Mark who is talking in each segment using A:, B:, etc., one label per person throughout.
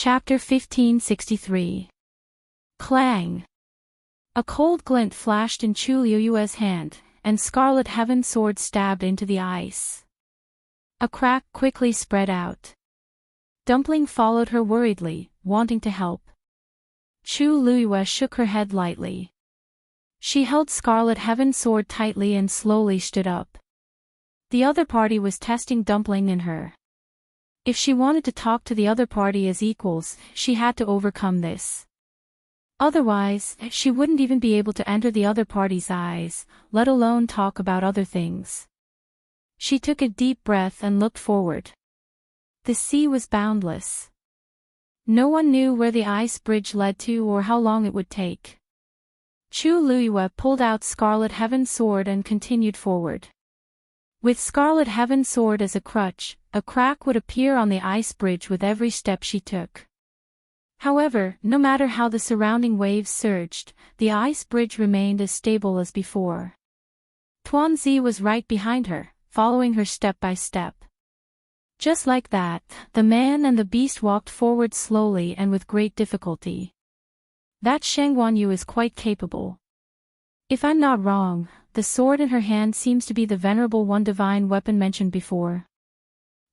A: Chapter 1563. Clang! A cold glint flashed in Chu Liyue's hand, and Scarlet Heaven's sword stabbed into the ice. A crack quickly spread out. Dumpling followed her worriedly, wanting to help. Chu Liyue shook her head lightly. She held Scarlet Heaven's sword tightly and slowly stood up. The other party was testing Dumpling and her. If she wanted to talk to the other party as equals, she had to overcome this. Otherwise, she wouldn't even be able to enter the other party's eyes, let alone talk about other things. She took a deep breath and looked forward. The sea was boundless. No one knew where the ice bridge led to or how long it would take. Chu Liyue pulled out Scarlet Heaven's sword and continued forward. With Scarlet Heaven's sword as a crutch, a crack would appear on the ice bridge with every step she took. However, no matter how the surrounding waves surged, the ice bridge remained as stable as before. Tuanzi was right behind her, following her step by step. Just like that, the man and the beast walked forward slowly and with great difficulty. That Shengguanyu is quite capable. If I'm not wrong, the sword in her hand seems to be the venerable one divine weapon mentioned before.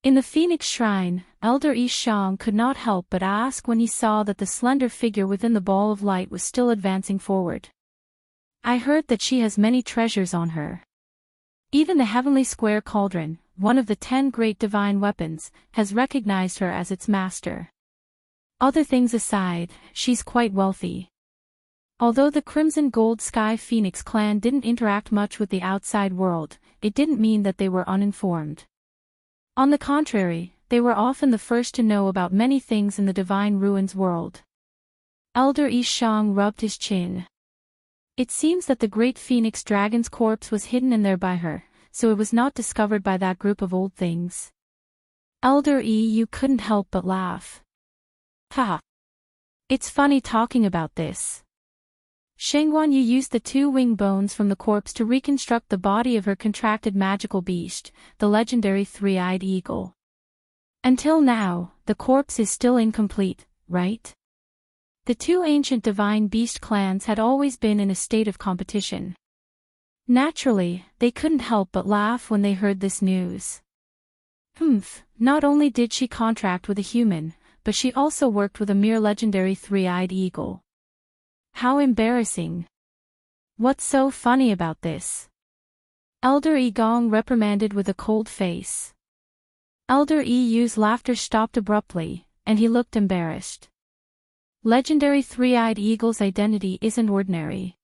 A: In the Phoenix Shrine, Elder Yi Shang could not help but ask when he saw that the slender figure within the ball of light was still advancing forward. I heard that she has many treasures on her. Even the Heavenly Square Cauldron, one of the 10 great divine weapons, has recognized her as its master. Other things aside, she's quite wealthy. Although the Crimson Gold Sky Phoenix clan didn't interact much with the outside world, it didn't mean that they were uninformed. On the contrary, they were often the first to know about many things in the Divine Ruins world. Elder Yi Shang rubbed his chin. It seems that the great Phoenix Dragon's corpse was hidden in there by her, so it was not discovered by that group of old things. Elder Yi, you couldn't help but laugh. Haha. It's funny talking about this. Shengguanyu used the 2 wing bones from the corpse to reconstruct the body of her contracted magical beast, the legendary 3-eyed eagle. Until now, the corpse is still incomplete, right? The 2 ancient divine beast clans had always been in a state of competition. Naturally, they couldn't help but laugh when they heard this news. Not only did she contract with a human, but she also worked with a mere legendary 3-eyed eagle. How embarrassing. What's so funny about this? Elder Yi Gong reprimanded with a cold face. Elder Yi Yu's laughter stopped abruptly, and he looked embarrassed. Legendary 3-eyed eagle's identity isn't ordinary.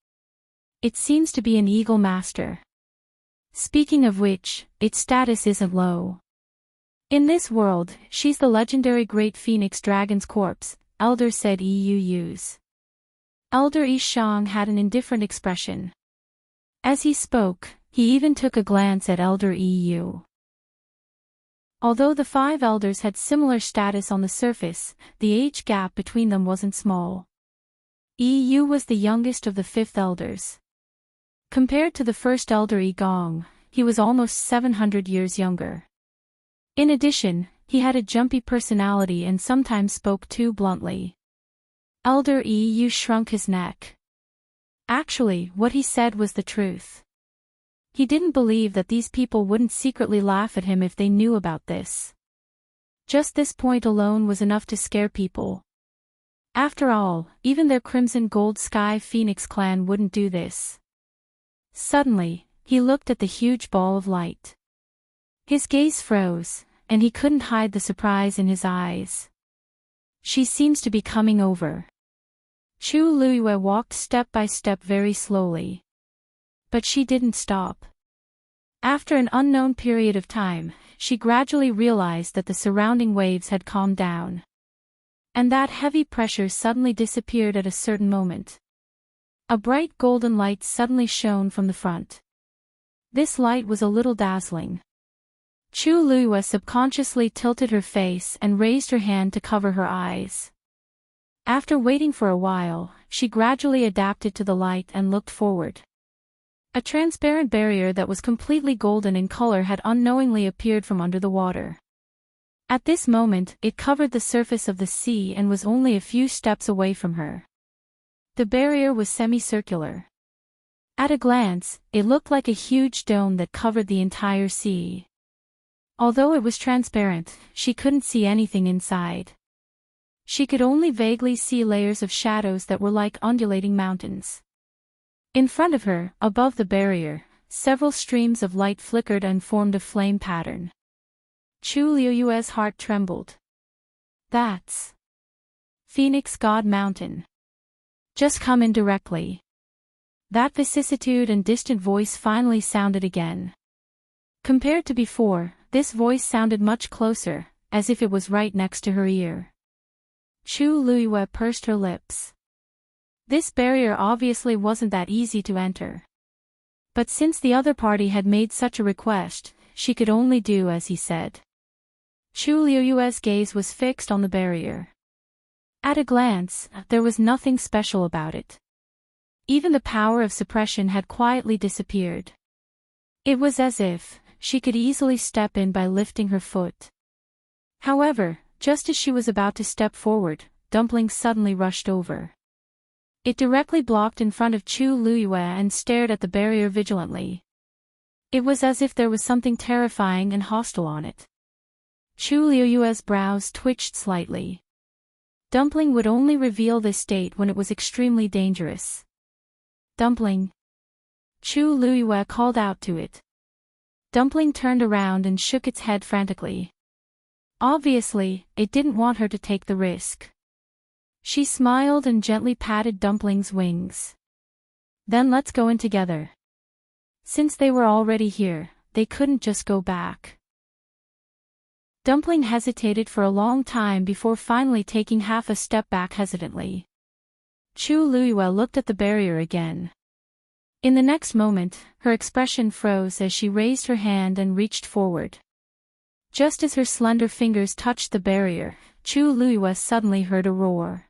A: It seems to be an eagle master. Speaking of which, its status isn't low. In this world, she's the legendary Great Phoenix Dragon's corpse, Elder said Yus. Elder Yi Shang had an indifferent expression. As he spoke, he even took a glance at Elder Yu. Although the 5 elders had similar status on the surface, the age gap between them wasn't small. Yu was the youngest of the 5th elders. Compared to the first elder Yi Gong, he was almost 700 years younger. In addition, he had a jumpy personality and sometimes spoke too bluntly. Elder Yu shrunk his neck. Actually, what he said was the truth. He didn't believe that these people wouldn't secretly laugh at him if they knew about this. Just this point alone was enough to scare people. After all, even their Crimson Gold Sky Phoenix clan wouldn't do this. Suddenly, he looked at the huge ball of light. His gaze froze, and he couldn't hide the surprise in his eyes. She seems to be coming over. Chu Liyue walked step by step very slowly. But she didn't stop. After an unknown period of time, she gradually realized that the surrounding waves had calmed down. And that heavy pressure suddenly disappeared at a certain moment. A bright golden light suddenly shone from the front. This light was a little dazzling. Chu Liyue subconsciously tilted her face and raised her hand to cover her eyes. After waiting for a while, she gradually adapted to the light and looked forward. A transparent barrier that was completely golden in color had unknowingly appeared from under the water. At this moment, it covered the surface of the sea and was only a few steps away from her. The barrier was semicircular. At a glance, it looked like a huge dome that covered the entire sea. Although it was transparent, she couldn't see anything inside. She could only vaguely see layers of shadows that were like undulating mountains. In front of her, above the barrier, several streams of light flickered and formed a flame pattern. Chu Liu's heart trembled. That's Phoenix God Mountain. Just come in directly. That vicissitude and distant voice finally sounded again. Compared to before, this voice sounded much closer, as if it was right next to her ear. Chu Liu pursed her lips. This barrier obviously wasn't that easy to enter. But since the other party had made such a request, she could only do as he said. Chu Liu's gaze was fixed on the barrier. At a glance, there was nothing special about it. Even the power of suppression had quietly disappeared. It was as if she could easily step in by lifting her foot. However, just as she was about to step forward, Dumpling suddenly rushed over. It directly blocked in front of Chu Liu and stared at the barrier vigilantly. It was as if there was something terrifying and hostile on it. Chu Liu's brows twitched slightly. Dumpling would only reveal this state when it was extremely dangerous. Dumpling. Chu Liu called out to it. Dumpling turned around and shook its head frantically. Obviously, it didn't want her to take the risk. She smiled and gently patted Dumpling's wings. Then let's go in together. Since they were already here, they couldn't just go back. Dumpling hesitated for a long time before finally taking half a step back hesitantly. Chu Liu looked at the barrier again. In the next moment, her expression froze as she raised her hand and reached forward. Just as her slender fingers touched the barrier, Chu Liu suddenly heard a roar.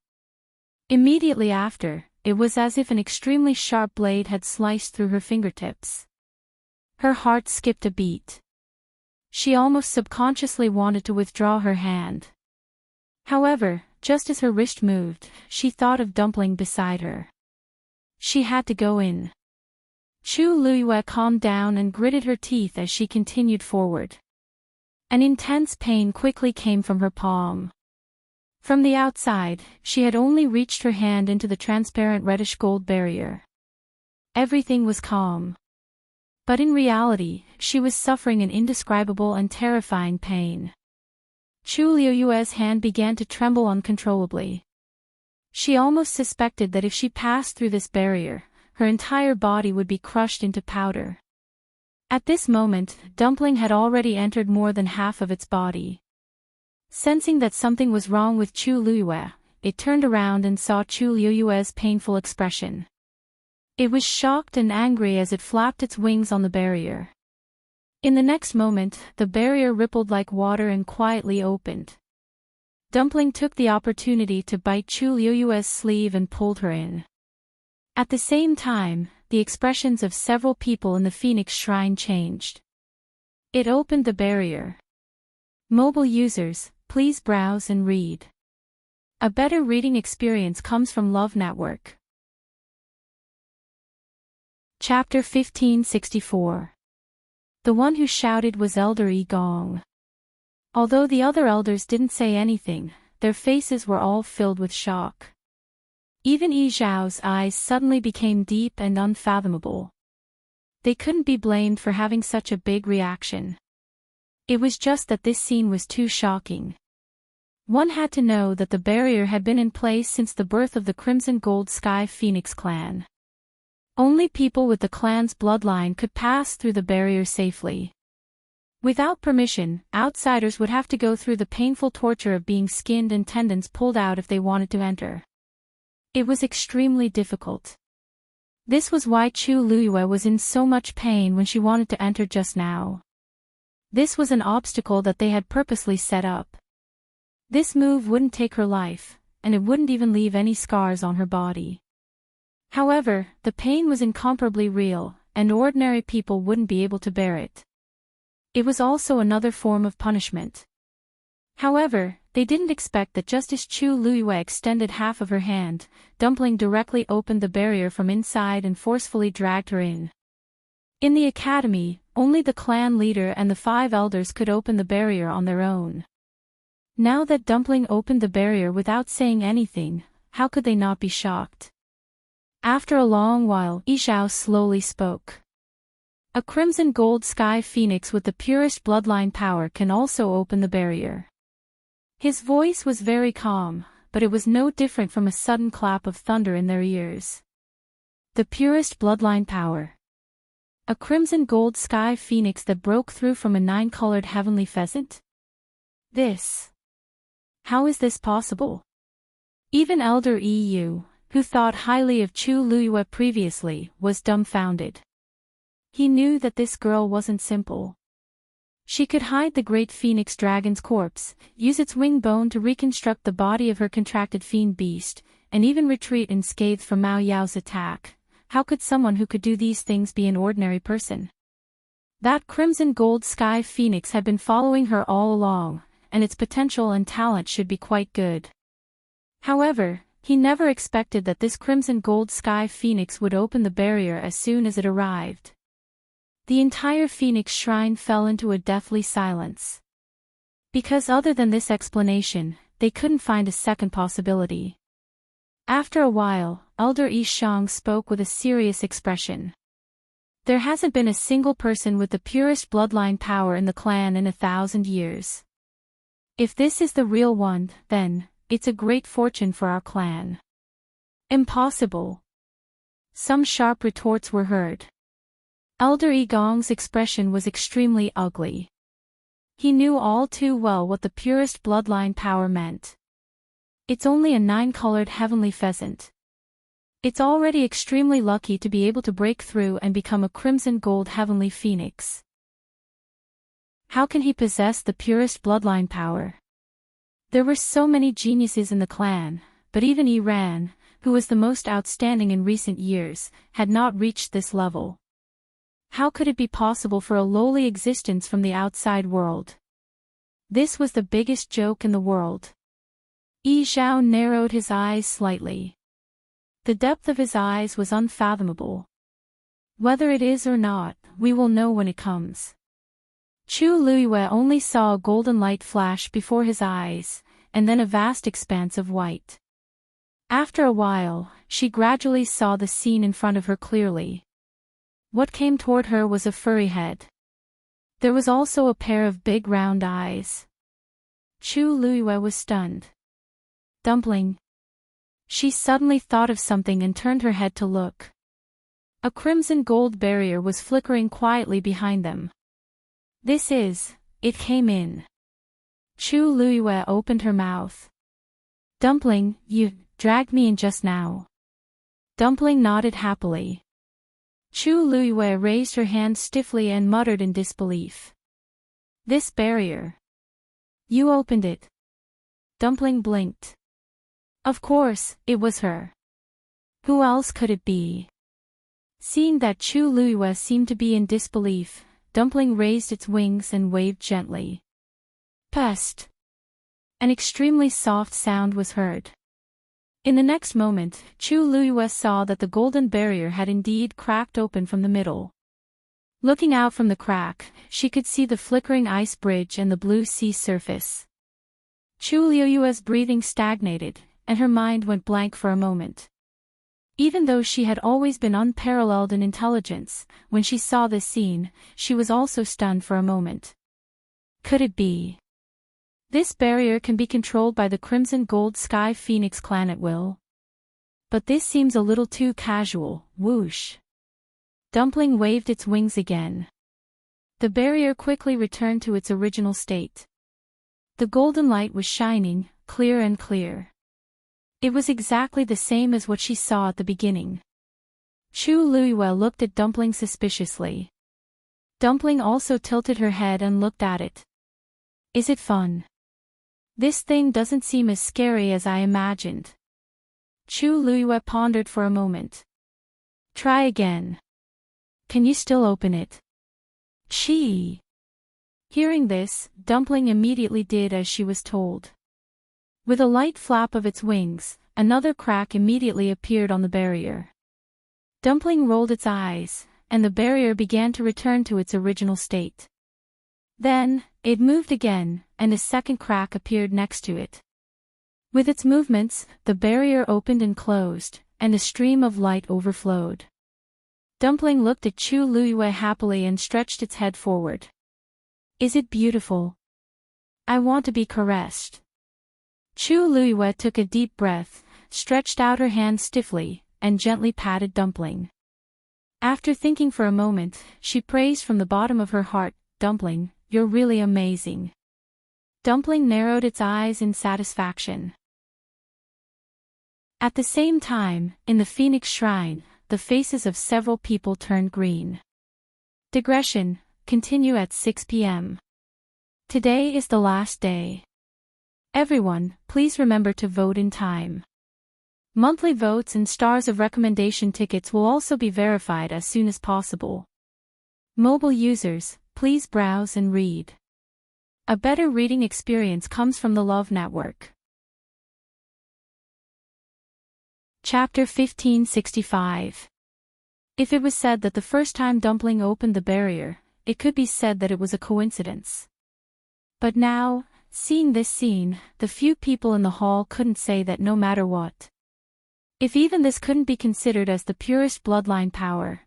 A: Immediately after, it was as if an extremely sharp blade had sliced through her fingertips. Her heart skipped a beat. She almost subconsciously wanted to withdraw her hand. However, just as her wrist moved, she thought of Dumpling beside her. She had to go in. Chu Liu calmed down and gritted her teeth as she continued forward. An intense pain quickly came from her palm. From the outside, she had only reached her hand into the transparent reddish-gold barrier. Everything was calm. But in reality, she was suffering an indescribable and terrifying pain. Chu Liu's hand began to tremble uncontrollably. She almost suspected that if she passed through this barrier, her entire body would be crushed into powder. At this moment, Dumpling had already entered more than half of its body. Sensing that something was wrong with Chu Liu, it turned around and saw Chu Liu's painful expression. It was shocked and angry as it flapped its wings on the barrier. In the next moment, the barrier rippled like water and quietly opened. Dumpling took the opportunity to bite Chu Liu's sleeve and pulled her in. At the same time, the expressions of several people in the Phoenix Shrine changed. It opened the barrier. Mobile users, please browse and read. A better reading experience comes from Love Network. Chapter 1564. The one who shouted was Elder Yi Gong. Although the other elders didn't say anything, their faces were all filled with shock. Even Yi Zhao's eyes suddenly became deep and unfathomable. They couldn't be blamed for having such a big reaction. It was just that this scene was too shocking. One had to know that the barrier had been in place since the birth of the Crimson Gold Sky Phoenix clan. Only people with the clan's bloodline could pass through the barrier safely. Without permission, outsiders would have to go through the painful torture of being skinned and tendons pulled out if they wanted to enter. It was extremely difficult. This was why Chu Liu was in so much pain when she wanted to enter just now. This was an obstacle that they had purposely set up. This move wouldn't take her life, and it wouldn't even leave any scars on her body. However, the pain was incomparably real, and ordinary people wouldn't be able to bear it. It was also another form of punishment. However, they didn't expect that just as Chu Luiyue extended half of her hand, Dumpling directly opened the barrier from inside and forcefully dragged her in. In the academy, only the clan leader and the 5 elders could open the barrier on their own. Now that Dumpling opened the barrier without saying anything, how could they not be shocked? After a long while, Yizhao slowly spoke. A crimson gold sky phoenix with the purest bloodline power can also open the barrier. His voice was very calm, but it was no different from a sudden clap of thunder in their ears. The purest bloodline power. A crimson gold sky phoenix that broke through from a 9-colored heavenly pheasant? How is this possible? Even Elder EU, who thought highly of Chu Luiyue previously, was dumbfounded. He knew that this girl wasn't simple. She could hide the great phoenix dragon's corpse, use its wing bone to reconstruct the body of her contracted fiend beast, and even retreat unscathed from Mao Yao's attack. How could someone who could do these things be an ordinary person? That crimson gold sky phoenix had been following her all along, and its potential and talent should be quite good. However, he never expected that this crimson gold sky phoenix would open the barrier as soon as it arrived. The entire phoenix shrine fell into a deathly silence. Because other than this explanation, they couldn't find a second possibility. After a while, Elder Yishang spoke with a serious expression. There hasn't been a single person with the purest bloodline power in the clan in 1,000 years. If this is the real one, then it's a great fortune for our clan. Impossible. Some sharp retorts were heard. Elder Yigong's expression was extremely ugly. He knew all too well what the purest bloodline power meant. It's only a 9-colored heavenly pheasant. It's already extremely lucky to be able to break through and become a crimson gold heavenly phoenix. How can he possess the purest bloodline power? There were so many geniuses in the clan, but even Iran, who was the most outstanding in recent years, had not reached this level. How could it be possible for a lowly existence from the outside world? This was the biggest joke in the world. Yi Zhao narrowed his eyes slightly. The depth of his eyes was unfathomable. Whether it is or not, we will know when it comes. Chu Luiyue only saw a golden light flash before his eyes, and then a vast expanse of white. After a while, she gradually saw the scene in front of her clearly. What came toward her was a furry head. There was also a pair of big round eyes. Chu Luiyue was stunned. Dumpling. She suddenly thought of something and turned her head to look. A crimson gold barrier was flickering quietly behind them. It came in. Chu Luiyue opened her mouth. Dumpling, you dragged me in just now. Dumpling nodded happily. Chu Luiyue raised her hand stiffly and muttered in disbelief. This barrier. You opened it. Dumpling blinked. Of course, it was her. Who else could it be? Seeing that Chu Luiyue seemed to be in disbelief, Dumpling raised its wings and waved gently. Pest. An extremely soft sound was heard. In the next moment, Chu Luiyue saw that the golden barrier had indeed cracked open from the middle. Looking out from the crack, she could see the flickering ice bridge and the blue sea surface. Chu Luiyue's breathing stagnated, and her mind went blank for a moment. Even though she had always been unparalleled in intelligence, when she saw this scene, she was also stunned for a moment. Could it be? This barrier can be controlled by the Crimson Gold Sky Phoenix clan at will. But this seems a little too casual. Whoosh. Dumpling waved its wings again. The barrier quickly returned to its original state. The golden light was shining, clear and clear. It was exactly the same as what she saw at the beginning. Chu Luiyue looked at Dumpling suspiciously. Dumpling also tilted her head and looked at it. Is it fun? This thing doesn't seem as scary as I imagined. Chu Luiyue pondered for a moment. Try again. Can you still open it? Gee. Hearing this, Dumpling immediately did as she was told. With a light flap of its wings, another crack immediately appeared on the barrier. Dumpling rolled its eyes, and the barrier began to return to its original state. Then, it moved again, and a second crack appeared next to it. With its movements, the barrier opened and closed, and a stream of light overflowed. Dumpling looked at Chu Luiyue happily and stretched its head forward. Is it beautiful? I want to be caressed. Chu Luiyue took a deep breath, stretched out her hand stiffly, and gently patted Dumpling. After thinking for a moment, she praised from the bottom of her heart, Dumpling, you're really amazing. Dumpling narrowed its eyes in satisfaction. At the same time, in the Phoenix Shrine, the faces of several people turned green. Digression, continue at 6 p.m. Today is the last day. Everyone, please remember to vote in time. Monthly votes and stars of recommendation tickets will also be verified as soon as possible. Mobile users, please browse and read. A better reading experience comes from the Love Network. Chapter 1565. If it was said that the first time Dumpling opened the barrier, it could be said that it was a coincidence. But now, seeing this scene, the few people in the hall couldn't say that no matter what. If even this couldn't be considered as the purest bloodline power,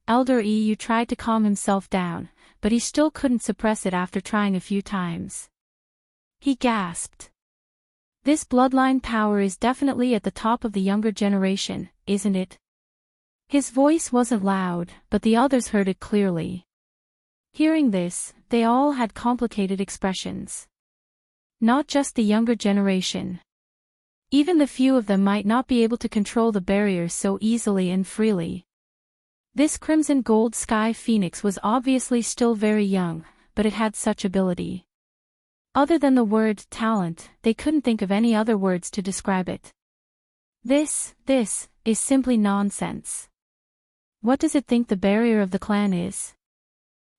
A: Elder EU tried to calm himself down, but he still couldn't suppress it after trying a few times. He gasped. This bloodline power is definitely at the top of the younger generation, isn't it? His voice wasn't loud, but the others heard it clearly. Hearing this, they all had complicated expressions. Not just the younger generation. Even the few of them might not be able to control the barrier so easily and freely. This crimson gold sky phoenix was obviously still very young, but it had such ability. Other than the word talent, they couldn't think of any other words to describe it. This is simply nonsense. What does it think the barrier of the clan is?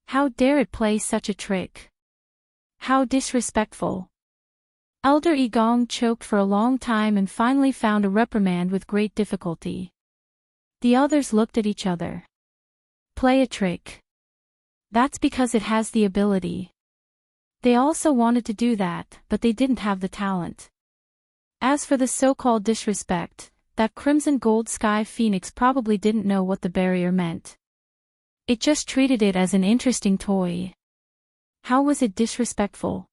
A: How dare it play such a trick? How disrespectful. Elder Igong choked for a long time and finally found a reprimand with great difficulty. The others looked at each other. Play a trick. That's because it has the ability. They also wanted to do that, but they didn't have the talent. As for the so-called disrespect, that crimson gold sky phoenix probably didn't know what the barrier meant. It just treated it as an interesting toy. How was it disrespectful?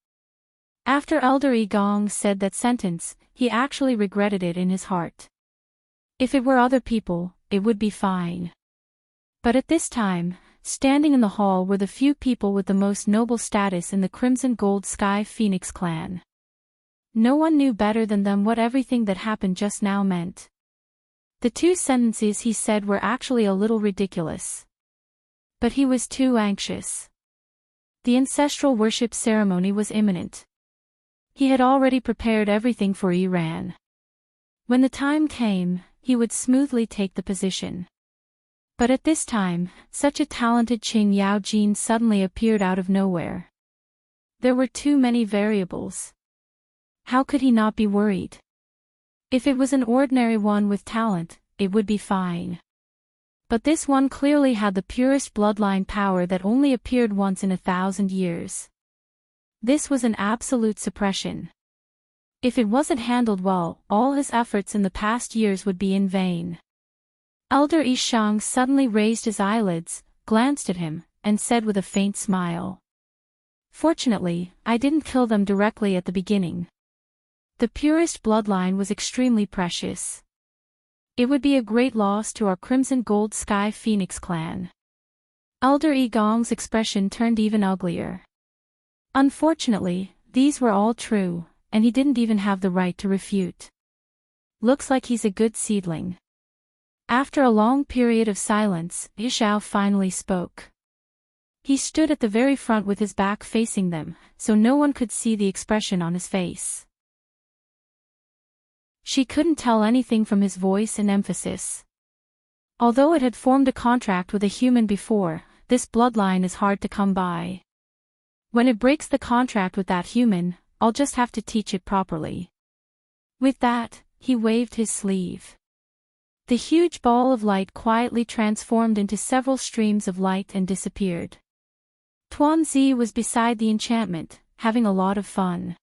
A: After Elder Igong said that sentence, he actually regretted it in his heart. If it were other people, it would be fine. But at this time, standing in the hall were the few people with the most noble status in the Crimson Gold Sky Phoenix clan. No one knew better than them what everything that happened just now meant. The two sentences he said were actually a little ridiculous. But he was too anxious. The ancestral worship ceremony was imminent. He had already prepared everything for Iran. When the time came, he would smoothly take the position. But at this time, such a talented Qing Yao Jin suddenly appeared out of nowhere. There were too many variables. How could he not be worried? If it was an ordinary one with talent, it would be fine. But this one clearly had the purest bloodline power that only appeared once in 1,000 years. This was an absolute suppression. If it wasn't handled well, all his efforts in the past years would be in vain. Elder Yishang suddenly raised his eyelids, glanced at him, and said with a faint smile. Fortunately, I didn't kill them directly at the beginning. The purest bloodline was extremely precious. It would be a great loss to our Crimson Gold Sky Phoenix clan. Elder Igong's expression turned even uglier. Unfortunately, these were all true, and he didn't even have the right to refute. Looks like he's a good seedling. After a long period of silence, Yishao finally spoke. He stood at the very front with his back facing them, so no one could see the expression on his face. She couldn't tell anything from his voice and emphasis. Although it had formed a contract with a human before, this bloodline is hard to come by. When it breaks the contract with that human, I'll just have to teach it properly. With that, he waved his sleeve. The huge ball of light quietly transformed into several streams of light and disappeared. Tuanzi was beside the enchantment, having a lot of fun.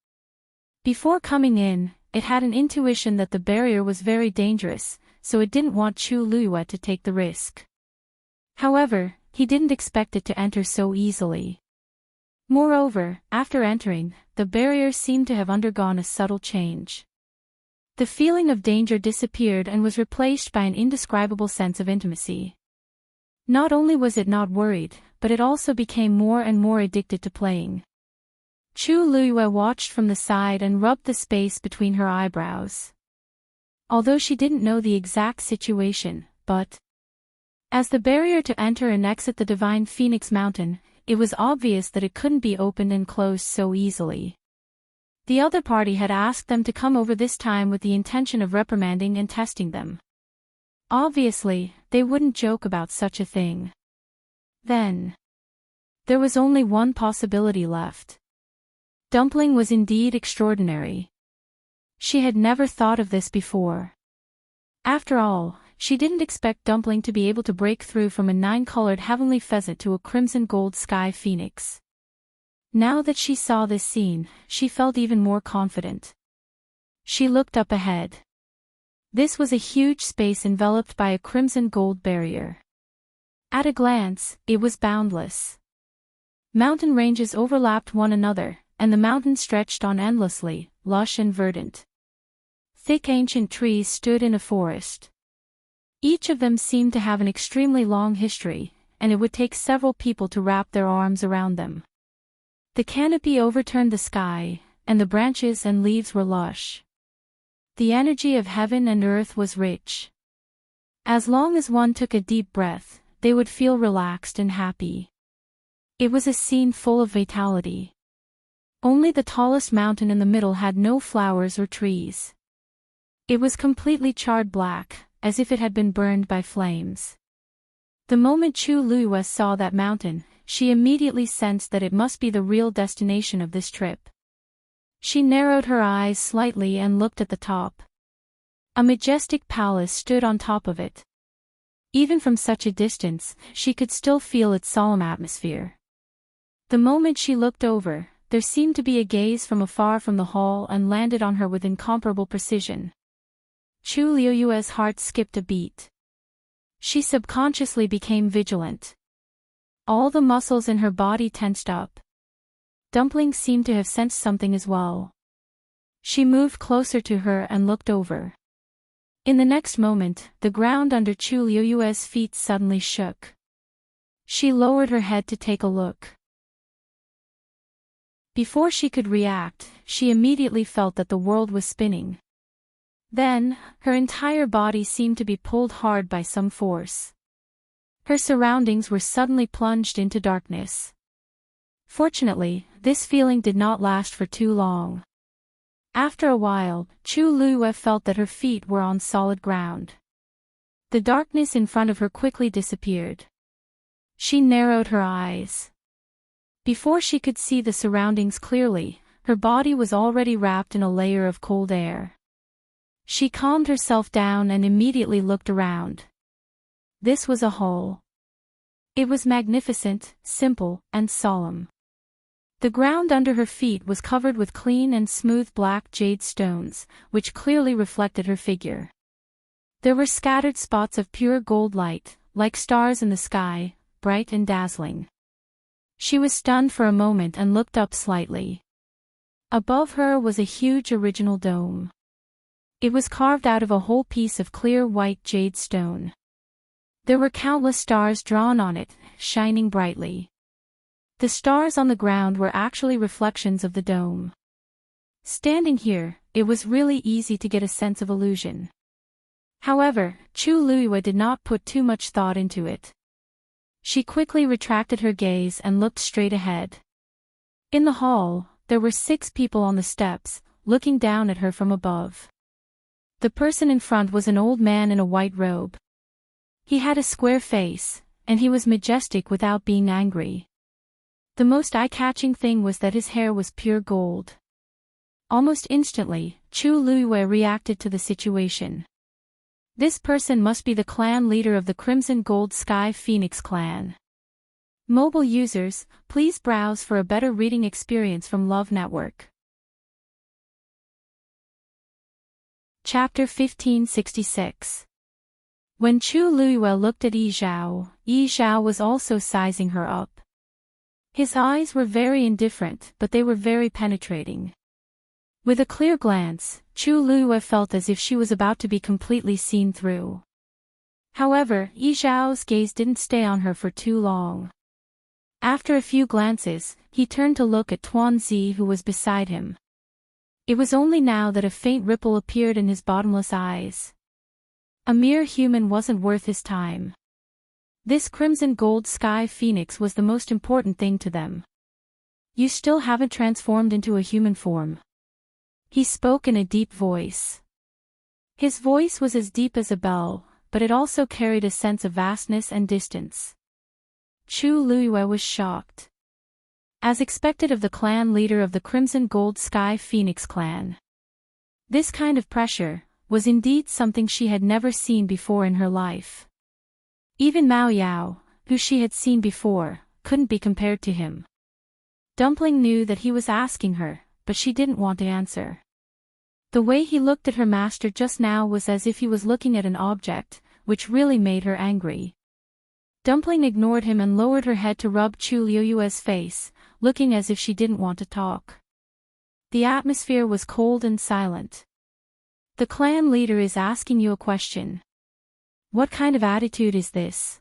A: Before coming in, it had an intuition that the barrier was very dangerous, so it didn't want Chu Luiyue to take the risk. However, he didn't expect it to enter so easily. Moreover, after entering, the barrier seemed to have undergone a subtle change. The feeling of danger disappeared and was replaced by an indescribable sense of intimacy. Not only was it not worried, but it also became more and more addicted to playing. Chu Luiyue watched from the side and rubbed the space between her eyebrows. Although she didn't know the exact situation, but as the barrier to enter and exit the Divine Phoenix Mountain, it was obvious that it couldn't be opened and closed so easily. The other party had asked them to come over this time with the intention of reprimanding and testing them. Obviously, they wouldn't joke about such a thing. Then, there was only one possibility left. Dumpling was indeed extraordinary. She had never thought of this before. After all, she didn't expect Dumpling to be able to break through from a 9-colored heavenly pheasant to a crimson gold sky phoenix. Now that she saw this scene, she felt even more confident. She looked up ahead. This was a huge space enveloped by a crimson gold barrier. At a glance, it was boundless. Mountain ranges overlapped one another, and the mountains stretched on endlessly, lush and verdant. Thick ancient trees stood in a forest. Each of them seemed to have an extremely long history, and it would take several people to wrap their arms around them. The canopy overturned the sky, and the branches and leaves were lush. The energy of heaven and earth was rich. As long as one took a deep breath, they would feel relaxed and happy. It was a scene full of vitality. Only the tallest mountain in the middle had no flowers or trees. It was completely charred black, as if it had been burned by flames. The moment Chu Luiyue saw that mountain, she immediately sensed that it must be the real destination of this trip. She narrowed her eyes slightly and looked at the top. A majestic palace stood on top of it. Even from such a distance, she could still feel its solemn atmosphere. The moment she looked over, there seemed to be a gaze from afar from the hall and landed on her with incomparable precision. Chu Luiyue's heart skipped a beat. She subconsciously became vigilant. All the muscles in her body tensed up. Dumpling seemed to have sensed something as well. She moved closer to her and looked over. In the next moment, the ground under Chu Luiyue's feet suddenly shook. She lowered her head to take a look. Before she could react, she immediately felt that the world was spinning. Then, her entire body seemed to be pulled hard by some force. Her surroundings were suddenly plunged into darkness. Fortunately, this feeling did not last for too long. After a while, Chu Luiyue felt that her feet were on solid ground. The darkness in front of her quickly disappeared. She narrowed her eyes. Before she could see the surroundings clearly, her body was already wrapped in a layer of cold air. She calmed herself down and immediately looked around. This was a hall. It was magnificent, simple, and solemn. The ground under her feet was covered with clean and smooth black jade stones, which clearly reflected her figure. There were scattered spots of pure gold light, like stars in the sky, bright and dazzling. She was stunned for a moment and looked up slightly. Above her was a huge original dome. It was carved out of a whole piece of clear white jade stone. There were countless stars drawn on it, shining brightly. The stars on the ground were actually reflections of the dome. Standing here, it was really easy to get a sense of illusion. However, Chu Luiyue did not put too much thought into it. She quickly retracted her gaze and looked straight ahead. In the hall, there were 6 people on the steps, looking down at her from above. The person in front was an old man in a white robe. He had a square face, and he was majestic without being angry. The most eye-catching thing was that his hair was pure gold. Almost instantly, Chu Luiyue reacted to the situation. This person must be the clan leader of the Crimson Gold Sky Phoenix clan. Mobile users, please browse for a better reading experience from Love Network. Chapter 1566. When Chu Luiyue looked at Yi Zhao was also sizing her up. His eyes were very indifferent, but they were very penetrating. With a clear glance, Chu Luiyue felt as if she was about to be completely seen through. However, Yi Zhao's gaze didn't stay on her for too long. After a few glances, he turned to look at Tuanzi, who was beside him. It was only now that a faint ripple appeared in his bottomless eyes. A mere human wasn't worth his time. This Crimson Gold Sky Phoenix was the most important thing to them. You still haven't transformed into a human form. He spoke in a deep voice. His voice was as deep as a bell, but it also carried a sense of vastness and distance. Chu Luiyue was shocked. As expected of the clan leader of the Crimson Gold Sky Phoenix clan. This kind of pressure was indeed something she had never seen before in her life. Even Mao Yao, who she had seen before, couldn't be compared to him. Dumpling knew that he was asking her, but she didn't want to answer. The way he looked at her master just now was as if he was looking at an object, which really made her angry. Dumpling ignored him and lowered her head to rub Chu Luiyue's face, looking as if she didn't want to talk. The atmosphere was cold and silent. The clan leader is asking you a question. What kind of attitude is this?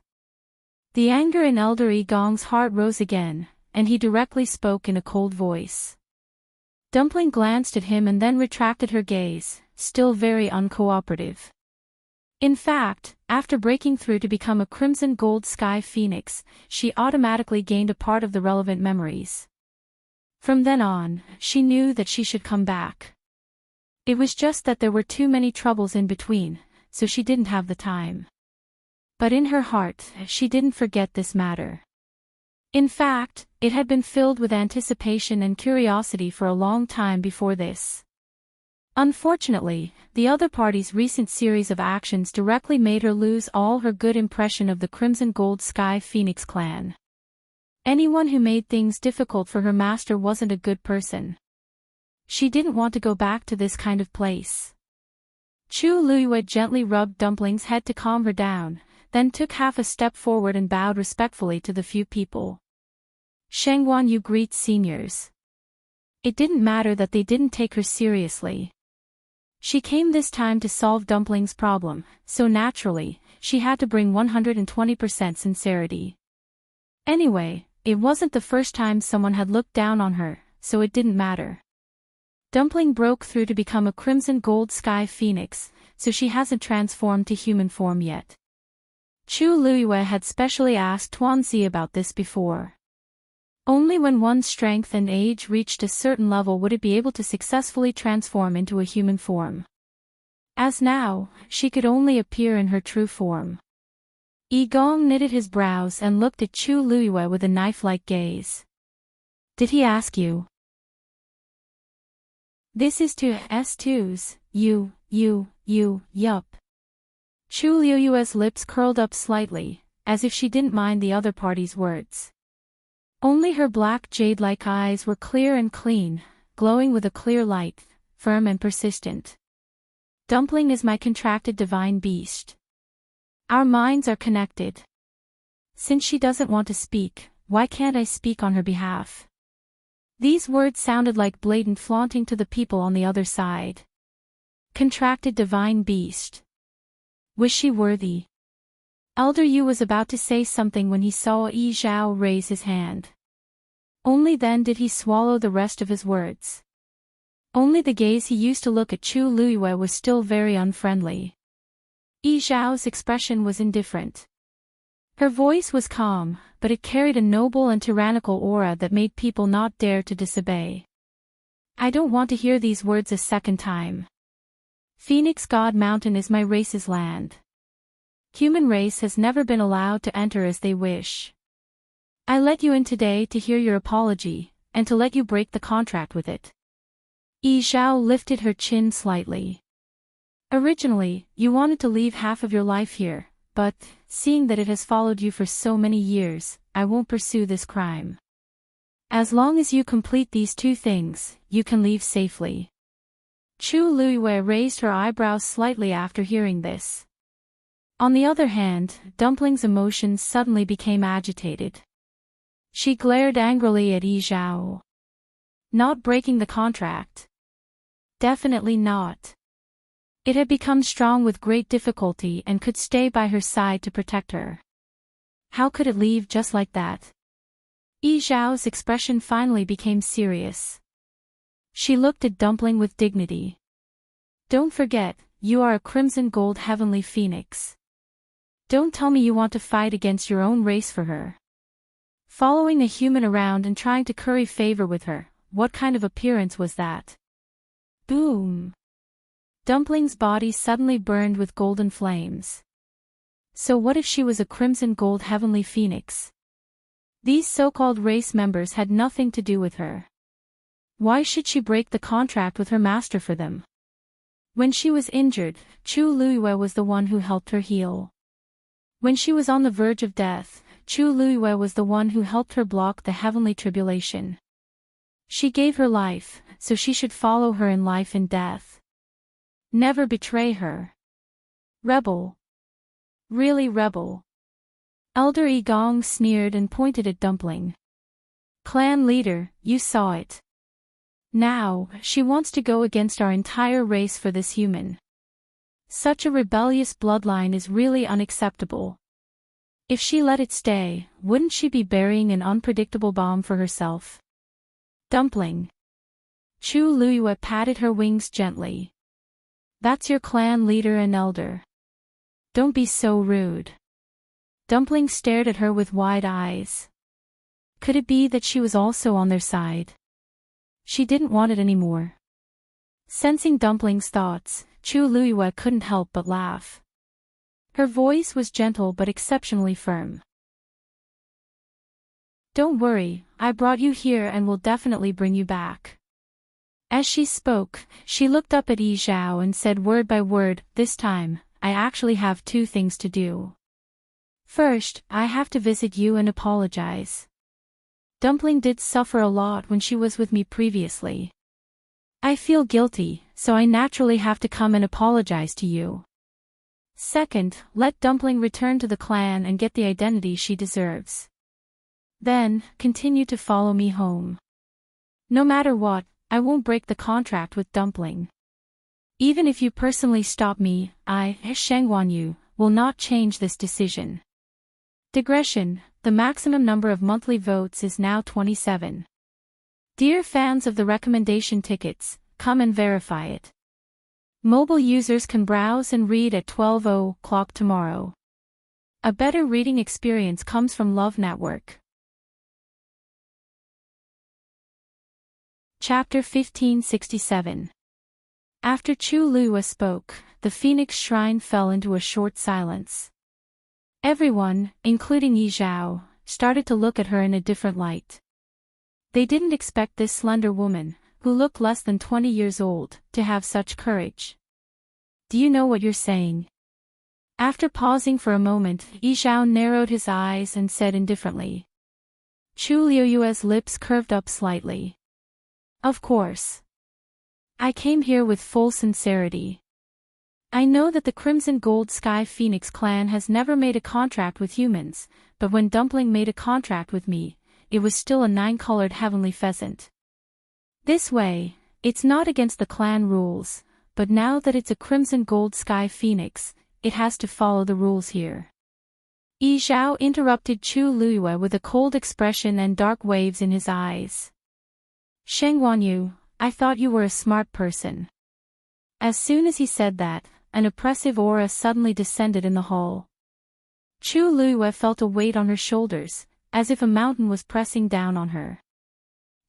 A: The anger in Elder Yi Gong's heart rose again, and he directly spoke in a cold voice. Dumpling glanced at him and then retracted her gaze, still very uncooperative. In fact, after breaking through to become a Crimson Gold Sky Phoenix, she automatically gained a part of the relevant memories. From then on, she knew that she should come back. It was just that there were too many troubles in between, so she didn't have the time. But in her heart, she didn't forget this matter. In fact, it had been filled with anticipation and curiosity for a long time before this. Unfortunately, the other party's recent series of actions directly made her lose all her good impression of the Crimson Gold Sky Phoenix clan. Anyone who made things difficult for her master wasn't a good person. She didn't want to go back to this kind of place. Chu Luiyue gently rubbed Dumpling's head to calm her down, then took half a step forward and bowed respectfully to the few people. Shengguan Yu greets seniors. It didn't matter that they didn't take her seriously. She came this time to solve Dumpling's problem, so naturally, she had to bring 120% sincerity. Anyway, it wasn't the first time someone had looked down on her, so it didn't matter. Dumpling broke through to become a Crimson Gold Sky Phoenix, so she hasn't transformed to human form yet. Chu Luiyue had specially asked Tuanzi about this before. Only when one's strength and age reached a certain level would it be able to successfully transform into a human form. As now, she could only appear in her true form. Yi Gong knitted his brows and looked at Chu Luiyue with a knife-like gaze. Did he ask you? This is to S2's, yup. Chu Luiyue's lips curled up slightly, as if she didn't mind the other party's words. Only her black jade-like eyes were clear and clean, glowing with a clear light, firm and persistent. Dumpling is my contracted divine beast. Our minds are connected. Since she doesn't want to speak, why can't I speak on her behalf? These words sounded like blatant flaunting to the people on the other side. Contracted divine beast. Was she worthy? Elder Yu was about to say something when he saw Yi Zhao raise his hand. Only then did he swallow the rest of his words. Only the gaze he used to look at Chu Luiyue was still very unfriendly. Yi Zhao's expression was indifferent. Her voice was calm, but it carried a noble and tyrannical aura that made people not dare to disobey. I don't want to hear these words a second time. Phoenix God Mountain is my race's land. Human race has never been allowed to enter as they wish. I let you in today to hear your apology, and to let you break the contract with it. Yi Zhao lifted her chin slightly. Originally, you wanted to leave half of your life here, but, seeing that it has followed you for so many years, I won't pursue this crime. As long as you complete these two things, you can leave safely. Chu Luiyue raised her eyebrows slightly after hearing this. On the other hand, Dumpling's emotions suddenly became agitated. She glared angrily at Yi Zhao. Not breaking the contract. Definitely not. It had become strong with great difficulty and could stay by her side to protect her. How could it leave just like that? Yi Zhao's expression finally became serious. She looked at Dumpling with dignity. Don't forget, you are a crimson gold heavenly phoenix. Don't tell me you want to fight against your own race for her. Following a human around and trying to curry favor with her, what kind of appearance was that? Boom! Dumpling's body suddenly burned with golden flames. So what if she was a crimson gold heavenly phoenix? These so-called race members had nothing to do with her. Why should she break the contract with her master for them? When she was injured, Chu Luiyue was the one who helped her heal. When she was on the verge of death, Chu Luiyue was the one who helped her block the heavenly tribulation. She gave her life, so she should follow her in life and death. Never betray her. Rebel. Really rebel. Elder Yi Gong sneered and pointed at Dumpling. Clan leader, you saw it. Now, she wants to go against our entire race for this human. Such a rebellious bloodline is really unacceptable. If she let it stay, wouldn't she be burying an unpredictable bomb for herself? Dumpling. Chu Luiyue patted her wings gently. That's your clan leader and elder. Don't be so rude. Dumpling stared at her with wide eyes. Could it be that she was also on their side? She didn't want it anymore. Sensing Dumpling's thoughts, Chu Luiyue couldn't help but laugh. Her voice was gentle but exceptionally firm. Don't worry, I brought you here and will definitely bring you back. As she spoke, she looked up at Yi Zhao and said word by word, this time, I actually have two things to do. First, I have to visit you and apologize. Dumpling did suffer a lot when she was with me previously. I feel guilty, so I naturally have to come and apologize to you. Second, let Dumpling return to the clan and get the identity she deserves. Then, continue to follow me home. No matter what, I won't break the contract with Dumpling. Even if you personally stop me, I, Sheng Wanyu, will not change this decision. Digression, the maximum number of monthly votes is now 27. Dear fans of the recommendation tickets, come and verify it. Mobile users can browse and read at 12:00 tomorrow. A better reading experience comes from Love Network. Chapter 1567. After Chu Luiyue spoke, the Phoenix Shrine fell into a short silence. Everyone, including Yi Zhao, started to look at her in a different light. They didn't expect this slender woman, who looked less than 20 years old, to have such courage. Do you know what you're saying? After pausing for a moment, Yi Zhao narrowed his eyes and said indifferently. Chu Luiyue's lips curved up slightly. Of course. I came here with full sincerity. I know that the Crimson Gold Sky Phoenix clan has never made a contract with humans, but when Dumpling made a contract with me, it was still a 9-colored heavenly pheasant. This way, it's not against the clan rules, but now that it's a Crimson Gold Sky Phoenix, it has to follow the rules here. Yi Zhao interrupted Chu Luiyue with a cold expression and dark waves in his eyes. Sheng Wanyu, I thought you were a smart person. As soon as he said that, an oppressive aura suddenly descended in the hall. Chu Luiyue felt a weight on her shoulders, as if a mountain was pressing down on her.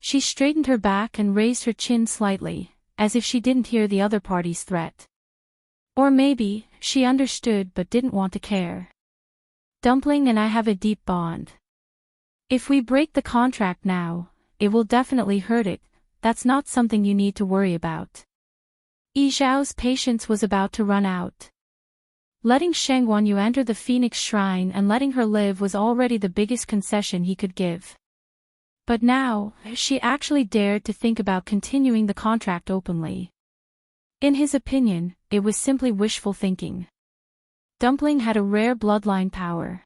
A: She straightened her back and raised her chin slightly, as if she didn't hear the other party's threat. Or maybe, she understood but didn't want to care. Dumpling and I have a deep bond. If we break the contract now, it will definitely hurt it. That's not something you need to worry about. Yi Zhao's patience was about to run out. Letting Sheng Wanyu enter the Phoenix Shrine and letting her live was already the biggest concession he could give. But now, she actually dared to think about continuing the contract openly. In his opinion, it was simply wishful thinking. Dumpling had a rare bloodline power.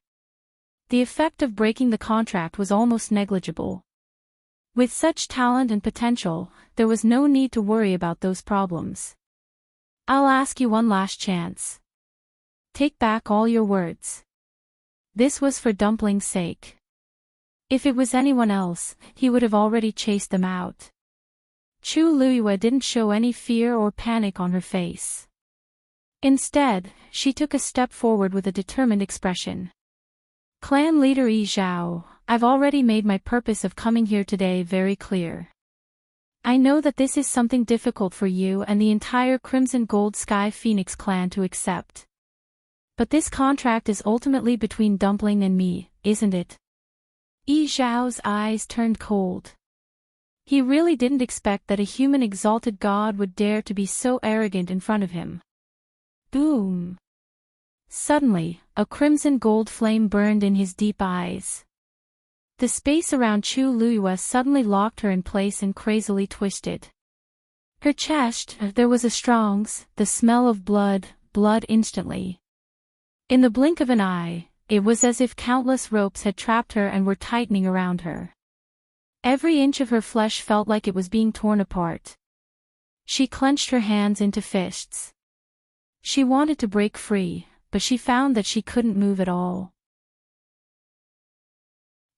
A: The effect of breaking the contract was almost negligible. With such talent and potential, there was no need to worry about those problems. I'll ask you one last chance. Take back all your words. This was for Dumpling's sake. If it was anyone else, he would have already chased them out. Chu Luyue didn't show any fear or panic on her face. Instead, she took a step forward with a determined expression. Clan leader Yi Zhao, I've already made my purpose of coming here today very clear. I know that this is something difficult for you and the entire Crimson Gold Sky Phoenix clan to accept. But this contract is ultimately between Dumpling and me, isn't it? Yi Zhao's eyes turned cold. He really didn't expect that a human exalted god would dare to be so arrogant in front of him. Boom! Suddenly, a crimson gold flame burned in his deep eyes. The space around Chu Luyue suddenly locked her in place and crazily twisted. Her chest, there was a the smell of blood instantly. In the blink of an eye, it was as if countless ropes had trapped her and were tightening around her. Every inch of her flesh felt like it was being torn apart. She clenched her hands into fists. She wanted to break free, but she found that she couldn't move at all.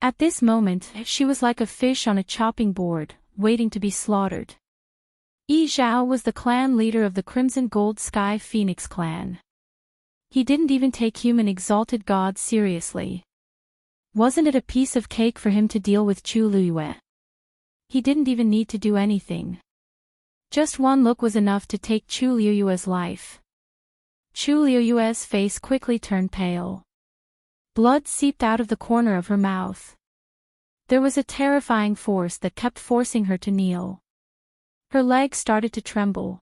A: At this moment, she was like a fish on a chopping board, waiting to be slaughtered. Yi Zhao was the clan leader of the Crimson Gold Sky Phoenix clan. He didn't even take human exalted gods seriously. Wasn't it a piece of cake for him to deal with Chu Luyue? He didn't even need to do anything. Just one look was enough to take Chu Luyue's life. Chu Luyue's face quickly turned pale. Blood seeped out of the corner of her mouth. There was a terrifying force that kept forcing her to kneel. Her legs started to tremble.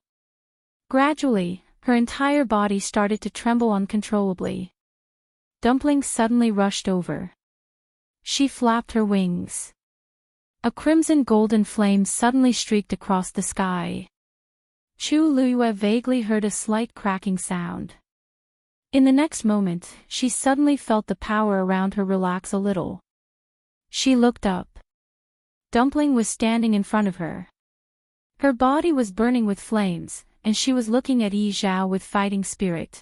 A: Gradually, her entire body started to tremble uncontrollably. Dumpling suddenly rushed over. She flapped her wings. A crimson golden flame suddenly streaked across the sky. Chu Luyue vaguely heard a slight cracking sound. In the next moment, she suddenly felt the power around her relax a little. She looked up. Dumpling was standing in front of her. Her body was burning with flames, and she was looking at Yi Zhao with fighting spirit.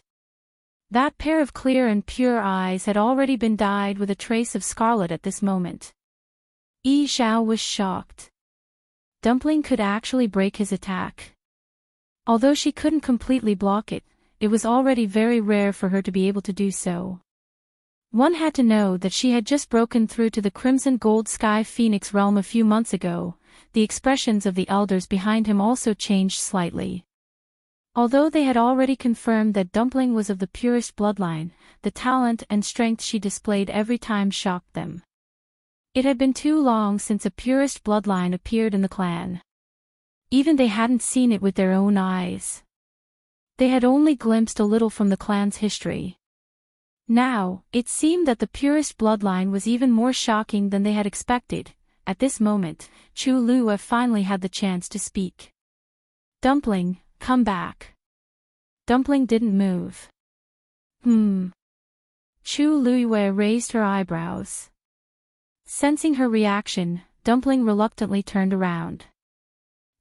A: That pair of clear and pure eyes had already been dyed with a trace of scarlet at this moment. Yi Zhao was shocked. Dumpling could actually break his attack. Although she couldn't completely block it, it was already very rare for her to be able to do so. One had to know that she had just broken through to the Crimson Gold Sky Phoenix realm a few months ago. The expressions of the elders behind him also changed slightly. Although they had already confirmed that Dumpling was of the purest bloodline, the talent and strength she displayed every time shocked them. It had been too long since a purest bloodline appeared in the clan. Even they hadn't seen it with their own eyes. They had only glimpsed a little from the clan's history. Now, it seemed that the purest bloodline was even more shocking than they had expected. At this moment, Chu Luyue finally had the chance to speak. Dumpling, come back. Dumpling didn't move. Chu Luyue raised her eyebrows. Sensing her reaction, Dumpling reluctantly turned around.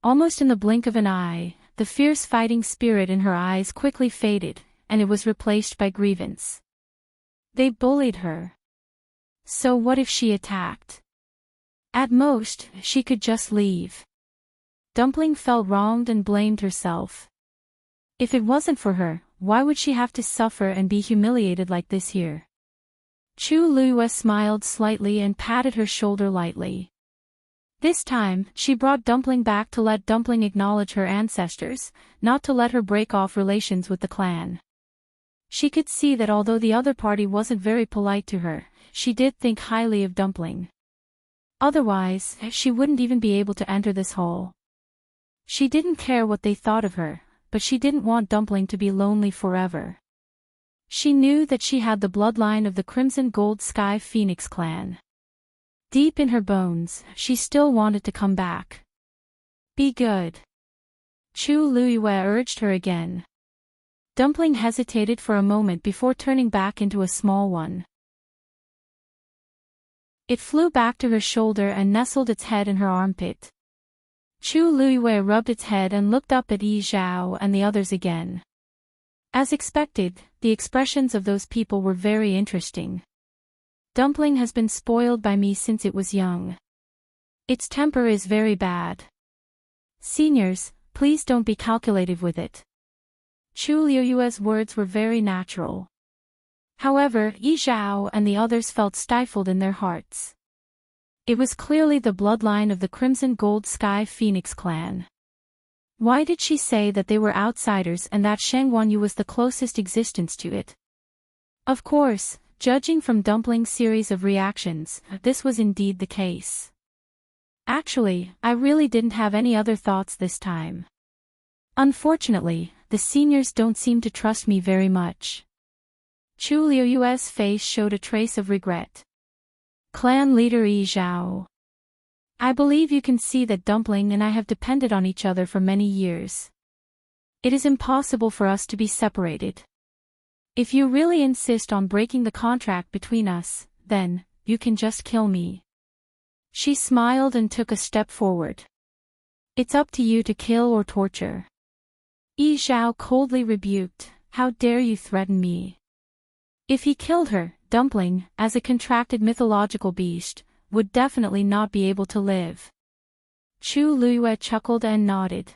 A: Almost in the blink of an eye, the fierce fighting spirit in her eyes quickly faded, and it was replaced by grievance. They bullied her. So what if she attacked? At most, she could just leave. Dumpling felt wronged and blamed herself. If it wasn't for her, why would she have to suffer and be humiliated like this here? Chu Luyue smiled slightly and patted her shoulder lightly. This time, she brought Dumpling back to let Dumpling acknowledge her ancestors, not to let her break off relations with the clan. She could see that although the other party wasn't very polite to her, she did think highly of Dumpling. Otherwise, she wouldn't even be able to enter this hall. She didn't care what they thought of her, but she didn't want Dumpling to be lonely forever. She knew that she had the bloodline of the Crimson Gold Sky Phoenix clan. Deep in her bones, she still wanted to come back. Be good. Chu Luiyue urged her again. Dumpling hesitated for a moment before turning back into a small one. It flew back to her shoulder and nestled its head in her armpit. Chu Luiyue rubbed its head and looked up at Yi Zhao and the others again. As expected, the expressions of those people were very interesting. Dumpling has been spoiled by me since it was young. Its temper is very bad. Seniors, please don't be calculative with it. Chu Luiyue's words were very natural. However, Yi Zhao and the others felt stifled in their hearts. It was clearly the bloodline of the Crimson Gold Sky Phoenix clan. Why did she say that they were outsiders and that Sheng Wanyu was the closest existence to it? Of course, judging from Dumpling's series of reactions, this was indeed the case. Actually, I really didn't have any other thoughts this time. Unfortunately, the seniors don't seem to trust me very much. Chu Luiyue's face showed a trace of regret. Clan leader Yi Zhao. I believe you can see that Dumpling and I have depended on each other for many years. It is impossible for us to be separated. If you really insist on breaking the contract between us, then, you can just kill me. She smiled and took a step forward. It's up to you to kill or torture. Yi Zhao coldly rebuked, how dare you threaten me? If he killed her, Dumpling, as a contracted mythological beast, would definitely not be able to live. Chu Luiyue chuckled and nodded.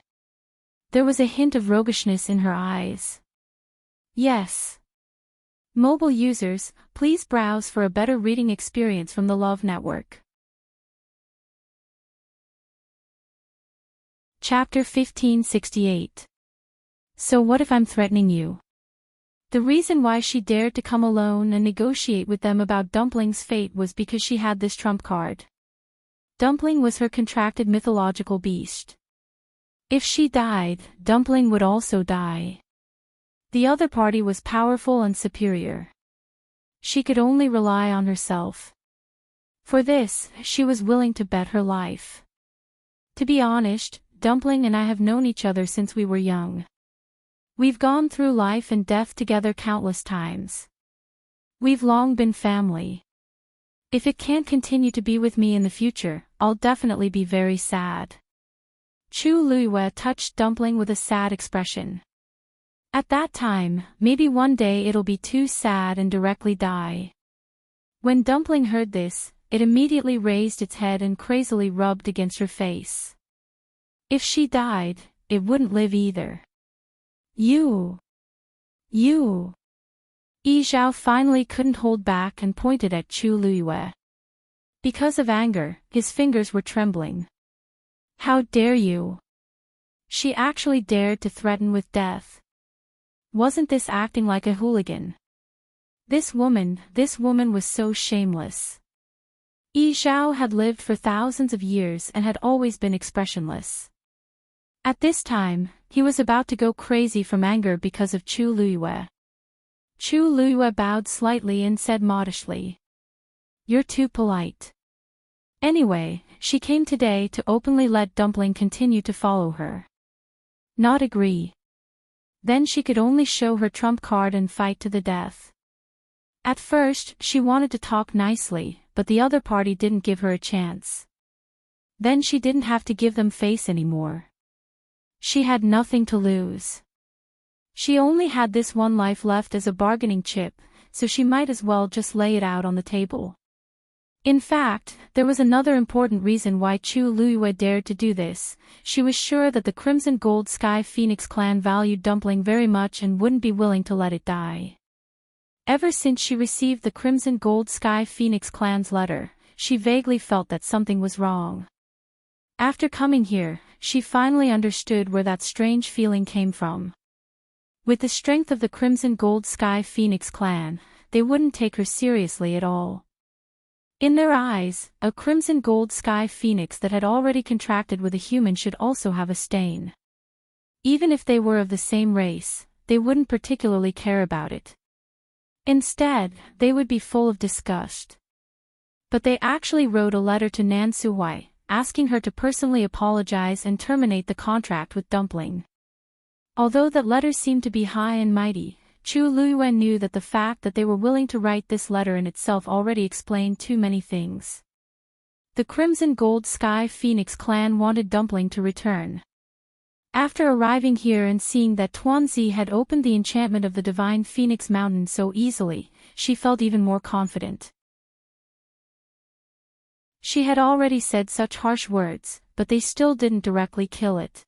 A: There was a hint of roguishness in her eyes. Yes. Mobile users, please browse for a better reading experience from the Love Network. Chapter 1568. So what if I'm threatening you? The reason why she dared to come alone and negotiate with them about Dumpling's fate was because she had this trump card. Dumpling was her contracted mythological beast. If she died, Dumpling would also die. The other party was powerful and superior. She could only rely on herself. For this, she was willing to bet her life. To be honest, Dumpling and I have known each other since we were young. We've gone through life and death together countless times. We've long been family. If it can't continue to be with me in the future, I'll definitely be very sad. Chu Luiyue touched Dumpling with a sad expression. At that time, maybe one day it'll be too sad and directly die. When Dumpling heard this, it immediately raised its head and crazily rubbed against her face. If she died, it wouldn't live either. You. Yi Zhao finally couldn't hold back and pointed at Chu Luiyue. Because of anger, his fingers were trembling. How dare you? She actually dared to threaten with death. Wasn't this acting like a hooligan? This woman was so shameless. Yi Zhao had lived for thousands of years and had always been expressionless. At this time, he was about to go crazy from anger because of Chu Luiyue. Chu Luiyue bowed slightly and said modestly, "You're too polite." Anyway, she came today to openly let Dumpling continue to follow her. Not agree. Then she could only show her trump card and fight to the death. At first, she wanted to talk nicely, but the other party didn't give her a chance. Then she didn't have to give them face anymore. She had nothing to lose. She only had this one life left as a bargaining chip, so she might as well just lay it out on the table. In fact, there was another important reason why Chu Luiyue dared to do this. She was sure that the Crimson Gold Sky Phoenix clan valued Dumpling very much and wouldn't be willing to let it die. Ever since she received the Crimson Gold Sky Phoenix clan's letter, she vaguely felt that something was wrong. After coming here, she finally understood where that strange feeling came from. With the strength of the Crimson Gold Sky Phoenix clan, they wouldn't take her seriously at all. In their eyes, a crimson gold sky phoenix that had already contracted with a human should also have a stain. Even if they were of the same race, they wouldn't particularly care about it. Instead, they would be full of disgust. But they actually wrote a letter to Nan Suhui, asking her to personally apologize and terminate the contract with Dumpling. Although that letter seemed to be high and mighty, Chu Luiyuan knew that the fact that they were willing to write this letter in itself already explained too many things. The Crimson Gold Sky Phoenix clan wanted Dumpling to return. After arriving here and seeing that Tuanzi had opened the enchantment of the Divine Phoenix Mountain so easily, she felt even more confident. She had already said such harsh words, but they still didn't directly kill it.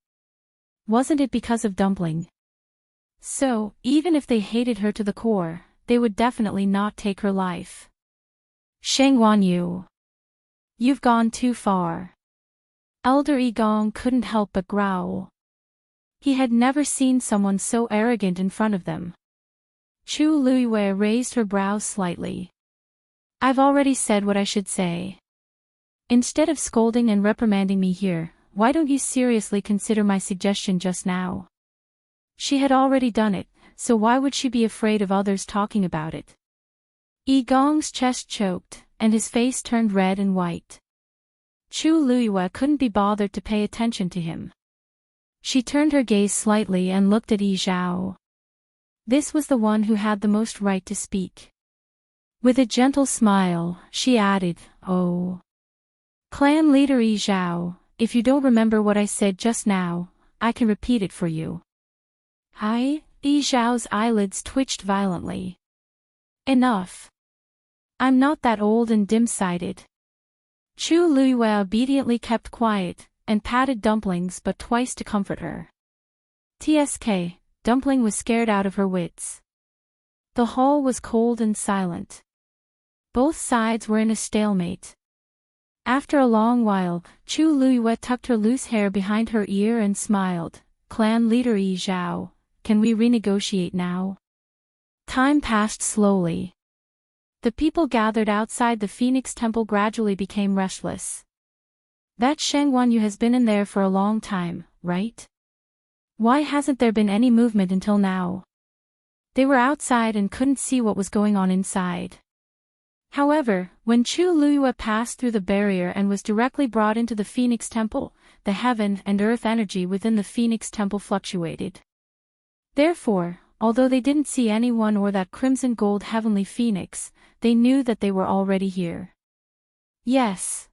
A: Wasn't it because of Dumpling? So, even if they hated her to the core, they would definitely not take her life. Sheng Wanyu. You've gone too far. Elder Yigong couldn't help but growl. He had never seen someone so arrogant in front of them. Chu Luiyue raised her brows slightly. I've already said what I should say. Instead of scolding and reprimanding me here, why don't you seriously consider my suggestion just now? She had already done it, so why would she be afraid of others talking about it? Yigong's chest choked, and his face turned red and white. Chu Luiyue couldn't be bothered to pay attention to him. She turned her gaze slightly and looked at Yi Zhao. This was the one who had the most right to speak. With a gentle smile, she added, "Oh. Clan leader Yi Zhao, if you don't remember what I said just now, I can repeat it for you." Yi Zhao's eyelids twitched violently. Enough. I'm not that old and dim-sighted. Chu Luiyue obediently kept quiet, and patted Dumpling's butt twice to comfort her. TSK, Dumpling was scared out of her wits. The hall was cold and silent. Both sides were in a stalemate. After a long while, Chu Luiyue tucked her loose hair behind her ear and smiled. Clan leader Yi Zhao, can we renegotiate now? Time passed slowly. The people gathered outside the Phoenix Temple gradually became restless. That Sheng Wanyu has been in there for a long time, right? Why hasn't there been any movement until now? They were outside and couldn't see what was going on inside. However, when Chu Luiyue passed through the barrier and was directly brought into the Phoenix Temple, the heaven and earth energy within the Phoenix Temple fluctuated. Therefore, although they didn't see anyone or that crimson gold heavenly phoenix, they knew that they were already here. Yes.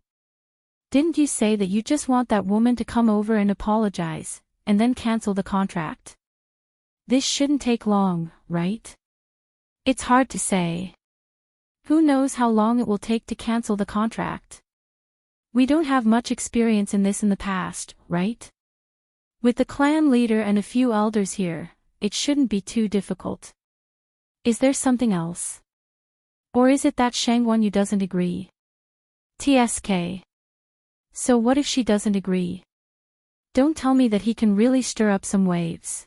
A: Didn't you say that you just want that woman to come over and apologize, and then cancel the contract? This shouldn't take long, right? It's hard to say. Who knows how long it will take to cancel the contract? We don't have much experience in this in the past, right? With the clan leader and a few elders here, it shouldn't be too difficult. Is there something else? Or is it that Sheng Wanyu doesn't agree? TSK. So what if she doesn't agree? Don't tell me that he can really stir up some waves.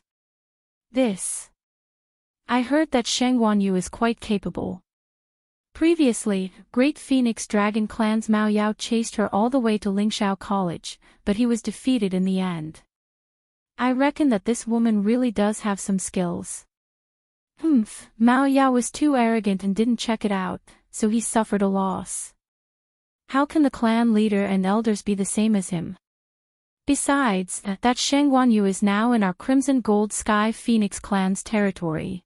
A: I heard that Sheng Wanyu is quite capable. Previously, Great Phoenix Dragon Clan's Mao Yao chased her all the way to Lingxiao College, but he was defeated in the end. I reckon that this woman really does have some skills. Mao Yao was too arrogant and didn't check it out, so he suffered a loss. How can the clan leader and elders be the same as him? Besides, that Sheng Wanyu is now in our Crimson Gold Sky Phoenix clan's territory.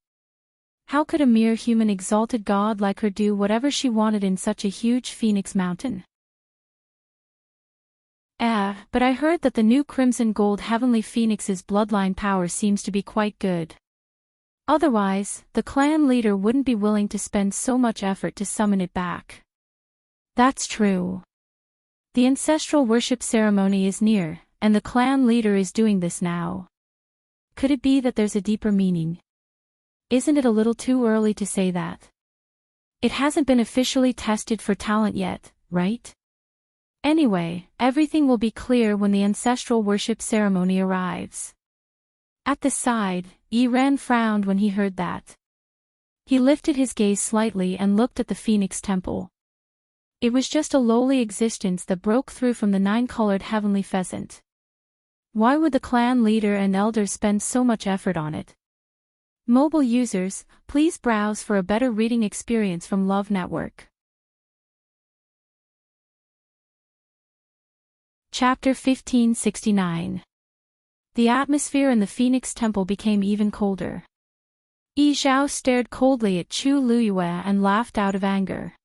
A: How could a mere human exalted god like her do whatever she wanted in such a huge Phoenix mountain? But I heard that the new Crimson Gold Heavenly Phoenix's bloodline power seems to be quite good. Otherwise, the clan leader wouldn't be willing to spend so much effort to summon it back. That's true. The ancestral worship ceremony is near, and the clan leader is doing this now. Could it be that there's a deeper meaning? Isn't it a little too early to say that? It hasn't been officially tested for talent yet, right? Anyway, everything will be clear when the ancestral worship ceremony arrives. At the side, Yi Ran frowned when he heard that. He lifted his gaze slightly and looked at the Phoenix Temple. It was just a lowly existence that broke through from the nine-colored heavenly pheasant. Why would the clan leader and elders spend so much effort on it? Mobile users, please browse for a better reading experience from Love Network. Chapter 1569. The atmosphere in the Phoenix Temple became even colder. Yi Zhao stared coldly at Chu Luyue and laughed out of anger.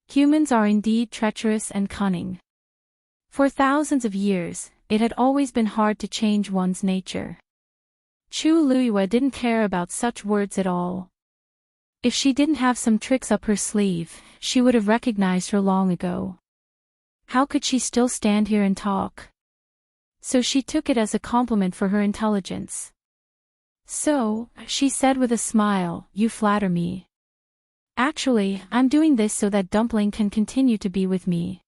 A: Humans are indeed treacherous and cunning. For thousands of years, it had always been hard to change one's nature. Chu Luyue didn't care about such words at all. If she didn't have some tricks up her sleeve, she would have recognized her long ago. How could she still stand here and talk? So she took it as a compliment for her intelligence. So, she said with a smile, "You flatter me. Actually, I'm doing this so that Dumpling can continue to be with me.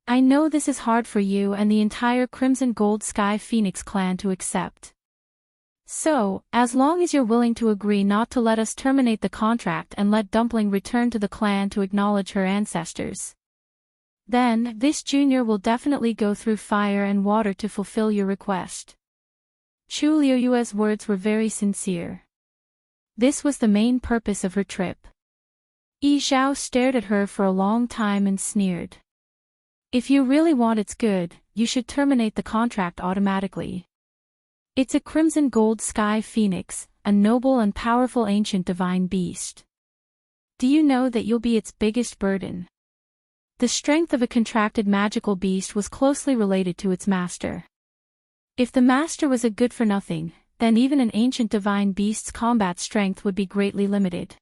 A: I know this is hard for you and the entire Crimson Gold Sky Phoenix clan to accept. So, as long as you're willing to agree not to let us terminate the contract and let Dumpling return to the clan to acknowledge her ancestors, then this junior will definitely go through fire and water to fulfill your request." Chu Liyue's words were very sincere. This was the main purpose of her trip. Yi Zhao stared at her for a long time and sneered. "If you really want its good, you should terminate the contract automatically. It's a Crimson Gold Sky Phoenix, a noble and powerful ancient divine beast. Do you know that you'll be its biggest burden?" The strength of a contracted magical beast was closely related to its master. If the master was a good-for-nothing, then even an ancient divine beast's combat strength would be greatly limited.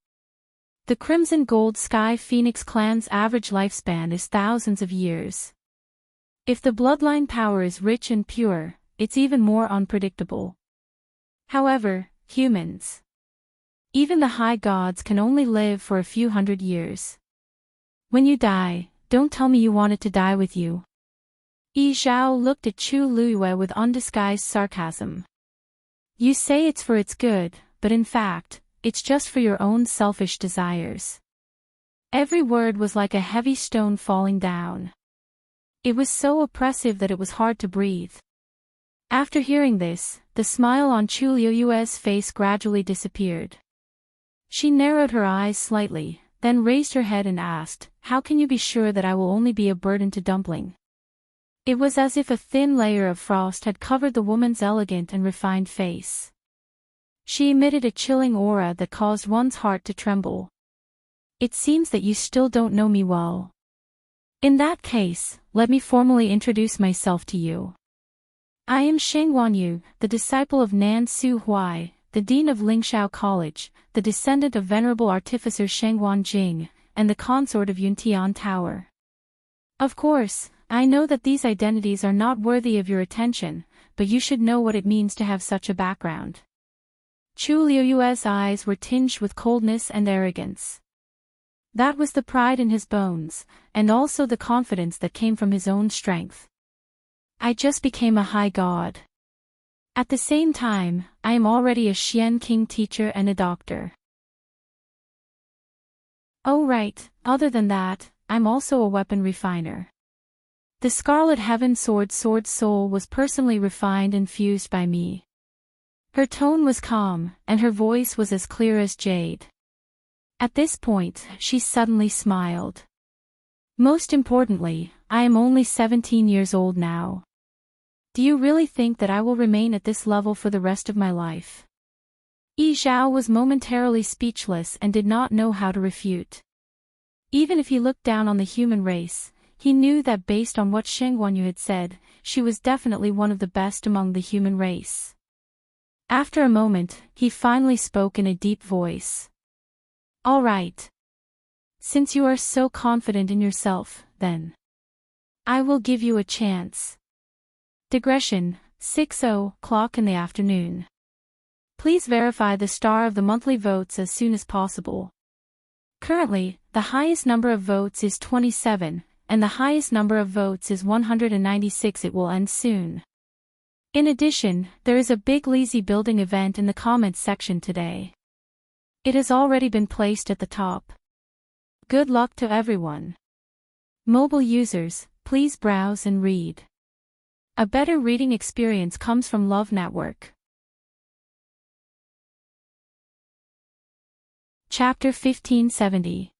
A: The Crimson Gold Sky Phoenix clan's average lifespan is thousands of years. If the bloodline power is rich and pure, it's even more unpredictable. However, humans, even the high gods, can only live for a few hundred years. When you die, don't tell me you want it to die with you. Yi Zhao looked at Chu Luyue with undisguised sarcasm. You say it's for its good, but in fact, it's just for your own selfish desires. Every word was like a heavy stone falling down. It was so oppressive that it was hard to breathe. After hearing this, the smile on Chu Liyue's face gradually disappeared. She narrowed her eyes slightly, then raised her head and asked, "How can you be sure that I will only be a burden to Dumpling?" It was as if a thin layer of frost had covered the woman's elegant and refined face. She emitted a chilling aura that caused one's heart to tremble. "It seems that you still don't know me well. In that case, let me formally introduce myself to you. I am Shengguan Yu, the disciple of Nan Su Huai, the dean of Lingshao College, the descendant of venerable artificer Shengguan Jing, and the consort of Yuntian Tower. Of course, I know that these identities are not worthy of your attention, but you should know what it means to have such a background." Chu Liyue's eyes were tinged with coldness and arrogance. That was the pride in his bones, and also the confidence that came from his own strength. "I just became a high god. At the same time, I am already a Xian King teacher and a doctor. Oh right, other than that, I'm also a weapon refiner." The Scarlet Heaven Sword Soul was personally refined and fused by me. Her tone was calm, and her voice was as clear as jade. At this point, she suddenly smiled. "Most importantly, I am only 17 years old now. Do you really think that I will remain at this level for the rest of my life?" Yi Zhao was momentarily speechless and did not know how to refute. Even if he looked down on the human race, he knew that based on what Shengguan Yu had said, she was definitely one of the best among the human race. After a moment, he finally spoke in a deep voice. "All right. Since you are so confident in yourself, then I will give you a chance." Digression, 6:00 in the afternoon. Please verify the star of the monthly votes as soon as possible. Currently, the highest number of votes is 27, and the highest number of votes is 196. It will end soon. In addition, there is a big lazy building event in the comments section today. It has already been placed at the top. Good luck to everyone. Mobile users, please browse and read. A better reading experience comes from Love Network. Chapter 1570.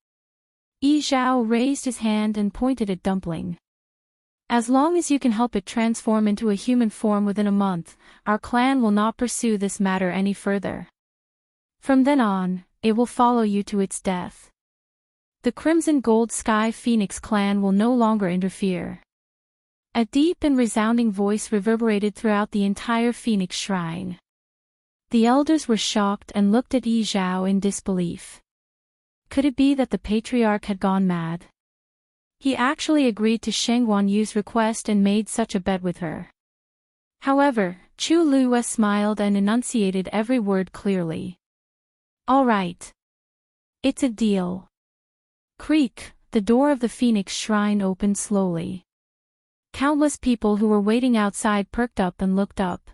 A: Yi Zhao raised his hand and pointed at Dumpling. As long as you can help it transform into a human form within a month, our clan will not pursue this matter any further. From then on, it will follow you to its death. The Crimson Gold Sky Phoenix clan will no longer interfere. A deep and resounding voice reverberated throughout the entire Phoenix Shrine. The elders were shocked and looked at Yi Zhao in disbelief. Could it be that the patriarch had gone mad? He actually agreed to Sheng Guanyu's request and made such a bet with her. However, Chu Lue smiled and enunciated every word clearly. All right. It's a deal. Creak, the door of the Phoenix Shrine opened slowly. Countless people who were waiting outside perked up and looked up.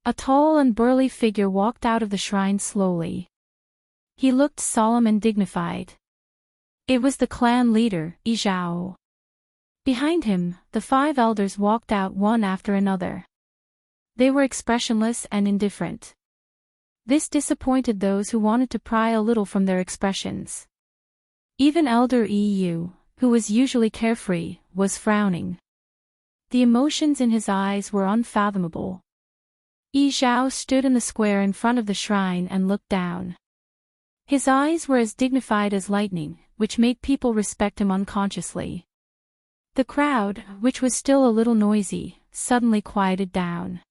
A: A tall and burly figure walked out of the shrine slowly. He looked solemn and dignified. It was the clan leader, Yi Zhao. Behind him, the 5 elders walked out one after another. They were expressionless and indifferent. This disappointed those who wanted to pry a little from their expressions. Even Elder Yu, who was usually carefree, was frowning. The emotions in his eyes were unfathomable. Yi Zhao stood in the square in front of the shrine and looked down. His eyes were as dignified as lightning, which made people respect him unconsciously. The crowd, which was still a little noisy, suddenly quieted down.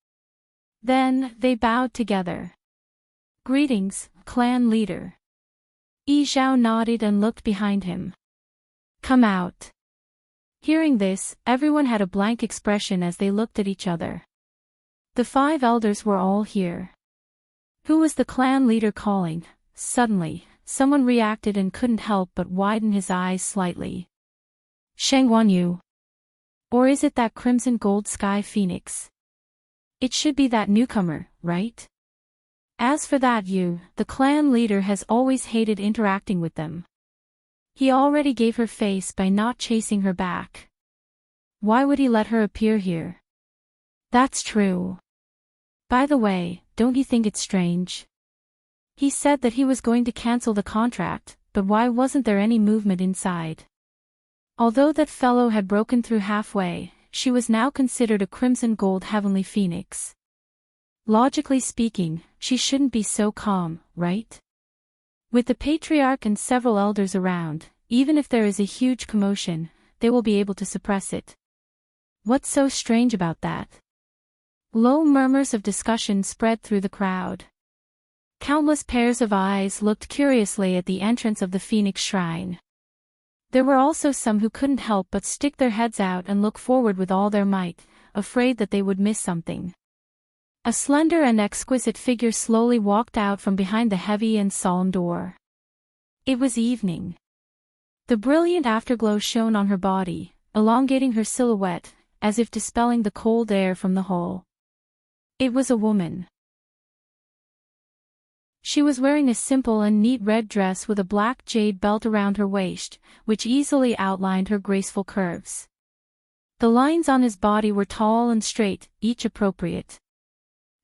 A: Then, they bowed together. Greetings, clan leader. Yi Zhao nodded and looked behind him. Come out. Hearing this, everyone had a blank expression as they looked at each other. The 5 elders were all here. Who was the clan leader calling? Suddenly, someone reacted and couldn't help but widen his eyes slightly. Sheng Guanyu. Or is it that Crimson Gold Sky Phoenix? It should be that newcomer, right? As for that Yu, the clan leader has always hated interacting with them. He already gave her face by not chasing her back. Why would he let her appear here? That's true. By the way, don't you think it's strange? He said that he was going to cancel the contract, but why wasn't there any movement inside? Although that fellow had broken through halfway, she was now considered a Crimson Gold Heavenly Phoenix. Logically speaking, she shouldn't be so calm, right? With the patriarch and several elders around, even if there is a huge commotion, they will be able to suppress it. What's so strange about that? Low murmurs of discussion spread through the crowd. Countless pairs of eyes looked curiously at the entrance of the Phoenix Shrine. There were also some who couldn't help but stick their heads out and look forward with all their might, afraid that they would miss something. A slender and exquisite figure slowly walked out from behind the heavy and solemn door. It was evening. The brilliant afterglow shone on her body, elongating her silhouette, as if dispelling the cold air from the hall. It was a woman. She was wearing a simple and neat red dress with a black jade belt around her waist, which easily outlined her graceful curves. The lines on his body were tall and straight, each appropriate.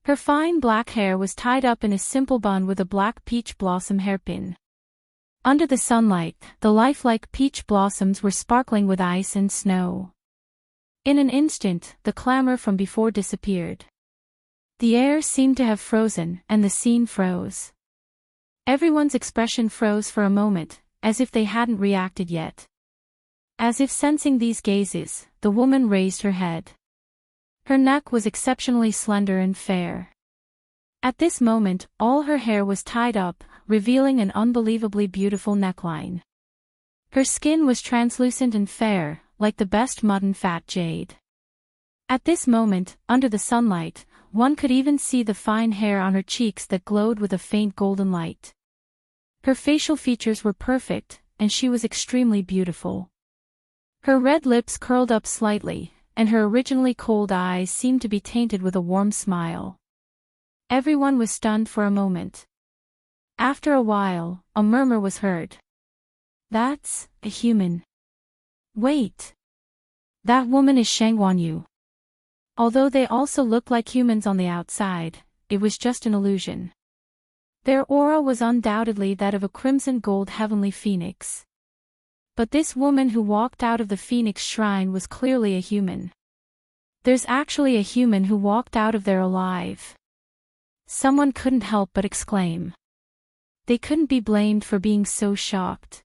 A: Her fine black hair was tied up in a simple bun with a black peach blossom hairpin. Under the sunlight, the lifelike peach blossoms were sparkling with ice and snow. In an instant, the clamor from before disappeared. The air seemed to have frozen, and the scene froze. Everyone's expression froze for a moment, as if they hadn't reacted yet. As if sensing these gazes, the woman raised her head. Her neck was exceptionally slender and fair. At this moment, all her hair was tied up, revealing an unbelievably beautiful neckline. Her skin was translucent and fair, like the best mutton fat jade. At this moment, under the sunlight, one could even see the fine hair on her cheeks that glowed with a faint golden light. Her facial features were perfect, and she was extremely beautiful. Her red lips curled up slightly, and her originally cold eyes seemed to be tainted with a warm smile. Everyone was stunned for a moment. After a while, a murmur was heard. That's a human. Wait. That woman is Shangguan. Although they also looked like humans on the outside, it was just an illusion. Their aura was undoubtedly that of a crimson gold heavenly phoenix. But this woman who walked out of the phoenix shrine was clearly a human. There's actually a human who walked out of there alive. Someone couldn't help but exclaim. They couldn't be blamed for being so shocked.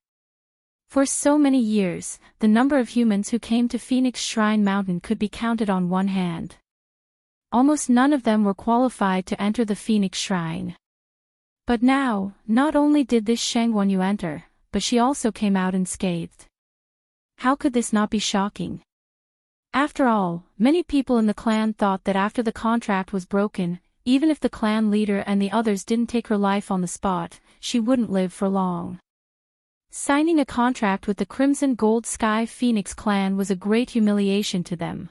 A: For so many years, the number of humans who came to Phoenix Shrine Mountain could be counted on one hand. Almost none of them were qualified to enter the Phoenix Shrine. But now, not only did this Shangguan enter, but she also came out unscathed. How could this not be shocking? After all, many people in the clan thought that after the contract was broken, even if the clan leader and the others didn't take her life on the spot, she wouldn't live for long. Signing a contract with the Crimson Gold Sky Phoenix clan was a great humiliation to them.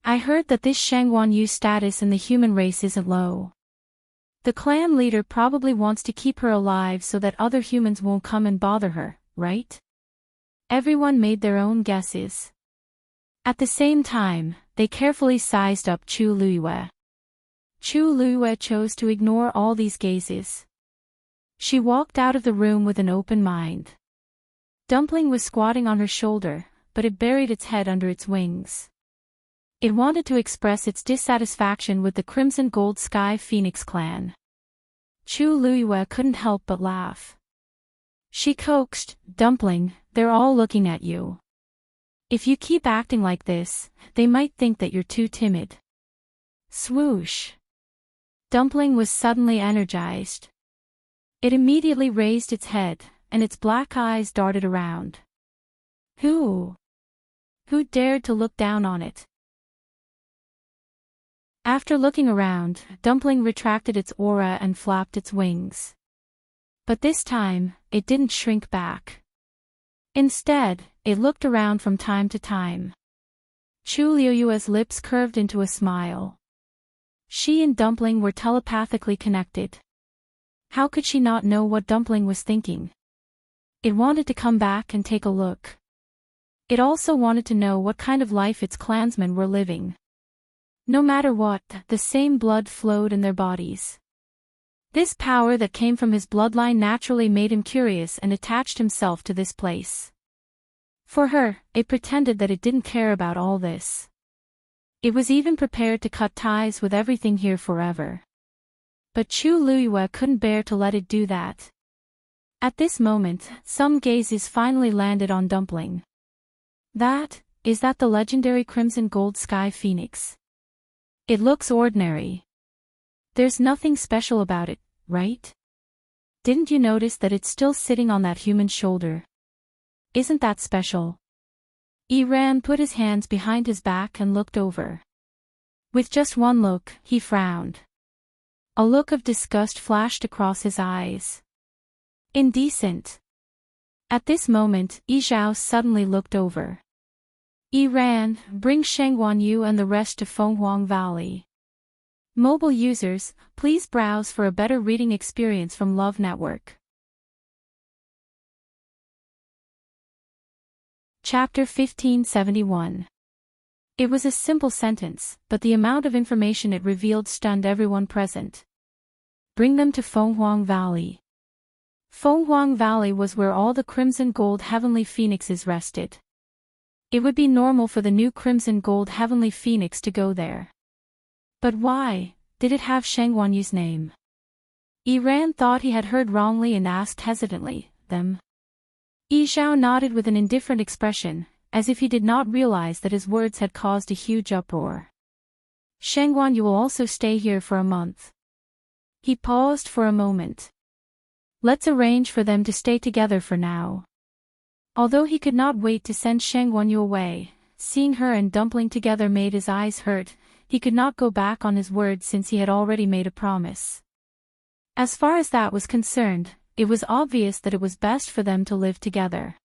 A: I heard that this Shangguan Yu's status in the human race isn't low. The clan leader probably wants to keep her alive so that other humans won't come and bother her, right? Everyone made their own guesses. At the same time, they carefully sized up Chu Luiyue. Chu Luiyue chose to ignore all these gazes. She walked out of the room with an open mind. Dumpling was squatting on her shoulder, but it buried its head under its wings. It wanted to express its dissatisfaction with the Crimson Gold Sky Phoenix clan. Chu Luiyue couldn't help but laugh. She coaxed, "Dumpling, they're all looking at you. If you keep acting like this, they might think that you're too timid." Swoosh! Dumpling was suddenly energized. It immediately raised its head, and its black eyes darted around. Who dared to look down on it? After looking around, Dumpling retracted its aura and flapped its wings. But this time, it didn't shrink back. Instead, it looked around from time to time. Chu Luiyue's lips curved into a smile. She and Dumpling were telepathically connected. How could she not know what Dumpling was thinking? It wanted to come back and take a look. It also wanted to know what kind of life its clansmen were living. No matter what, the same blood flowed in their bodies. This power that came from his bloodline naturally made him curious and attached himself to this place. For her, it pretended that it didn't care about all this. It was even prepared to cut ties with everything here forever. But Chu Luiyue couldn't bear to let it do that. At this moment, some gazes finally landed on Dumpling. Is that the legendary Crimson Gold Sky Phoenix? It looks ordinary. There's nothing special about it, right? Didn't you notice that it's still sitting on that human shoulder? Isn't that special? Iran put his hands behind his back and looked over. With just one look, he frowned. A look of disgust flashed across his eyes. Indecent. At this moment, Yi Zhao suddenly looked over. Iran, bring Shangguan Yu and the rest to Fenghuang Valley. Mobile users, please browse for a better reading experience from Love Network. Chapter 1571. It was a simple sentence, but the amount of information it revealed stunned everyone present. Bring them to Fenghuang Valley. Fenghuang Valley was where all the Crimson Gold Heavenly Phoenixes rested. It would be normal for the new Crimson Gold Heavenly Phoenix to go there. But why did it have Shangguan Yu's name? Iran thought he had heard wrongly and asked hesitantly, them? Yi Zhao nodded with an indifferent expression, as if he did not realize that his words had caused a huge uproar. Shangguan Yu will also stay here for a month. He paused for a moment. Let's arrange for them to stay together for now. Although he could not wait to send Shangguan Yu away, seeing her and Dumpling together made his eyes hurt, he could not go back on his word since he had already made a promise. As far as that was concerned, it was obvious that it was best for them to live together.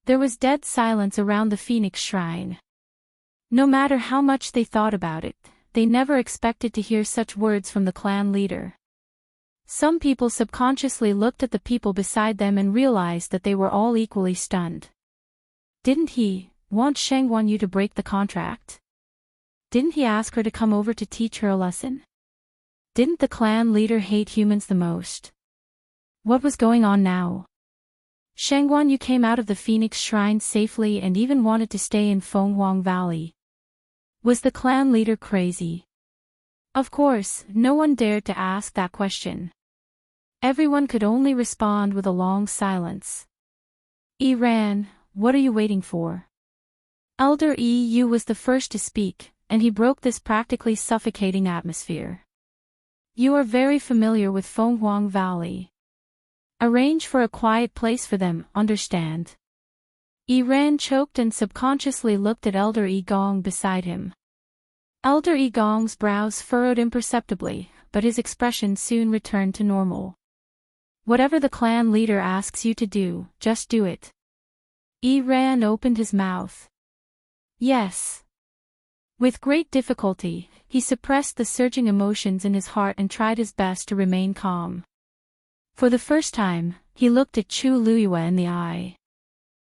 A: There was dead silence around the Phoenix Shrine. No matter how much they thought about it, they never expected to hear such words from the clan leader. Some people subconsciously looked at the people beside them and realized that they were all equally stunned. Didn't he want Shangguan Yu to break the contract? Didn't he ask her to come over to teach her a lesson? Didn't the clan leader hate humans the most? What was going on now? Shangguan Yu came out of the Phoenix Shrine safely and even wanted to stay in Fenghuang Valley. Was the clan leader crazy? Of course, no one dared to ask that question. Everyone could only respond with a long silence. Ran, what are you waiting for? Elder Yu was the first to speak, and he broke this practically suffocating atmosphere. You are very familiar with Fenghuang Valley. Arrange for a quiet place for them, understand? Ran choked and subconsciously looked at Elder Gong beside him. Elder Gong's brows furrowed imperceptibly, but his expression soon returned to normal. Whatever the clan leader asks you to do, just do it. Ran opened his mouth. Yes. With great difficulty, he suppressed the surging emotions in his heart and tried his best to remain calm. For the first time, he looked at Chu Luyue in the eye.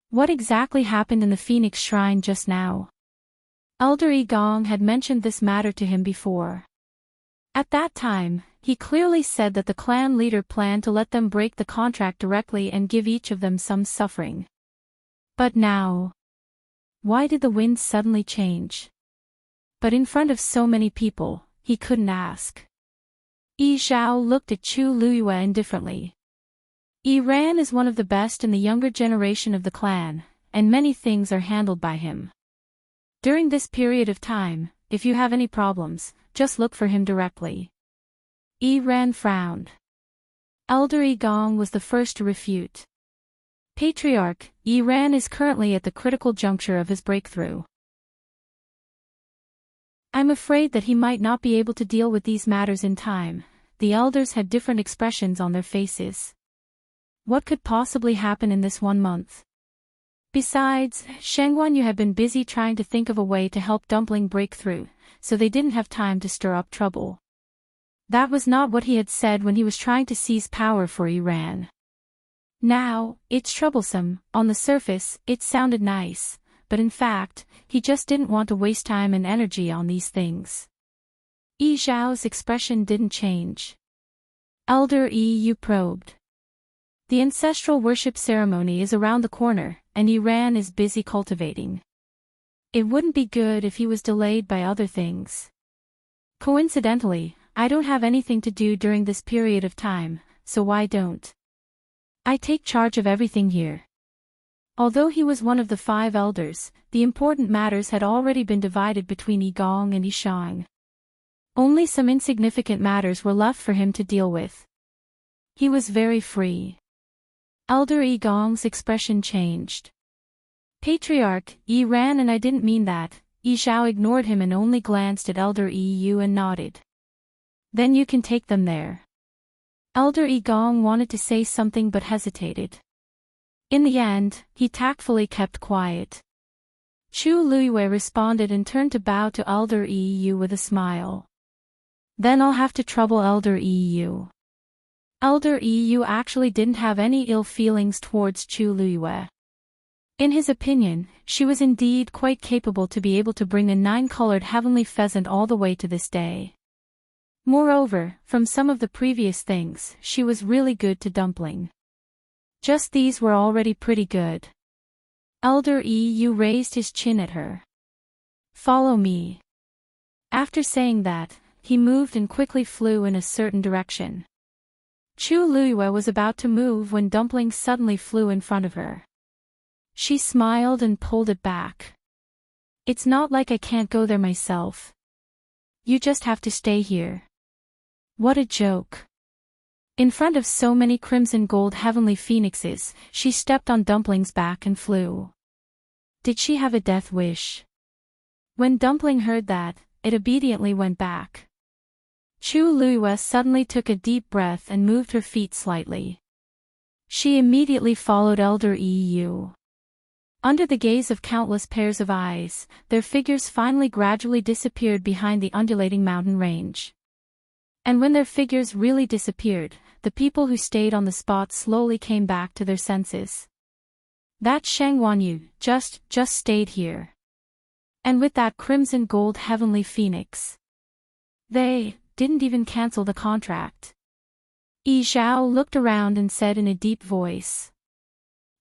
A: What exactly happened in the Phoenix Shrine just now? Elder Gong had mentioned this matter to him before. At that time, he clearly said that the clan leader planned to let them break the contract directly and give each of them some suffering. But now... why did the wind suddenly change? But in front of so many people, he couldn't ask. Yi Zhao looked at Chu Luyue indifferently. Ran is one of the best in the younger generation of the clan, and many things are handled by him. During this period of time, if you have any problems, just look for him directly. Ran frowned. Elder Gong was the first to refute. Patriarch, Ran is currently at the critical juncture of his breakthrough. I'm afraid that he might not be able to deal with these matters in time. The elders had different expressions on their faces. What could possibly happen in this 1 month? Besides, Shangguan Yu had been busy trying to think of a way to help Dumpling break through, so they didn't have time to stir up trouble. That was not what he had said when he was trying to seize power for Ran. Now, it's troublesome. On the surface, it sounded nice, but in fact, he just didn't want to waste time and energy on these things. Yi Zhao's expression didn't change. Elder Yu probed. The ancestral worship ceremony is around the corner, and Ran is busy cultivating. It wouldn't be good if he was delayed by other things. Coincidentally, I don't have anything to do during this period of time, so why don't I take charge of everything here? Although he was one of the 5 elders, the important matters had already been divided between Gong and Shang. Only some insignificant matters were left for him to deal with. He was very free. Elder Gong's expression changed. Patriarch, Ran, and I didn't mean that. Yi Zhao ignored him and only glanced at Elder Yu and nodded. Then you can take them there. Elder Gong wanted to say something but hesitated. In the end, he tactfully kept quiet. Chu Luyue responded and turned to bow to Elder Yu with a smile. Then I'll have to trouble Elder Yu. Elder Yu actually didn't have any ill feelings towards Chu Luyue. In his opinion, she was indeed quite capable to be able to bring a 9-colored heavenly pheasant all the way to this day. Moreover, from some of the previous things, she was really good to Dumpling. Just these were already pretty good. Elder Yu raised his chin at her. Follow me. After saying that, he moved and quickly flew in a certain direction. Chu Luyue was about to move when Dumpling suddenly flew in front of her. She smiled and pulled it back. It's not like I can't go there myself. You just have to stay here. What a joke. In front of so many crimson gold heavenly phoenixes, she stepped on Dumpling's back and flew. Did she have a death wish? When Dumpling heard that, it obediently went back. Chu Luyue suddenly took a deep breath and moved her feet slightly. She immediately followed Elder Yu. Under the gaze of countless pairs of eyes, their figures finally gradually disappeared behind the undulating mountain range. And when their figures really disappeared, the people who stayed on the spot slowly came back to their senses. That Shangguanyu just stayed here. And with that crimson gold heavenly phoenix. They didn't even cancel the contract. Yi Zhao looked around and said in a deep voice.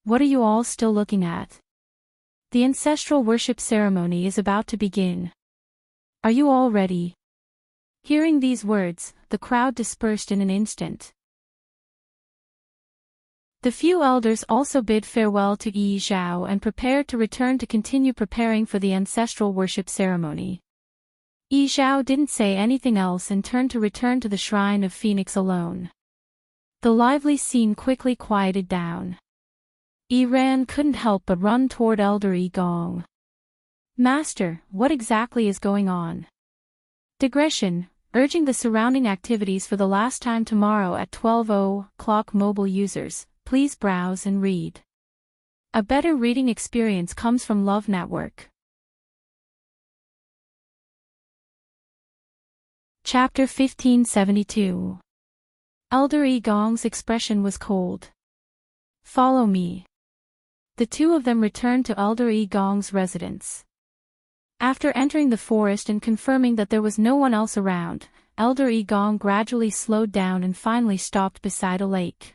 A: What are you all still looking at? The ancestral worship ceremony is about to begin. Are you all ready? Hearing these words, the crowd dispersed in an instant. The few elders also bid farewell to Yi Zhao and prepared to return to continue preparing for the ancestral worship ceremony. Yi Zhao didn't say anything else and turned to return to the shrine of Phoenix alone. The lively scene quickly quieted down. Yi Ran couldn't help but run toward Elder Yi Gong. Master, what exactly is going on? Digression, urging the surrounding activities for the last time tomorrow at 12:00 mobile users. Please browse and read. A better reading experience comes from Love Network. Chapter 1572. Elder Yi Gong's expression was cold. Follow me. The two of them returned to Elder Yi Gong's residence. After entering the forest and confirming that there was no one else around, Elder Yi Gong gradually slowed down and finally stopped beside a lake.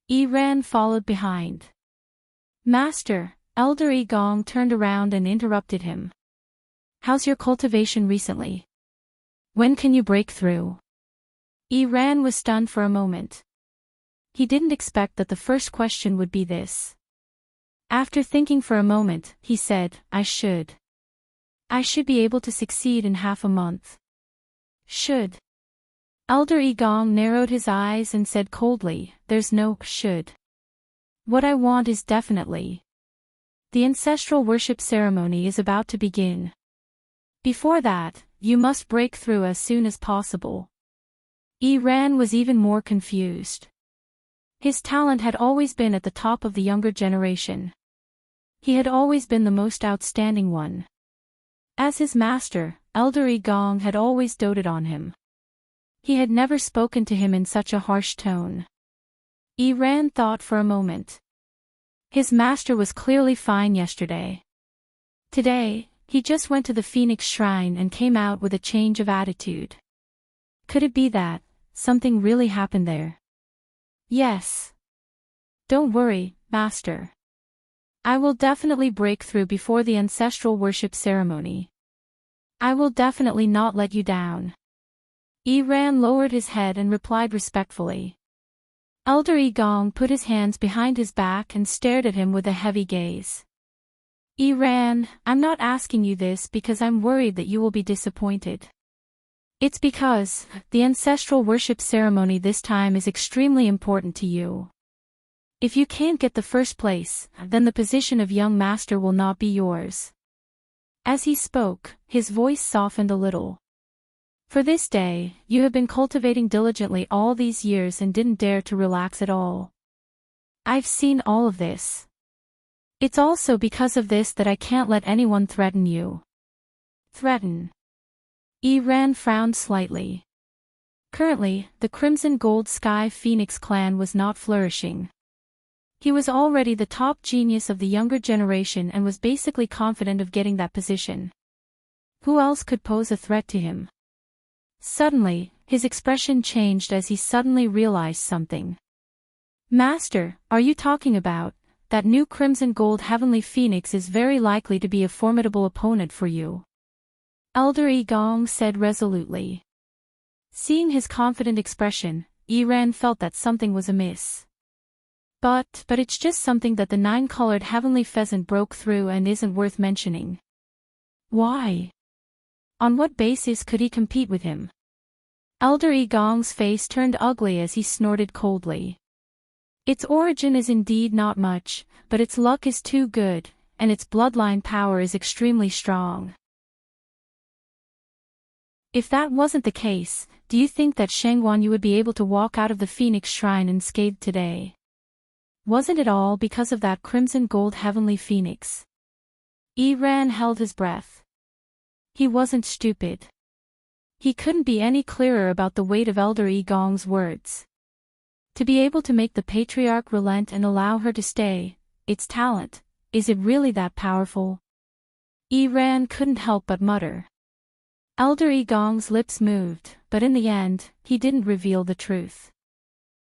A: Yi Ran followed behind. Master, Elder Yi Gong turned around and interrupted him. How's your cultivation recently? When can you break through? Yi Ran was stunned for a moment. He didn't expect that the first question would be this. After thinking for a moment, he said, I should be able to succeed in half a month. Should. Elder Yi Gong narrowed his eyes and said coldly, there's no should. What I want is definitely. The ancestral worship ceremony is about to begin. Before that, you must break through as soon as possible. Yi Ran was even more confused. His talent had always been at the top of the younger generation. He had always been the most outstanding one. As his master, Elder Yi Gong had always doted on him. He had never spoken to him in such a harsh tone. Yi Ran thought for a moment. His master was clearly fine yesterday. Today, he just went to the Phoenix Shrine and came out with a change of attitude. Could it be that something really happened there? Yes. Don't worry, master. I will definitely break through before the ancestral worship ceremony. I will definitely not let you down. Yi Ran lowered his head and replied respectfully. Elder Yi Gong put his hands behind his back and stared at him with a heavy gaze. Yi Ran, I'm not asking you this because I'm worried that you will be disappointed. It's because the ancestral worship ceremony this time is extremely important to you. If you can't get the first place, then the position of young master will not be yours. As he spoke, his voice softened a little. For this day, you have been cultivating diligently all these years and didn't dare to relax at all. I've seen all of this. It's also because of this that I can't let anyone threaten you. Threaten? Yi Ran frowned slightly. Currently, the Crimson Gold Sky Phoenix clan was not flourishing. He was already the top genius of the younger generation and was basically confident of getting that position. Who else could pose a threat to him? Suddenly, his expression changed as he suddenly realized something. Master, are you talking about that new Crimson Gold Heavenly Phoenix is very likely to be a formidable opponent for you? Elder Yi Gong said resolutely. Seeing his confident expression, Yi Ran felt that something was amiss. But it's just something that the nine-colored heavenly pheasant broke through and isn't worth mentioning. Why? On what basis could he compete with him? Elder Yi Gong's face turned ugly as he snorted coldly. Its origin is indeed not much, but its luck is too good, and its bloodline power is extremely strong. If that wasn't the case, do you think that Shangguanyu would be able to walk out of the Phoenix Shrine unscathed today? Wasn't it all because of that crimson gold heavenly phoenix? Yi Ran held his breath. He wasn't stupid. He couldn't be any clearer about the weight of Elder Yi Gong's words. To be able to make the patriarch relent and allow her to stay, its talent. Is it really that powerful? Ran couldn't help but mutter. Elder Gong's lips moved, but in the end, he didn't reveal the truth.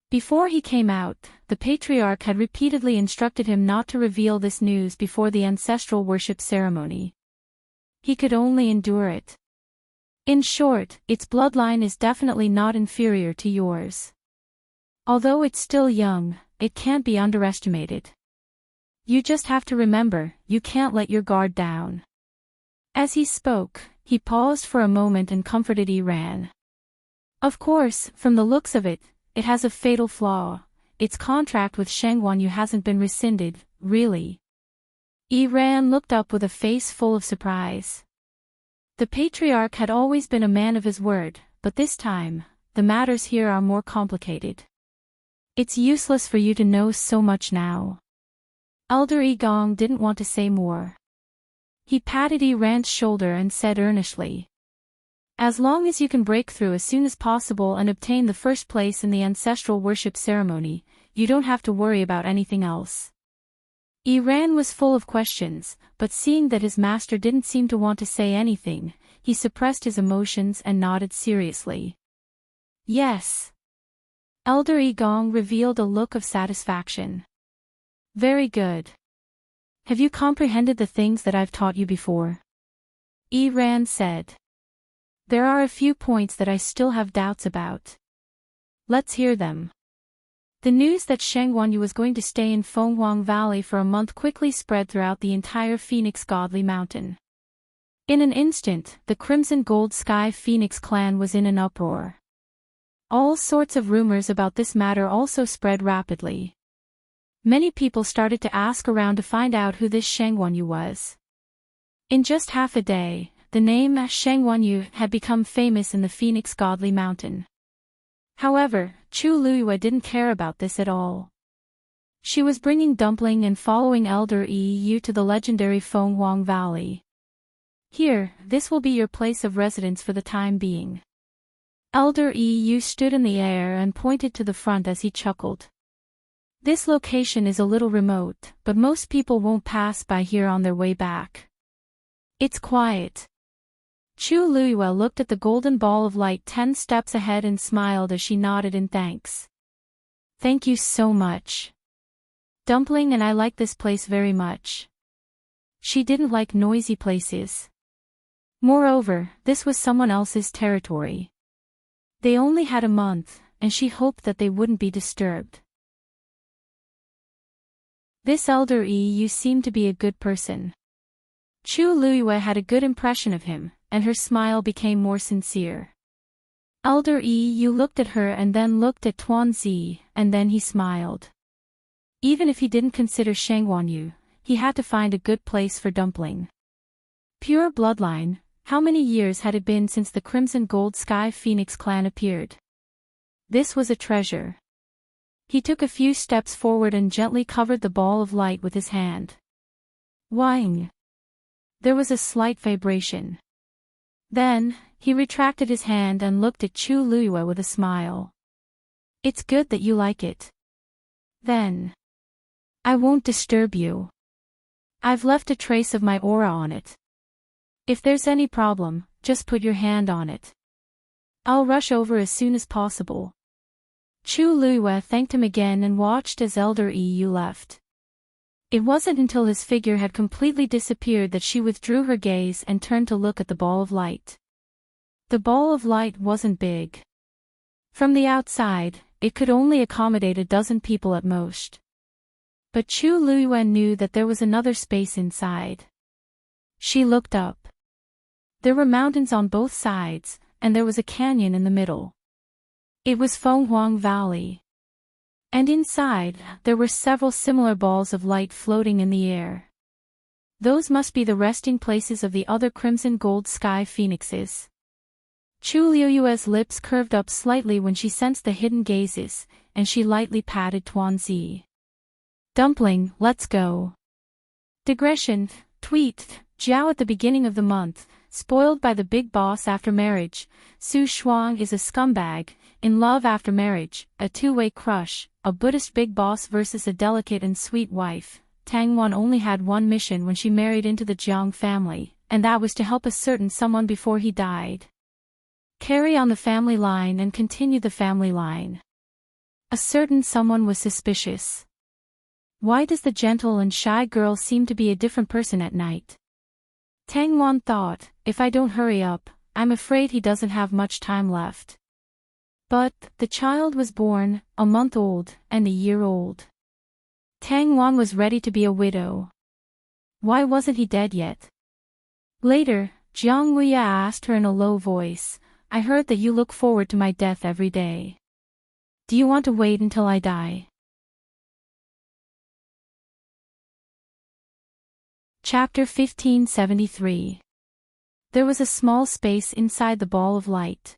A: Before he came out, the patriarch had repeatedly instructed him not to reveal this news before the ancestral worship ceremony. He could only endure it. In short, its bloodline is definitely not inferior to yours. Although it's still young, it can't be underestimated. You just have to remember, you can't let your guard down. As he spoke, he paused for a moment and comforted Ran. Of course, from the looks of it, it has a fatal flaw. Its contract with Shangguanyu hasn't been rescinded, really. Ran looked up with a face full of surprise. The patriarch had always been a man of his word, but this time, the matters here are more complicated. It's useless for you to know so much now. Elder Gong didn't want to say more. He patted Ran's shoulder and said earnestly, as long as you can break through as soon as possible and obtain the first place in the ancestral worship ceremony, you don't have to worry about anything else. Ran was full of questions, but seeing that his master didn't seem to want to say anything, he suppressed his emotions and nodded seriously. Yes. Elder Gong revealed a look of satisfaction. Very good. Have you comprehended the things that I've taught you before? Ran said. There are a few points that I still have doubts about. Let's hear them. The news that Shangguanyu was going to stay in Fenghuang Valley for a month quickly spread throughout the entire Phoenix Godly Mountain. In an instant, the Crimson Gold Sky Phoenix clan was in an uproar. All sorts of rumors about this matter also spread rapidly. Many people started to ask around to find out who this Shangguanyu was. In just half a day, the name Shangguanyu had become famous in the Phoenix Godly Mountain. However, Chu Luiyue didn't care about this at all. She was bringing Dumpling and following Elder Yu to the legendary Fenghuang Valley. Here, this will be your place of residence for the time being. Elder Yu stood in the air and pointed to the front as he chuckled. This location is a little remote, but most people won't pass by here on their way back. It's quiet. Chu Luiyue looked at the golden ball of light 10 steps ahead and smiled as she nodded in thanks. Thank you so much. Dumpling and I like this place very much. She didn't like noisy places. Moreover, this was someone else's territory. They only had a month, and she hoped that they wouldn't be disturbed. This Elder Yu seemed to be a good person. Chu Luiyue had a good impression of him, and her smile became more sincere. Elder Yu looked at her and then looked at Tuanzi, and then he smiled. Even if he didn't consider Shangguanyu, he had to find a good place for Dumpling. Pure bloodline, how many years had it been since the Crimson Gold Sky Phoenix clan appeared? This was a treasure. He took a few steps forward and gently covered the ball of light with his hand. Whing! There was a slight vibration. Then, he retracted his hand and looked at Chu Luiyue with a smile. It's good that you like it. Then. I won't disturb you. I've left a trace of my aura on it. If there's any problem, just put your hand on it. I'll rush over as soon as possible. Chu Luiyue thanked him again and watched as Elder Yu left. It wasn't until his figure had completely disappeared that she withdrew her gaze and turned to look at the ball of light. The ball of light wasn't big. From the outside, it could only accommodate a dozen people at most. But Chu Luiyue knew that there was another space inside. She looked up. There were mountains on both sides, and there was a canyon in the middle. It was Fenghuang Valley. And inside, there were several similar balls of light floating in the air. Those must be the resting places of the other Crimson Gold Sky Phoenixes. Chu Luiyue's lips curved up slightly when she sensed the hidden gazes, and she lightly patted Tuanzi. Dumpling, let's go. Digression, tweet, Jiao at the beginning of the month, spoiled by the big boss after marriage, Su Shuang is a scumbag, in love after marriage, a two-way crush, a Buddhist big boss versus a delicate and sweet wife, Tangwan only had one mission when she married into the Jiang family, and that was to help a certain someone before he died. Carry on the family line and continue the family line. A certain someone was suspicious. Why does the gentle and shy girl seem to be a different person at night? Tangwan thought, if I don't hurry up, I'm afraid he doesn't have much time left. But, the child was born, a month old, and a year old. Tangwan was ready to be a widow. Why wasn't he dead yet? Later, Jiang Wuya asked her in a low voice, I heard that you look forward to my death every day. Do you want to wait until I die? Chapter 1573. There was a small space inside the ball of light.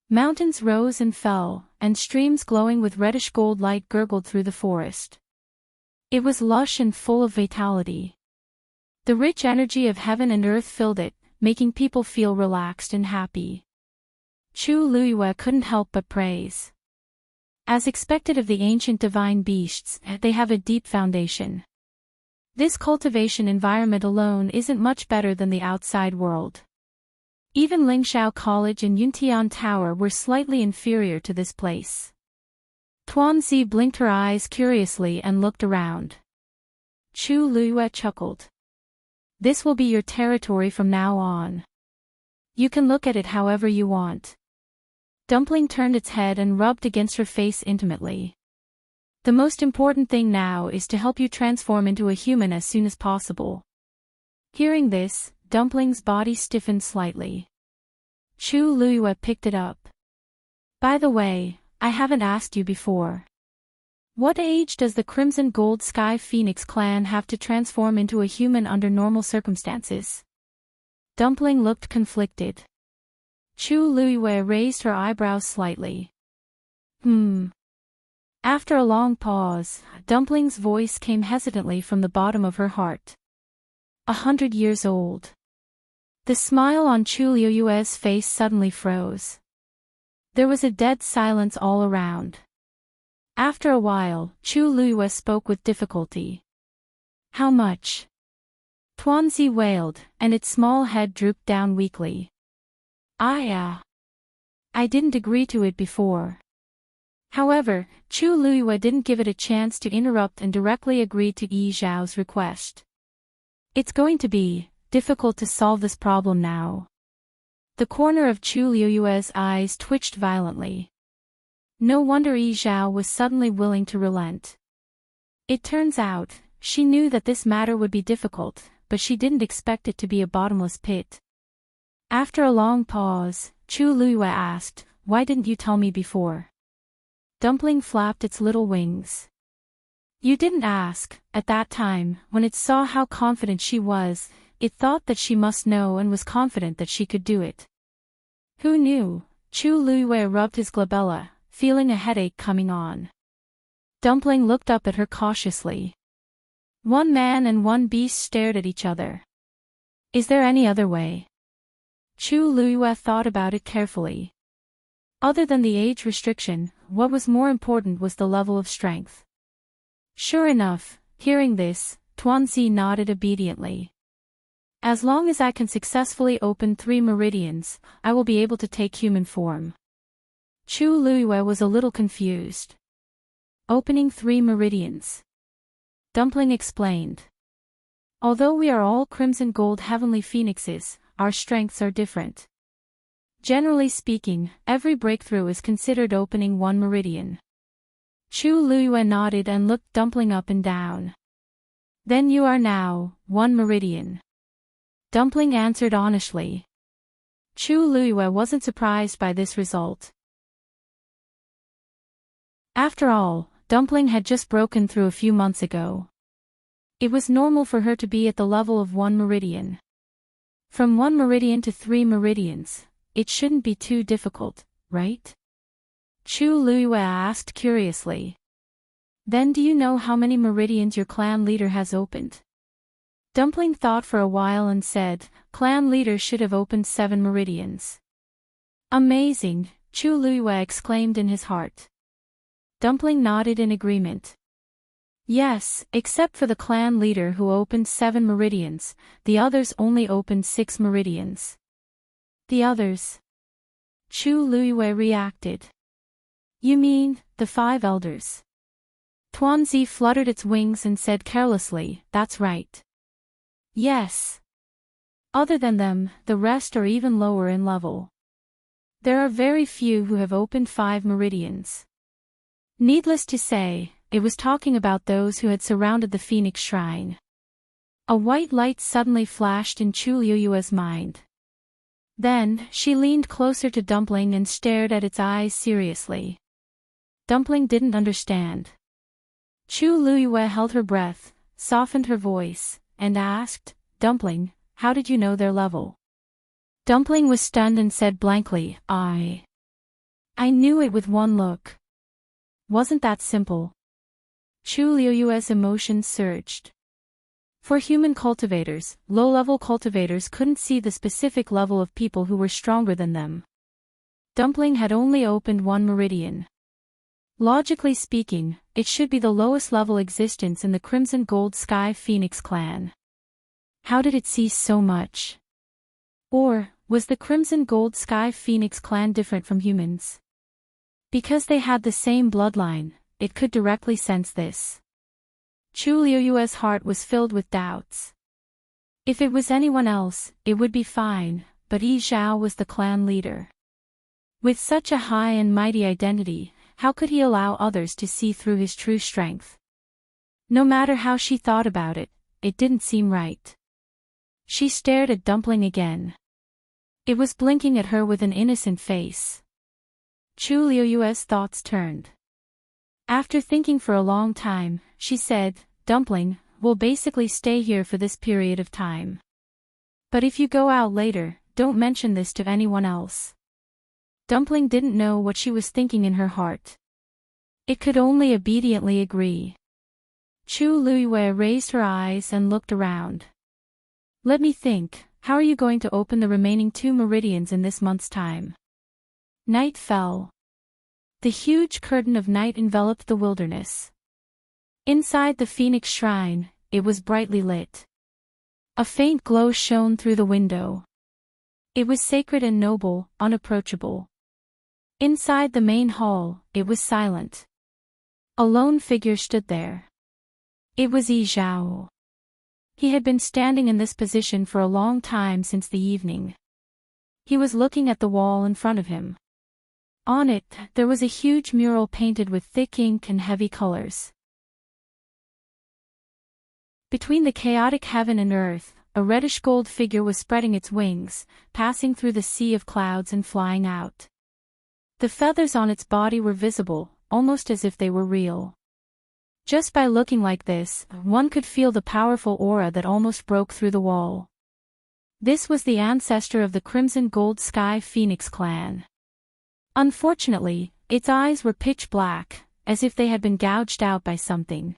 A: Mountains rose and fell, and streams glowing with reddish gold light gurgled through the forest. It was lush and full of vitality. The rich energy of heaven and earth filled it, making people feel relaxed and happy. Chu Luiyue couldn't help but praise. As expected of the ancient divine beasts, they have a deep foundation. This cultivation environment alone isn't much better than the outside world. Even Lingshao College and Yuntian Tower were slightly inferior to this place. Tuanzi blinked her eyes curiously and looked around. Chu Luiyue chuckled. This will be your territory from now on. You can look at it however you want. Dumpling turned its head and rubbed against her face intimately. The most important thing now is to help you transform into a human as soon as possible. Hearing this, Dumpling's body stiffened slightly. Chu Luiyue picked it up. By the way, I haven't asked you before. What age does the Crimson Gold Sky Phoenix clan have to transform into a human under normal circumstances? Dumpling looked conflicted. Chu Luiyue raised her eyebrows slightly. After a long pause, Dumpling's voice came hesitantly from the bottom of her heart. 100 years old. The smile on Chu Luiyue's face suddenly froze. There was a dead silence all around. After a while, Chu Luiyue spoke with difficulty. How much? Tuanzi wailed, and its small head drooped down weakly. I didn't agree to it before. However, Chu Luiyue didn't give it a chance to interrupt and directly agreed to Yi Zhao's request. It's going to be difficult to solve this problem now. The corner of Chu Luiyue's eyes twitched violently. No wonder Yi Zhao was suddenly willing to relent. It turns out, she knew that this matter would be difficult, but she didn't expect it to be a bottomless pit. After a long pause, Chu Luiyue asked, Why didn't you tell me before? Dumpling flapped its little wings. You didn't ask. At that time, when it saw how confident she was, it thought that she must know and was confident that she could do it. Who knew? Chu Luiyue rubbed his glabella, feeling a headache coming on. Dumpling looked up at her cautiously. One man and one beast stared at each other. Is there any other way? Chu Luiyue thought about it carefully. Other than the age restriction, what was more important was the level of strength. Sure enough, hearing this, Tuanzi nodded obediently. As long as I can successfully open 3 meridians, I will be able to take human form. Chu Luiyue was a little confused. Opening 3 meridians. Dumpling explained. Although we are all crimson gold heavenly phoenixes, our strengths are different. Generally speaking, every breakthrough is considered opening 1 meridian. Chu Luiyue nodded and looked Dumpling up and down. Then you are now 1 meridian. Dumpling answered honestly. Chu Luiyue wasn't surprised by this result. After all, Dumpling had just broken through a few months ago. It was normal for her to be at the level of 1 meridian. From 1 meridian to 3 meridians, it shouldn't be too difficult, right? Chu Luiyue asked curiously. Then do you know how many meridians your clan leader has opened? Dumpling thought for a while and said, Clan leader should have opened 7 meridians. Amazing, Chu Luiyue exclaimed in his heart. Dumpling nodded in agreement. Yes, except for the clan leader who opened 7 meridians, the others only opened 6 meridians. The others? Chu Luiyue reacted. You mean, the 5 elders? Tuanzi fluttered its wings and said carelessly, that's right. Yes. Other than them, the rest are even lower in level. There are very few who have opened 5 meridians. Needless to say, it was talking about those who had surrounded the Phoenix Shrine. A white light suddenly flashed in Chu Liuyue's mind. Then, she leaned closer to Dumpling and stared at its eyes seriously. Dumpling didn't understand. Chu Luiyue held her breath, softened her voice, and asked, Dumpling, how did you know their level? Dumpling was stunned and said blankly, I knew it with one look. Wasn't that simple? Chu Liuyue's emotions surged. For human cultivators, low-level cultivators couldn't see the specific level of people who were stronger than them. Dumpling had only opened 1 meridian. Logically speaking, it should be the lowest level existence in the Crimson Gold Sky Phoenix clan. How did it see so much? Or, was the Crimson Gold Sky Phoenix clan different from humans? Because they had the same bloodline, it could directly sense this. Chu Liuyue's heart was filled with doubts. If it was anyone else, it would be fine, but Yi Zhao was the clan leader. With such a high and mighty identity, how could he allow others to see through his true strength? No matter how she thought about it, it didn't seem right. She stared at Dumpling again. It was blinking at her with an innocent face. Chu Liuyue's thoughts turned. After thinking for a long time, she said, Dumpling, we'll basically stay here for this period of time. But if you go out later, don't mention this to anyone else. Dumpling didn't know what she was thinking in her heart. It could only obediently agree. Chu Luiyue raised her eyes and looked around. Let me think, how are you going to open the remaining 2 meridians in this month's time? Night fell. The huge curtain of night enveloped the wilderness. Inside the Phoenix Shrine, it was brightly lit. A faint glow shone through the window. It was sacred and noble, unapproachable. Inside the main hall, it was silent. A lone figure stood there. It was Yi Zhao. He had been standing in this position for a long time since the evening. He was looking at the wall in front of him. On it, there was a huge mural painted with thick ink and heavy colors. Between the chaotic heaven and earth, a reddish-gold figure was spreading its wings, passing through the sea of clouds and flying out. The feathers on its body were visible, almost as if they were real. Just by looking like this, one could feel the powerful aura that almost broke through the wall. This was the ancestor of the Crimson Gold Sky Phoenix clan. Unfortunately, its eyes were pitch black, as if they had been gouged out by something.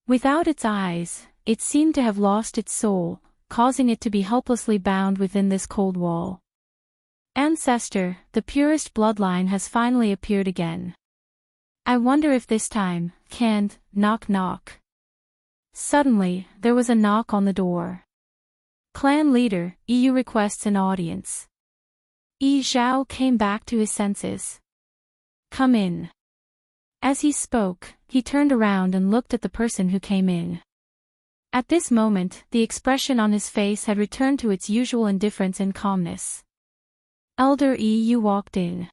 A: Without its eyes, it seemed to have lost its soul, causing it to be helplessly bound within this cold wall. Ancestor, the purest bloodline has finally appeared again. I wonder if this time, can't, knock knock. Suddenly, there was a knock on the door. Clan leader, EU requests an audience. Yi Zhao came back to his senses. Come in. As he spoke, he turned around and looked at the person who came in. At this moment, the expression on his face had returned to its usual indifference and calmness. Elder Yu walked in.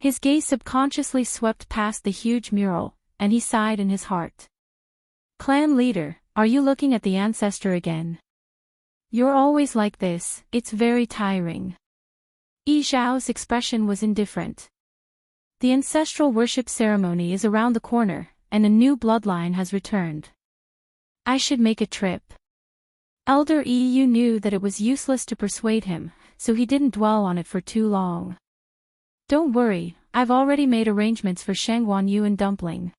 A: His gaze subconsciously swept past the huge mural, and he sighed in his heart. Clan leader, are you looking at the ancestor again? You're always like this, it's very tiring. Yi Zhao's expression was indifferent. The ancestral worship ceremony is around the corner, and a new bloodline has returned. I should make a trip. Elder Yu knew that it was useless to persuade him, so he didn't dwell on it for too long. Don't worry, I've already made arrangements for Shangguan Yu and Dumpling.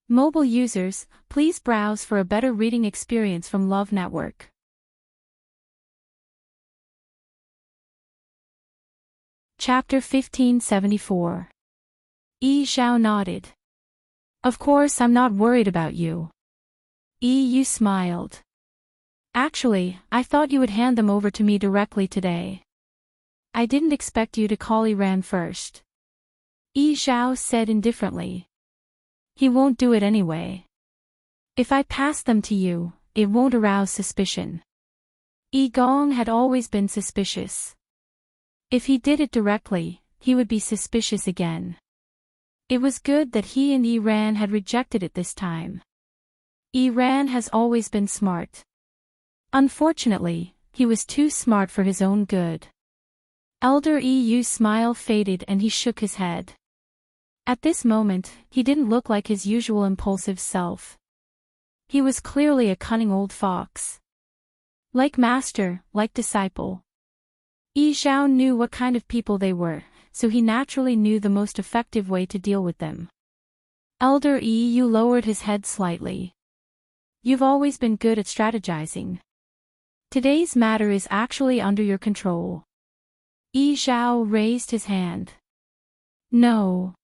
A: Mobile users, please browse for a better reading experience from Love Network. Chapter 1574. Yi Zhao nodded. Of course I'm not worried about you. Yu smiled. Actually, I thought you would hand them over to me directly today. I didn't expect you to call Iran first. Zhao said indifferently. He won't do it anyway. If I pass them to you, it won't arouse suspicion. Gong had always been suspicious. If he did it directly, he would be suspicious again. It was good that he and Iran had rejected it this time. Iran has always been smart. Unfortunately, he was too smart for his own good. Elder Yu's smile faded and he shook his head. At this moment, he didn't look like his usual impulsive self. He was clearly a cunning old fox. Like master, like disciple. Zhao knew what kind of people they were, so he naturally knew the most effective way to deal with them. Elder Yu lowered his head slightly. You've always been good at strategizing. Today's matter is actually under your control. Zhao raised his hand. No.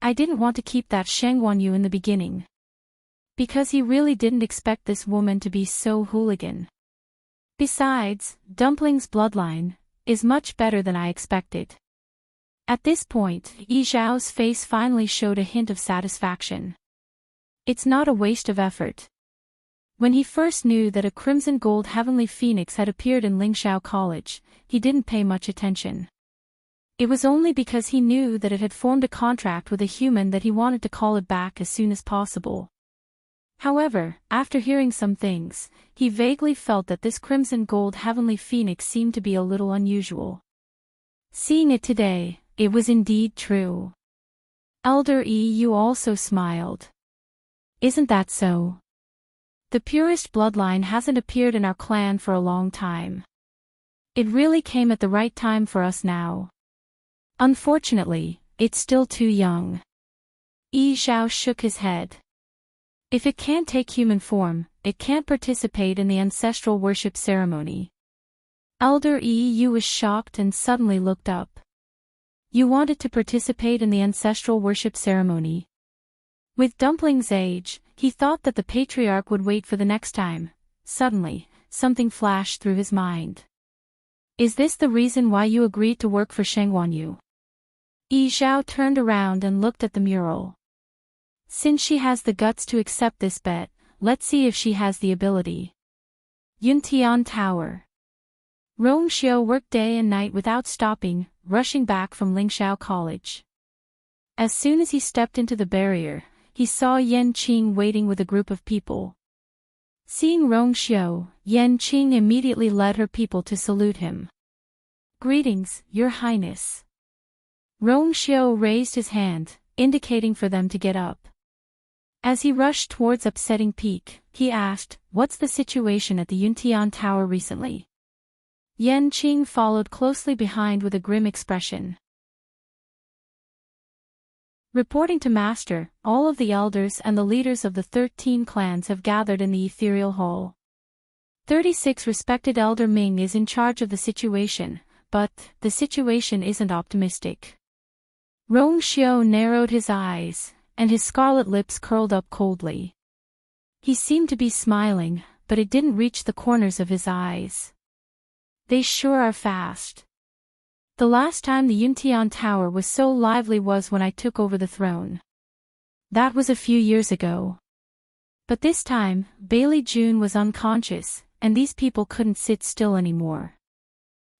A: I didn't want to keep that Sheng Wanyu in the beginning. Because he really didn't expect this woman to be so hooligan. Besides, Dumpling's bloodline is much better than I expected. At this point, Zhao's face finally showed a hint of satisfaction. It's not a waste of effort. When he first knew that a crimson gold heavenly phoenix had appeared in Lingxiao College, he didn't pay much attention. It was only because he knew that it had formed a contract with a human that he wanted to call it back as soon as possible. However, after hearing some things, he vaguely felt that this crimson gold heavenly phoenix seemed to be a little unusual. Seeing it today, it was indeed true. Elder Yu also smiled. Isn't that so? The purest bloodline hasn't appeared in our clan for a long time. It really came at the right time for us now. Unfortunately, it's still too young. Zhao shook his head. If it can't take human form, it can't participate in the ancestral worship ceremony. Elder Yu was shocked and suddenly looked up. You wanted to participate in the ancestral worship ceremony? With Dumpling's age, he thought that the patriarch would wait for the next time. Suddenly, something flashed through his mind. Is this the reason why you agreed to work for Sheng Wanyu? Zhao turned around and looked at the mural. Since she has the guts to accept this bet, let's see if she has the ability. Yuntian Tower. Rongxiu worked day and night without stopping, rushing back from Lingxiao College. As soon as he stepped into the barrier, he saw Yan Qing waiting with a group of people. Seeing Rongxiu, Yan Qing immediately led her people to salute him. Greetings, Your Highness. Rongxiu raised his hand, indicating for them to get up. As he rushed towards Upsetting Peak, he asked, "What's the situation at the Yuntian Tower recently?" Yan Qing followed closely behind with a grim expression. Reporting to Master, all of the elders and the leaders of the 13 clans have gathered in the Ethereal Hall. 36 respected Elder Ming is in charge of the situation, but the situation isn't optimistic. Rongxiu narrowed his eyes, and his scarlet lips curled up coldly. He seemed to be smiling, but it didn't reach the corners of his eyes. They sure are fast. The last time the Yuntian Tower was so lively was when I took over the throne. That was a few years ago. But this time, Bailey June was unconscious, and these people couldn't sit still anymore.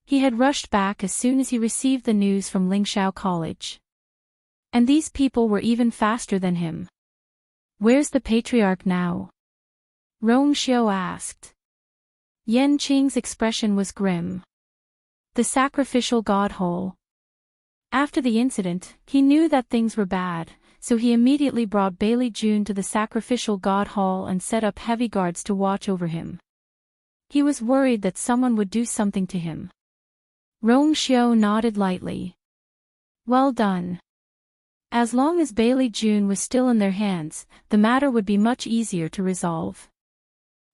A: He had rushed back as soon as he received the news from Lingxiao College. And these people were even faster than him. Where's the patriarch now? Rongxiu asked. Yan Qing's expression was grim. The sacrificial god hole. After the incident, he knew that things were bad, so he immediately brought Bailey June to the sacrificial god hall and set up heavy guards to watch over him. He was worried that someone would do something to him. Rongxiu nodded lightly. Well done. As long as Bailey June was still in their hands, the matter would be much easier to resolve.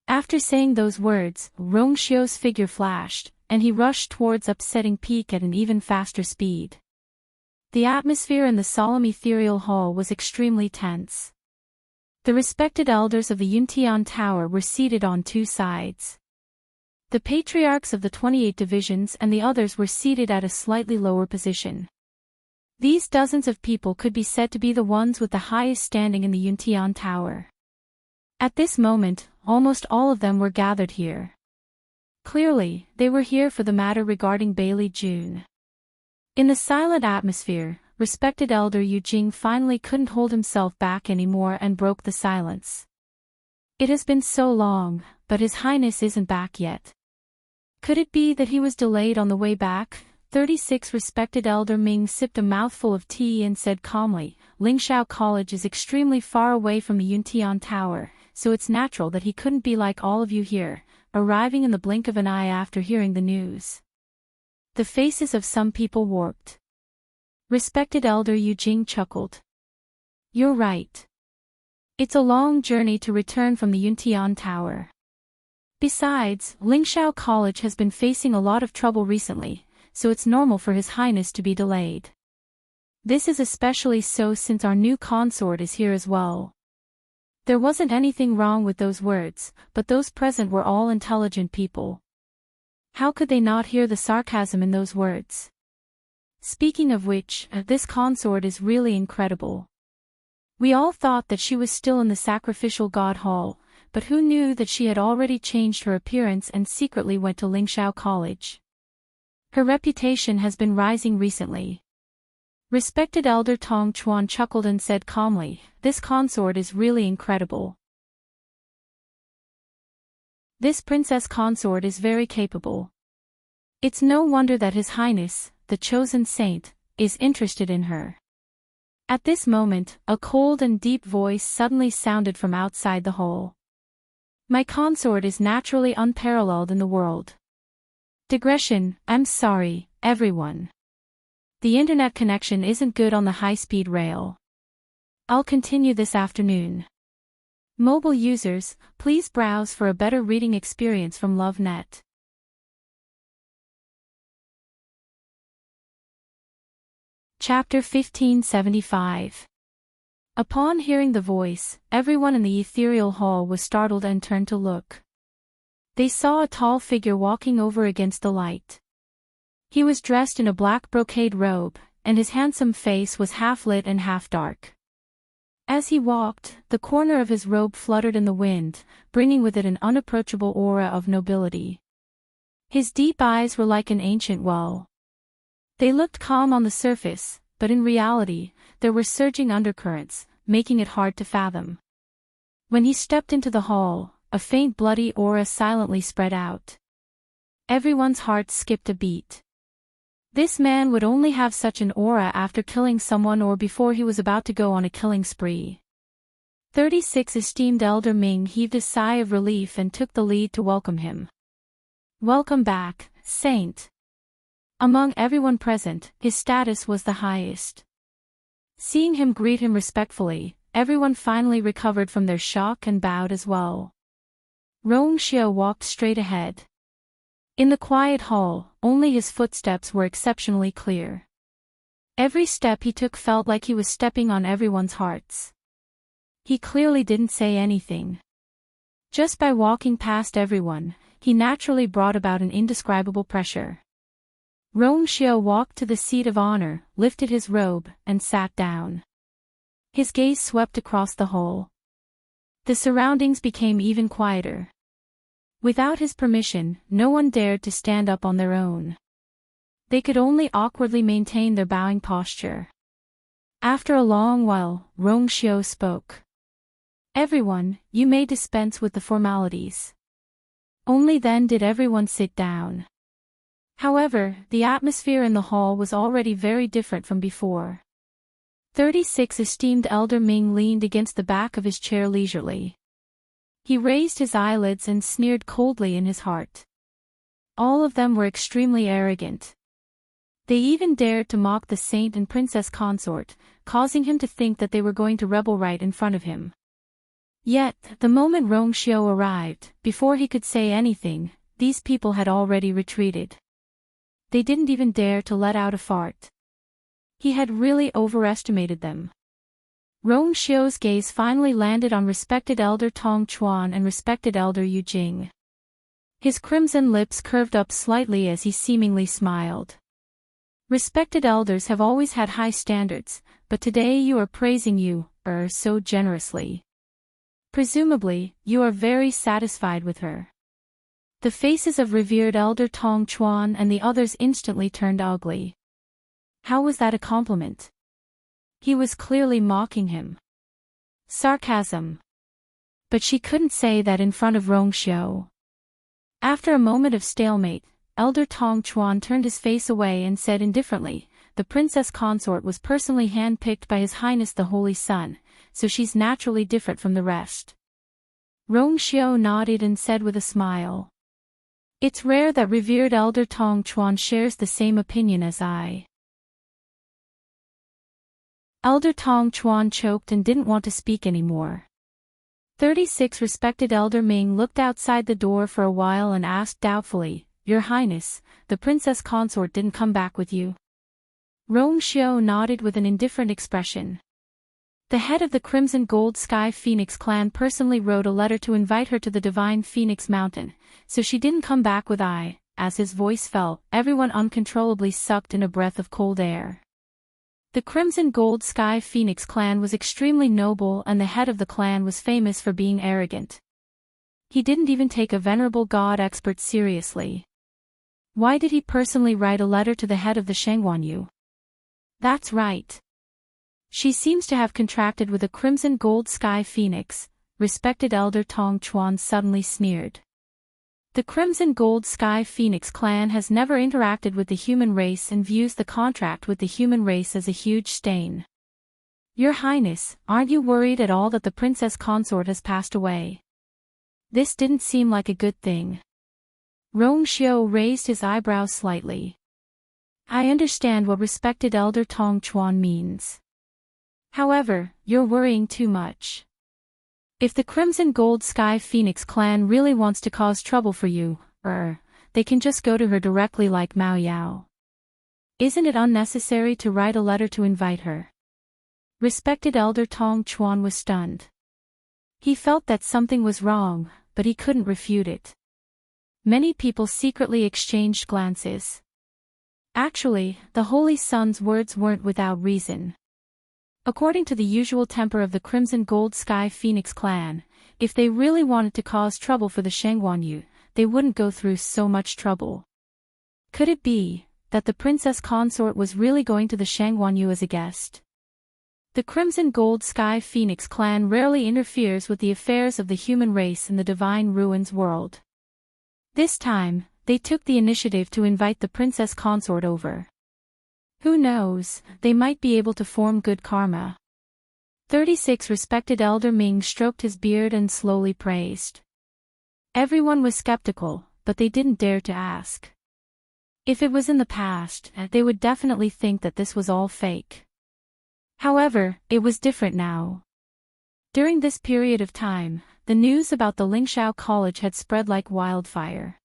A: After saying those words, Rongxiu's figure flashed, and he rushed towards Upsetting Peak at an even faster speed. The atmosphere in the solemn ethereal hall was extremely tense. The respected elders of the Yuntian Tower were seated on two sides. The patriarchs of the 28 divisions and the others were seated at a slightly lower position. These dozens of people could be said to be the ones with the highest standing in the Yuntian Tower. At this moment, almost all of them were gathered here. Clearly, they were here for the matter regarding Bailey June. In the silent atmosphere, respected Elder Yu Jing finally couldn't hold himself back anymore and broke the silence. It has been so long, but His Highness isn't back yet. Could it be that he was delayed on the way back? 36 Respected Elder Ming sipped a mouthful of tea and said calmly, Lingshao College is extremely far away from the Yuntian Tower, so it's natural that he couldn't be like all of you here, arriving in the blink of an eye after hearing the news. The faces of some people warped. Respected Elder Yu Jing chuckled. You're right. It's a long journey to return from the Yuntian Tower. Besides, Lingshao College has been facing a lot of trouble recently, so it's normal for His Highness to be delayed. This is especially so since our new consort is here as well. There wasn't anything wrong with those words, but those present were all intelligent people. How could they not hear the sarcasm in those words? Speaking of which, this consort is really incredible. We all thought that she was still in the sacrificial god hall, but who knew that she had already changed her appearance and secretly went to Lingshao College. Her reputation has been rising recently. Respected Elder Tong Chuan chuckled and said calmly, this consort is really incredible. This princess consort is very capable. It's no wonder that His Highness, the chosen saint, is interested in her. At this moment, a cold and deep voice suddenly sounded from outside the hall. My consort is naturally unparalleled in the world. Digression, I'm sorry, everyone. The internet connection isn't good on the high-speed rail. I'll continue this afternoon. Mobile users, please browse for a better reading experience from LoveNet. Chapter 1575. Upon hearing the voice, everyone in the ethereal hall was startled and turned to look. They saw a tall figure walking over against the light. He was dressed in a black brocade robe, and his handsome face was half lit and half dark. As he walked, the corner of his robe fluttered in the wind, bringing with it an unapproachable aura of nobility. His deep eyes were like an ancient well. They looked calm on the surface, but in reality, there were surging undercurrents, making it hard to fathom. When he stepped into the hall, a faint bloody aura silently spread out. Everyone's heart skipped a beat. This man would only have such an aura after killing someone or before he was about to go on a killing spree. 36 Esteemed Elder Ming heaved a sigh of relief and took the lead to welcome him. Welcome back, Saint. Among everyone present, his status was the highest. Seeing him greet him respectfully, everyone finally recovered from their shock and bowed as well. Rong Xiao walked straight ahead. In the quiet hall, only his footsteps were exceptionally clear. Every step he took felt like he was stepping on everyone's hearts. He clearly didn't say anything. Just by walking past everyone, he naturally brought about an indescribable pressure. Rong Xiao walked to the seat of honor, lifted his robe, and sat down. His gaze swept across the hall. The surroundings became even quieter. Without his permission, no one dared to stand up on their own. They could only awkwardly maintain their bowing posture. After a long while, Rong Xiao spoke. Everyone, you may dispense with the formalities. Only then did everyone sit down. However, the atmosphere in the hall was already very different from before. 36 Esteemed Elder Ming leaned against the back of his chair leisurely. He raised his eyelids and sneered coldly in his heart. All of them were extremely arrogant. They even dared to mock the saint and princess consort, causing him to think that they were going to rebel right in front of him. Yet, the moment Rong Xiao arrived, before he could say anything, these people had already retreated. They didn't even dare to let out a fart. He had really overestimated them. Rong Xiu's gaze finally landed on respected elder Tong Chuan and respected elder Yu Jing. His crimson lips curved up slightly as he seemingly smiled. Respected elders have always had high standards, but today you are praising you, so generously. Presumably, you are very satisfied with her. The faces of revered elder Tong Chuan and the others instantly turned ugly. How was that a compliment? He was clearly mocking him. Sarcasm. But she couldn't say that in front of Rong Xiu. After a moment of stalemate, Elder Tong Chuan turned his face away and said indifferently, "The princess consort was personally hand-picked by His Highness the Holy Sun, so she's naturally different from the rest." Rong Xiu nodded and said with a smile, "It's rare that revered Elder Tong Chuan shares the same opinion as I." Elder Tong Chuan choked and didn't want to speak anymore. 36 Respected Elder Ming looked outside the door for a while and asked doubtfully, "Your Highness, the princess consort didn't come back with you?" Rong Xiu nodded with an indifferent expression. The head of the Crimson Gold Sky Phoenix clan personally wrote a letter to invite her to the Divine Phoenix Mountain, so she didn't come back with I. As his voice fell, everyone uncontrollably sucked in a breath of cold air. The Crimson Gold Sky Phoenix clan was extremely noble and the head of the clan was famous for being arrogant. He didn't even take a venerable god expert seriously. Why did he personally write a letter to the head of the Shengguanyu? That's right. She seems to have contracted with a Crimson Gold Sky Phoenix, respected Elder Tong Chuan suddenly sneered. The Crimson Gold Sky Phoenix clan has never interacted with the human race and views the contract with the human race as a huge stain. Your Highness, aren't you worried at all that the princess consort has passed away? This didn't seem like a good thing. Rong Xiu raised his eyebrows slightly. I understand what respected Elder Tong Chuan means. However, you're worrying too much. If the Crimson Gold Sky Phoenix clan really wants to cause trouble for you, they can just go to her directly like Mao Yao. Isn't it unnecessary to write a letter to invite her? Respected Elder Tong Chuan was stunned. He felt that something was wrong, but he couldn't refute it. Many people secretly exchanged glances. Actually, the Holy Sun's words weren't without reason. According to the usual temper of the Crimson Gold Sky Phoenix clan, if they really wanted to cause trouble for the Shengguanyu, they wouldn't go through so much trouble. Could it be that the princess consort was really going to the Shengguanyu as a guest? The Crimson Gold Sky Phoenix clan rarely interferes with the affairs of the human race in the Divine Ruins world. This time, they took the initiative to invite the princess consort over. Who knows, they might be able to form good karma. 36 Respected Elder Ming stroked his beard and slowly praised. Everyone was skeptical, but they didn't dare to ask. If it was in the past, they would definitely think that this was all fake. However, it was different now. During this period of time, the news about the Lingxiao College had spread like wildfire.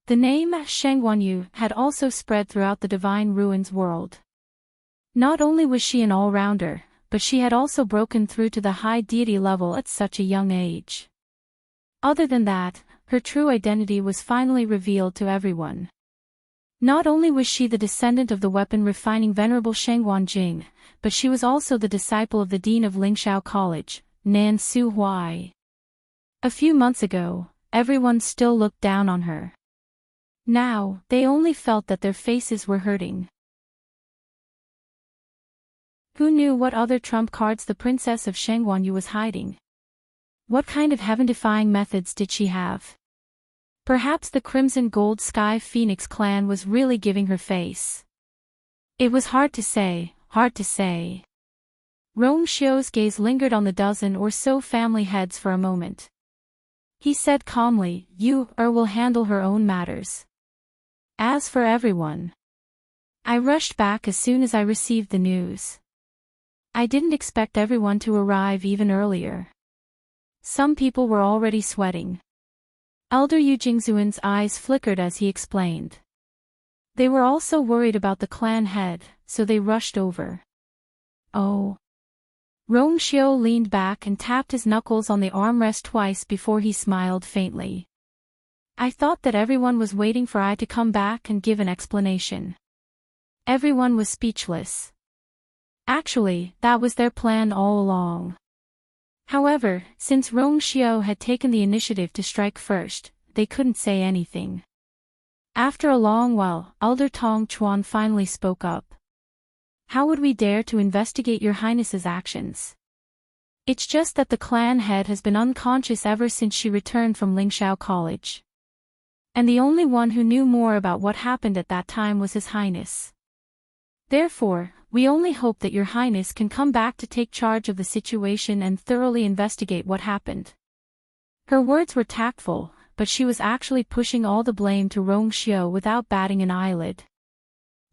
A: The name Shengguanyu had also spread throughout the Divine Ruins world. Not only was she an all-rounder, but she had also broken through to the high deity level at such a young age. Other than that, her true identity was finally revealed to everyone. Not only was she the descendant of the weapon-refining Venerable Shengguan Jing, but she was also the disciple of the Dean of Lingxiao College, Nan Su Huai. A few months ago, everyone still looked down on her. Now, they only felt that their faces were hurting. Who knew what other trump cards the princess of Shengguanyu was hiding? What kind of heaven-defying methods did she have? Perhaps the Crimson Gold Sky Phoenix clan was really giving her face. It was hard to say, hard to say. Rong Xiu's gaze lingered on the dozen or so family heads for a moment. He said calmly, "You, will handle her own matters. As for everyone, I rushed back as soon as I received the news. I didn't expect everyone to arrive even earlier. Some people were already sweating." Elder Yu Jingzuan's eyes flickered as he explained. They were also worried about the clan head, so they rushed over. Oh. Rong Xiao leaned back and tapped his knuckles on the armrest twice before he smiled faintly. I thought that everyone was waiting for I to come back and give an explanation. Everyone was speechless. Actually, that was their plan all along. However, since Rong Xiao had taken the initiative to strike first, they couldn't say anything. After a long while, Elder Tong Chuan finally spoke up. How would we dare to investigate your highness's actions? It's just that the clan head has been unconscious ever since she returned from Lingxiao College. And the only one who knew more about what happened at that time was his highness. Therefore, we only hope that your highness can come back to take charge of the situation and thoroughly investigate what happened. Her words were tactful, but she was actually pushing all the blame to Rong Xiao without batting an eyelid.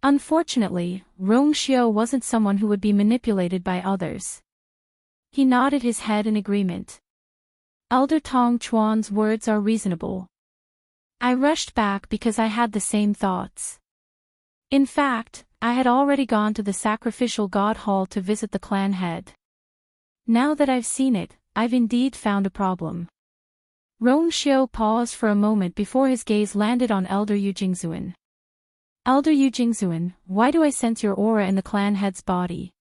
A: Unfortunately, Rong Xiao wasn't someone who would be manipulated by others. He nodded his head in agreement. Elder Tong Chuan's words are reasonable. I rushed back because I had the same thoughts. In fact, I had already gone to the sacrificial god hall to visit the clan head. Now that I've seen it, I've indeed found a problem. Rong Xiao paused for a moment before his gaze landed on Elder Yu Jingzuan. Elder Yu Jingzuan, why do I sense your aura in the clan head's body?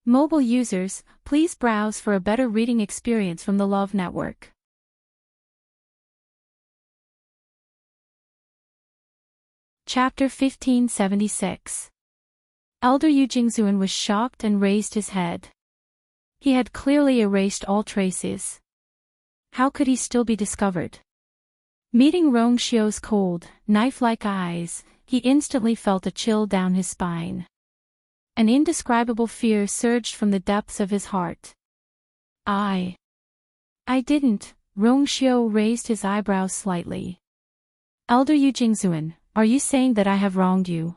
A: Mobile users, please browse for a better reading experience from the Love Network. Chapter 1576. Elder Yu Jingzuan was shocked and raised his head. He had clearly erased all traces. How could he still be discovered? Meeting Rong Xiao's cold, knife-like eyes, he instantly felt a chill down his spine. An indescribable fear surged from the depths of his heart. I didn't. Rong Xiao raised his eyebrows slightly. Elder Yu Jingzuan, are you saying that I have wronged you?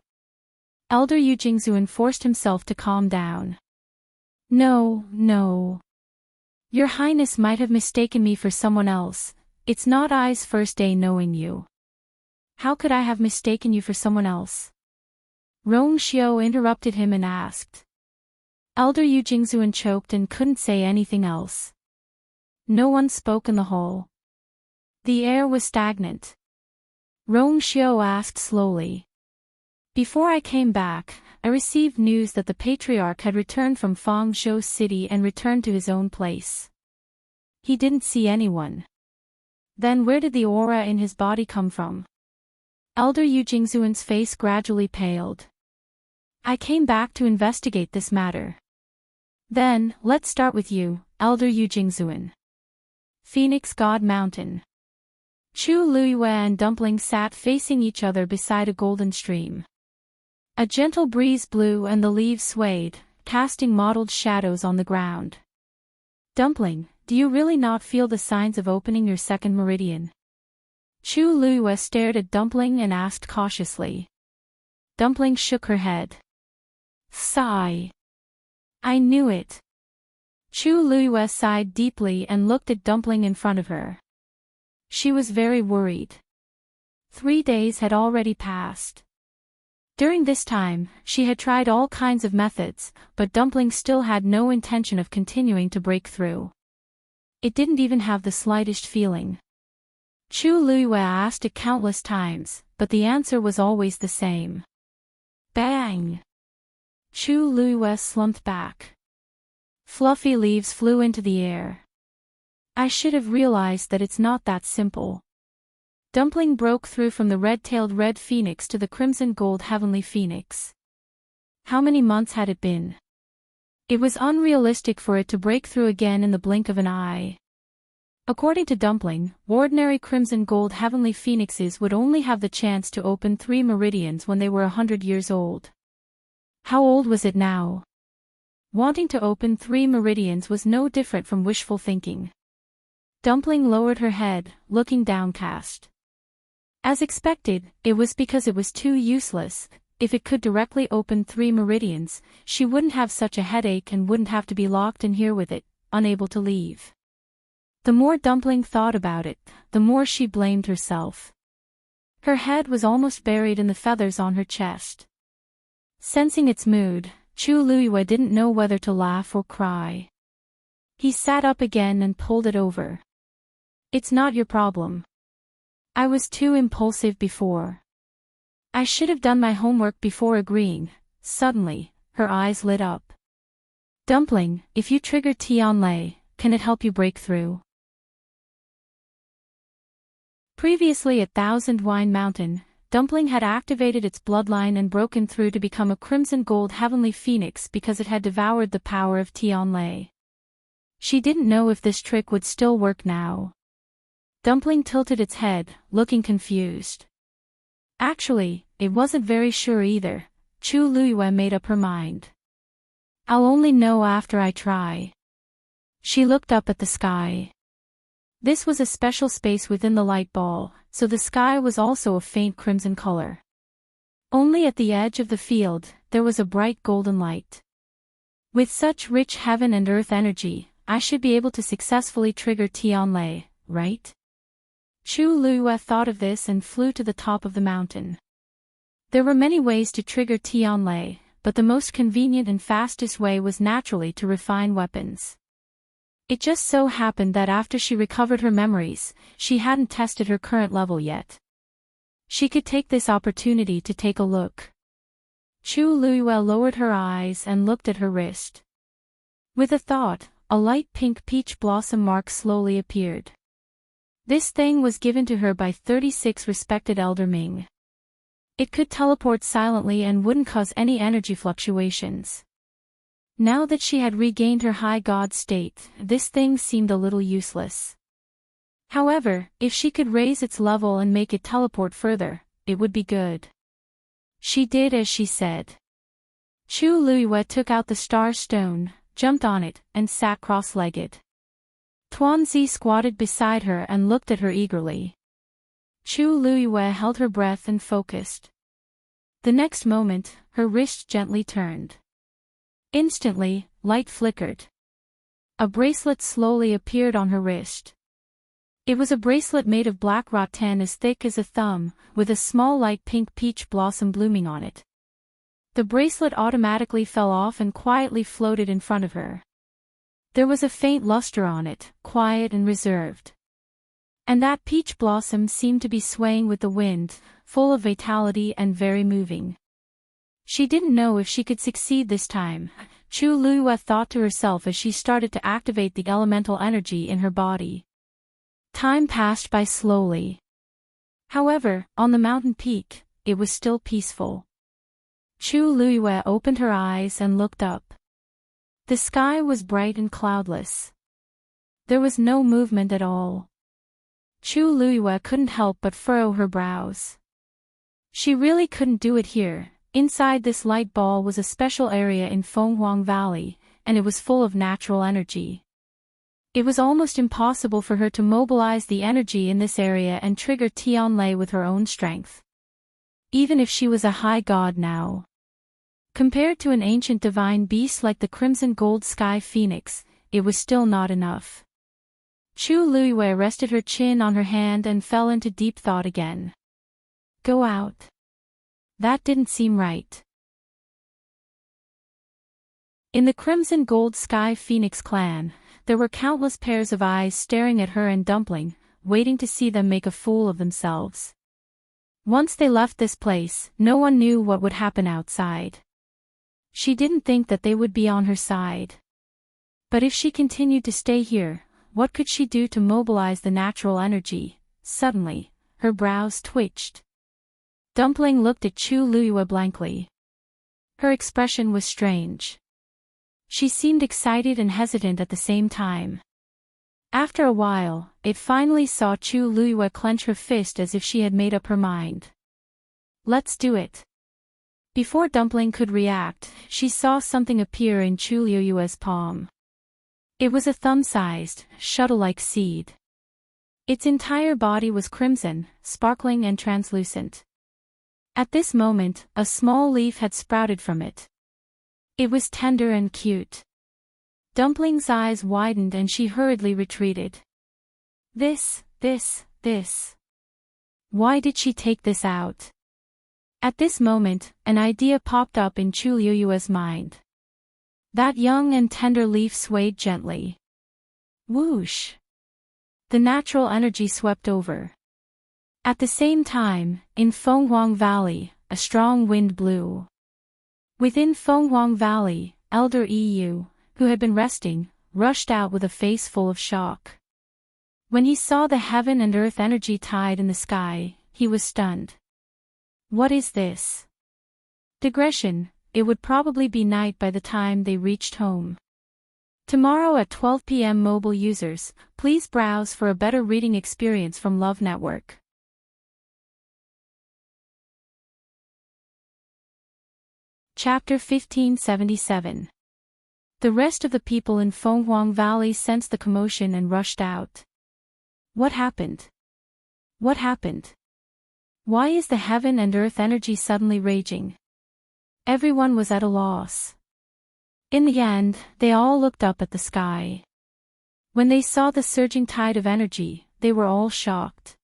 A: Elder Yu Jingzuan forced himself to calm down. No. Your Highness might have mistaken me for someone else. It's not I's first day knowing you. How could I have mistaken you for someone else? Rong Xiao interrupted him and asked. Elder Yu Jingzuan choked and couldn't say anything else. No one spoke in the hall. The air was stagnant. Rong Xiao asked slowly. Before I came back, I received news that the patriarch had returned from Fangzhou City and returned to his own place. He didn't see anyone. Then where did the aura in his body come from? Elder Yu Jingzuan's face gradually paled. I came back to investigate this matter. Then, let's start with you, Elder Yu Jingzuan. Phoenix God Mountain. Chu Luiyue and Dumpling sat facing each other beside a golden stream. A gentle breeze blew and the leaves swayed, casting mottled shadows on the ground. Dumpling, do you really not feel the signs of opening your second meridian? Chu Luiyue stared at Dumpling and asked cautiously. Dumpling shook her head. Sigh. I knew it. Chu Luiyue sighed deeply and looked at Dumpling in front of her. She was very worried. 3 days had already passed. During this time, she had tried all kinds of methods, but Dumpling still had no intention of continuing to break through. It didn't even have the slightest feeling. Chu Luiyue asked it countless times, but the answer was always the same. Bang! Chu Luiyue slumped back. Fluffy leaves flew into the air. I should have realized that it's not that simple. Dumpling broke through from the red-tailed red phoenix to the crimson-gold heavenly phoenix. How many months had it been? It was unrealistic for it to break through again in the blink of an eye. According to Dumpling, ordinary crimson-gold heavenly phoenixes would only have the chance to open 3 meridians when they were 100 years old. How old was it now? Wanting to open 3 meridians was no different from wishful thinking. Dumpling lowered her head, looking downcast. As expected, it was because it was too useless. If it could directly open 3 meridians, she wouldn't have such a headache and wouldn't have to be locked in here with it, unable to leave. The more Dumpling thought about it, the more she blamed herself. Her head was almost buried in the feathers on her chest. Sensing its mood, Chu Luiyue didn't know whether to laugh or cry. He sat up again and pulled it over. It's not your problem. I was too impulsive before. I should have done my homework before agreeing. Suddenly, her eyes lit up. Dumpling, if you trigger Tianlei, can it help you break through? Previously at Thousand Wine Mountain, Dumpling had activated its bloodline and broken through to become a crimson gold heavenly phoenix because it had devoured the power of Tianlei. She didn't know if this trick would still work now. Dumpling tilted its head, looking confused. Actually, it wasn't very sure either. Chu Luiyue made up her mind. I'll only know after I try. She looked up at the sky. This was a special space within the light ball, so the sky was also a faint crimson color. Only at the edge of the field, there was a bright golden light. With such rich heaven and earth energy, I should be able to successfully trigger Tianlei, right? Chu Luiyue thought of this and flew to the top of the mountain. There were many ways to trigger Tianlei, but the most convenient and fastest way was naturally to refine weapons. It just so happened that after she recovered her memories, she hadn't tested her current level yet. She could take this opportunity to take a look. Chu Luiyue lowered her eyes and looked at her wrist. With a thought, a light pink peach blossom mark slowly appeared. This thing was given to her by 36 respected Elder Ming. It could teleport silently and wouldn't cause any energy fluctuations. Now that she had regained her high god state, this thing seemed a little useless. However, if she could raise its level and make it teleport further, it would be good. She did as she said. Chu Luiyue took out the star stone, jumped on it, and sat cross-legged. Tuanzi squatted beside her and looked at her eagerly. Chu Luiyue held her breath and focused. The next moment, her wrist gently turned. Instantly, light flickered. A bracelet slowly appeared on her wrist. It was a bracelet made of black rattan as thick as a thumb, with a small light pink peach blossom blooming on it. The bracelet automatically fell off and quietly floated in front of her. There was a faint luster on it, quiet and reserved. And that peach blossom seemed to be swaying with the wind, full of vitality and very moving. She didn't know if she could succeed this time, Chu Luiyue thought to herself as she started to activate the elemental energy in her body. Time passed by slowly. However, on the mountain peak, it was still peaceful. Chu Luiyue opened her eyes and looked up. The sky was bright and cloudless. There was no movement at all. Chu Luiyue couldn't help but furrow her brows. She really couldn't do it here. Inside this light ball was a special area in Fenghuang Valley, and it was full of natural energy. It was almost impossible for her to mobilize the energy in this area and trigger Tianlei with her own strength. Even if she was a high god now. Compared to an ancient divine beast like the crimson gold sky phoenix, it was still not enough. Chu Luiyue rested her chin on her hand and fell into deep thought again. Go out. That didn't seem right. In the crimson gold sky phoenix clan, there were countless pairs of eyes staring at her and Dumpling, waiting to see them make a fool of themselves. Once they left this place, no one knew what would happen outside. She didn't think that they would be on her side. But if she continued to stay here, what could she do to mobilize the natural energy? Suddenly, her brows twitched. Dumpling looked at Chu Luiyue blankly. Her expression was strange. She seemed excited and hesitant at the same time. After a while, it finally saw Chu Luiyue clench her fist as if she had made up her mind. Let's do it. Before Dumpling could react, she saw something appear in Chu Luiyue's palm. It was a thumb-sized, shuttle-like seed. Its entire body was crimson, sparkling and translucent. At this moment, a small leaf had sprouted from it. It was tender and cute. Dumpling's eyes widened and she hurriedly retreated. This. Why did she take this out? At this moment, an idea popped up in Chu Luiyue's mind. That young and tender leaf swayed gently. Whoosh! The natural energy swept over. At the same time, in Fenghuang Valley, a strong wind blew. Within Fenghuang Valley, Elder EU, who had been resting, rushed out with a face full of shock. When he saw the heaven and earth energy tide in the sky, he was stunned. What is this? Digression, it would probably be night by the time they reached home. Tomorrow at 12 p.m. mobile users, please browse for a better reading experience from Love Network. Chapter 1577. The rest of the people in Fenghuang Valley sensed the commotion and rushed out. What happened? What happened? Why is the heaven and earth energy suddenly raging? Everyone was at a loss. In the end, they all looked up at the sky. When they saw the surging tide of energy, they were all shocked.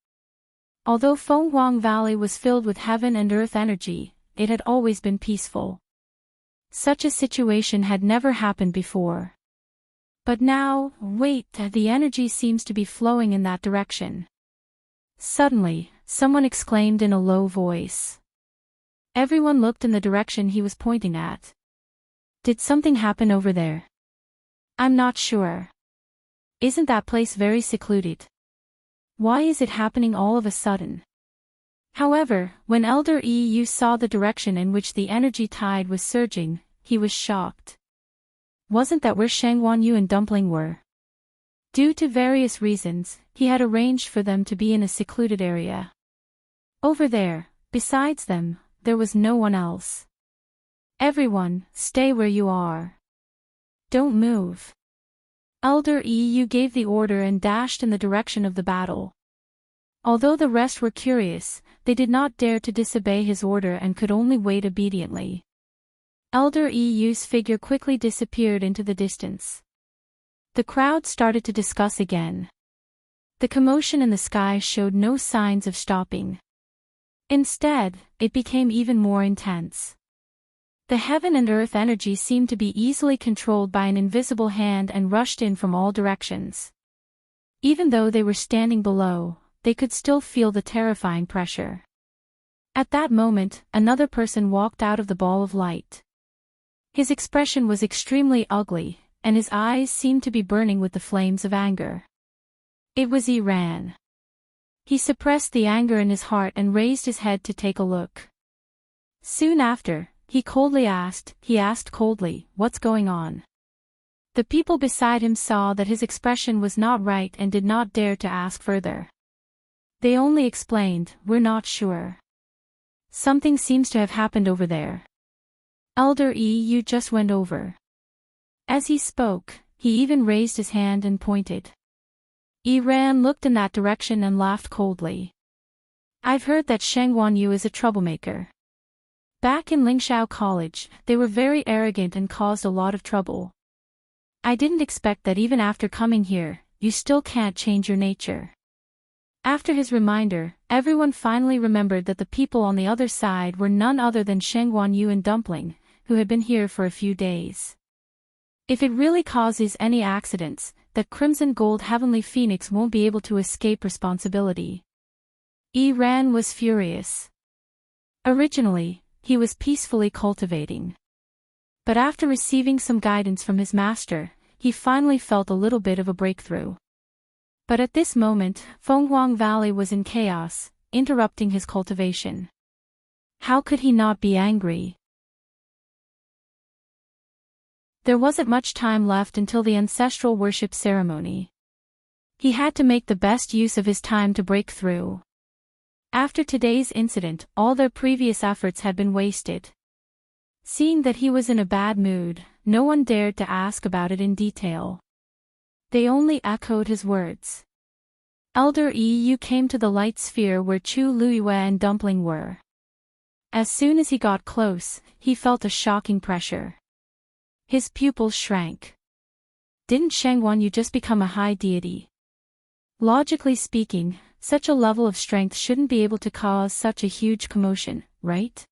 A: Although Fenghuang Valley was filled with heaven and earth energy, it had always been peaceful. Such a situation had never happened before. But now, wait, the energy seems to be flowing in that direction. Suddenly, someone exclaimed in a low voice. Everyone looked in the direction he was pointing at. Did something happen over there? I'm not sure. Isn't that place very secluded? Why is it happening all of a sudden? However, when Elder EU saw the direction in which the energy tide was surging, he was shocked. Wasn't that where Shangguanyu and Dumpling were? Due to various reasons, he had arranged for them to be in a secluded area. Over there, besides them, there was no one else. Everyone, stay where you are. Don't move. Elder EU gave the order and dashed in the direction of the battle. Although the rest were curious, they did not dare to disobey his order and could only wait obediently. Elder EU's figure quickly disappeared into the distance. The crowd started to discuss again. The commotion in the sky showed no signs of stopping. Instead, it became even more intense. The heaven and earth energy seemed to be easily controlled by an invisible hand and rushed in from all directions. Even though they were standing below, they could still feel the terrifying pressure. At that moment, another person walked out of the ball of light. His expression was extremely ugly, and his eyes seemed to be burning with the flames of anger. It was Iran. He suppressed the anger in his heart and raised his head to take a look. Soon after, he asked coldly, "What's going on?" The people beside him saw that his expression was not right and did not dare to ask further. They only explained, "We're not sure. Something seems to have happened over there. Elder EU just went over." As he spoke, he even raised his hand and pointed. Iran looked in that direction and laughed coldly. "I've heard that Shangguanyu is a troublemaker. Back in Lingxiao College, they were very arrogant and caused a lot of trouble. I didn't expect that even after coming here, you still can't change your nature." After his reminder, everyone finally remembered that the people on the other side were none other than Shangguanyu and Dumpling, who had been here for a few days. If it really causes any accidents, that Crimson Gold Heavenly Phoenix won't be able to escape responsibility. Iran was furious. Originally, he was peacefully cultivating. But after receiving some guidance from his master, he finally felt a little bit of a breakthrough. But at this moment, Fenghuang Valley was in chaos, interrupting his cultivation. How could he not be angry? There wasn't much time left until the ancestral worship ceremony. He had to make the best use of his time to break through. After today's incident, all their previous efforts had been wasted. Seeing that he was in a bad mood, no one dared to ask about it in detail. They only echoed his words. Elder EU came to the light sphere where Chu Luiyue and Dumpling were. As soon as he got close, he felt a shocking pressure. His pupils shrank. Didn't Shangguanyu just become a high deity? Logically speaking, such a level of strength shouldn't be able to cause such a huge commotion, right?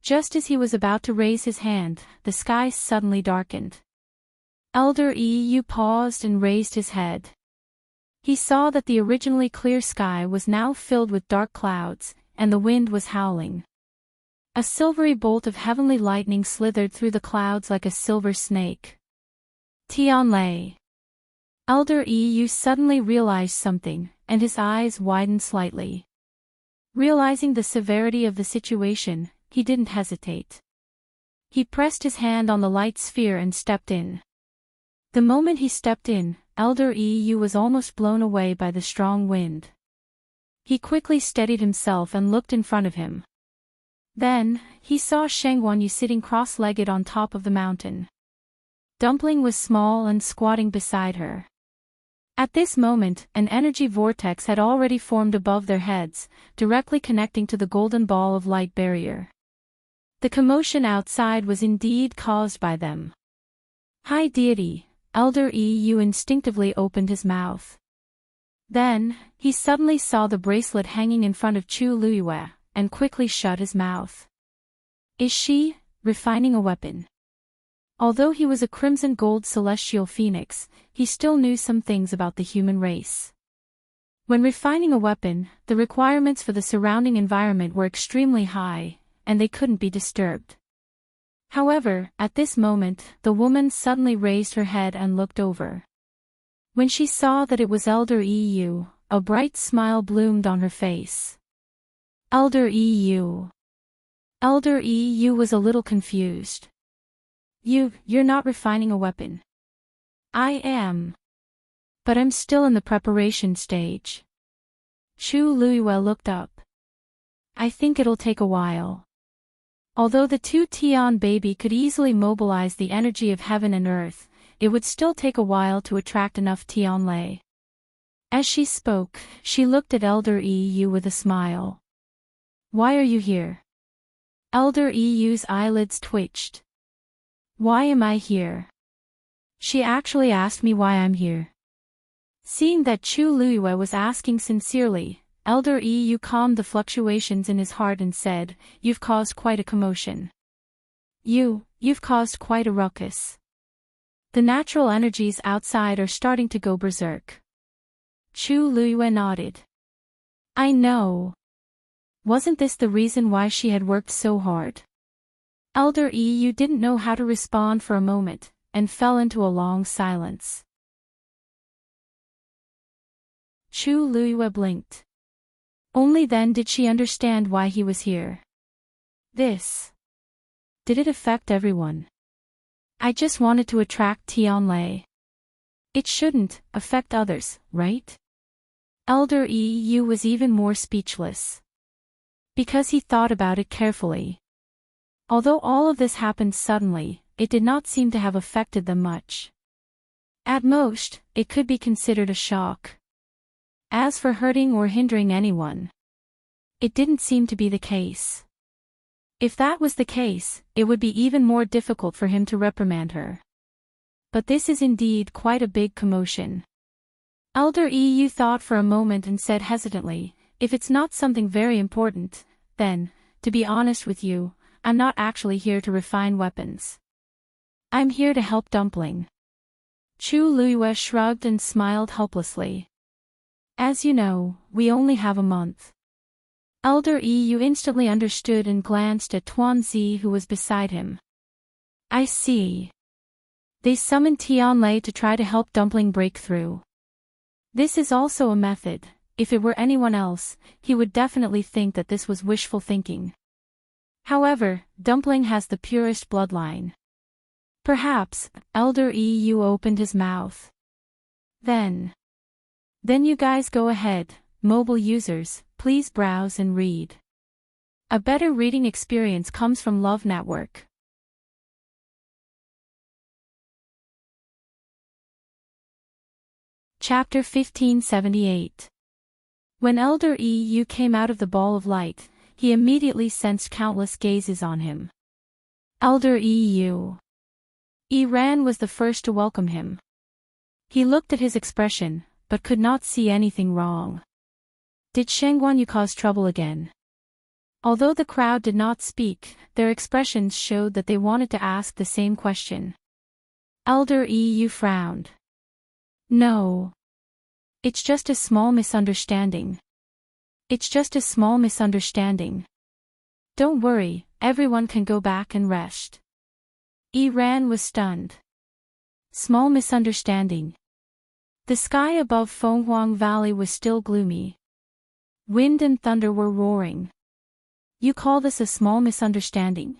A: Just as he was about to raise his hand, the sky suddenly darkened. Elder EU paused and raised his head. He saw that the originally clear sky was now filled with dark clouds, and the wind was howling. A silvery bolt of heavenly lightning slithered through the clouds like a silver snake. Tianlei. Elder EU suddenly realized something, and his eyes widened slightly. Realizing the severity of the situation, he didn't hesitate. He pressed his hand on the light sphere and stepped in. The moment he stepped in, Elder EU was almost blown away by the strong wind. He quickly steadied himself and looked in front of him. Then, he saw Shengguanyu sitting cross-legged on top of the mountain. Dumpling was small and squatting beside her. At this moment, an energy vortex had already formed above their heads, directly connecting to the golden ball of light barrier. The commotion outside was indeed caused by them. High deity, Elder EU instinctively opened his mouth. Then, he suddenly saw the bracelet hanging in front of Chu Luyue, and quickly shut his mouth. Is she refining a weapon? Although he was a crimson gold celestial phoenix, he still knew some things about the human race. When refining a weapon, the requirements for the surrounding environment were extremely high, and they couldn't be disturbed. However, at this moment, the woman suddenly raised her head and looked over. When she saw that it was Elder EU, a bright smile bloomed on her face. Elder EU. Elder EU was a little confused. You're not refining a weapon. I am. But I'm still in the preparation stage. Chu Luyue looked up. I think it'll take a while. Although the two Tian baby could easily mobilize the energy of heaven and earth, it would still take a while to attract enough Tianlei. As she spoke, she looked at Elder EU with a smile. Why are you here? Elder EU's eyelids twitched. Why am I here? She actually asked me why I'm here. Seeing that Chu Luyue was asking sincerely, Elder EU calmed the fluctuations in his heart and said, You've caused quite a commotion. You've caused quite a ruckus. The natural energies outside are starting to go berserk. Chu Luyue nodded. I know. Wasn't this the reason why she had worked so hard? Elder EU didn't know how to respond for a moment, and fell into a long silence. Chu Luyue blinked. Only then did she understand why he was here. Did it affect everyone? I just wanted to attract Tianlei. It shouldn't affect others, right? Elder EU was even more speechless. Because he thought about it carefully. Although all of this happened suddenly, it did not seem to have affected them much. At most, it could be considered a shock. As for hurting or hindering anyone, it didn't seem to be the case. If that was the case, it would be even more difficult for him to reprimand her. But this is indeed quite a big commotion. Elder EU thought for a moment and said hesitantly, If it's not something very important, then, to be honest with you, I'm not actually here to refine weapons. I'm here to help Dumpling. Chu Luyue shrugged and smiled helplessly. As you know, we only have a month. Elder EU instantly understood and glanced at Tuanzi who was beside him. I see. They summoned Tianlei to try to help Dumpling break through. This is also a method. If it were anyone else, he would definitely think that this was wishful thinking. However, Dumpling has the purest bloodline. Perhaps, Elder EU opened his mouth. Then you guys go ahead, mobile users, please browse and read. A better reading experience comes from Love Network. Chapter 1578. When Elder EU came out of the ball of light, he immediately sensed countless gazes on him. Elder EU. Ran was the first to welcome him. He looked at his expression, but could not see anything wrong. Did Shengguanyu cause trouble again? Although the crowd did not speak, their expressions showed that they wanted to ask the same question. Elder EU frowned. No. It's just a small misunderstanding. It's just a small misunderstanding. Don't worry, everyone can go back and rest. Ran was stunned. Small misunderstanding. The sky above Fenghuang Valley was still gloomy. Wind and thunder were roaring. You call this a small misunderstanding?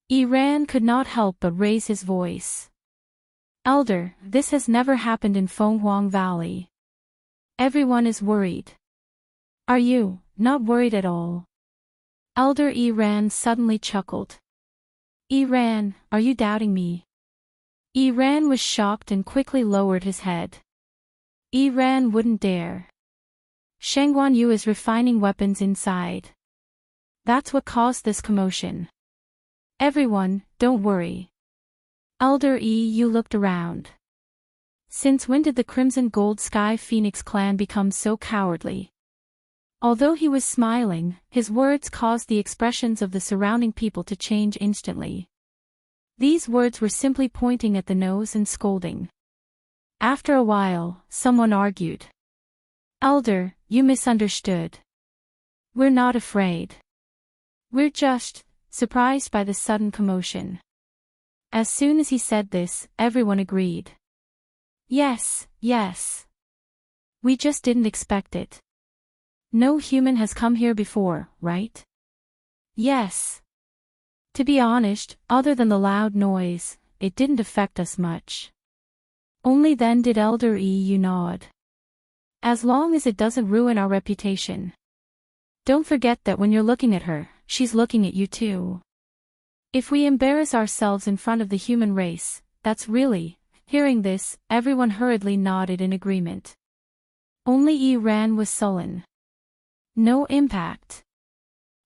A: Ran could not help but raise his voice. Elder, this has never happened in Fenghuang Valley. Everyone is worried. Are you not worried at all? Elder Ran suddenly chuckled. Ran, are you doubting me? Ran was shocked and quickly lowered his head. Ran wouldn't dare. Shengguan Yu is refining weapons inside. That's what caused this commotion. Everyone, don't worry. Elder Yu looked around. Since when did the Crimson Gold Sky Phoenix clan become so cowardly? Although he was smiling, his words caused the expressions of the surrounding people to change instantly. These words were simply pointing at the nose and scolding. After a while, someone argued. Elder, you misunderstood. We're not afraid. We're just surprised by the sudden commotion. As soon as he said this, everyone agreed. Yes, yes. We just didn't expect it. No human has come here before, right? Yes. To be honest, other than the loud noise, it didn't affect us much. Only then did Elder EU nod. As long as it doesn't ruin our reputation. Don't forget that when you're looking at her, she's looking at you too. If we embarrass ourselves in front of the human race, that's really. Hearing this, everyone hurriedly nodded in agreement. Only Ran was sullen. No impact.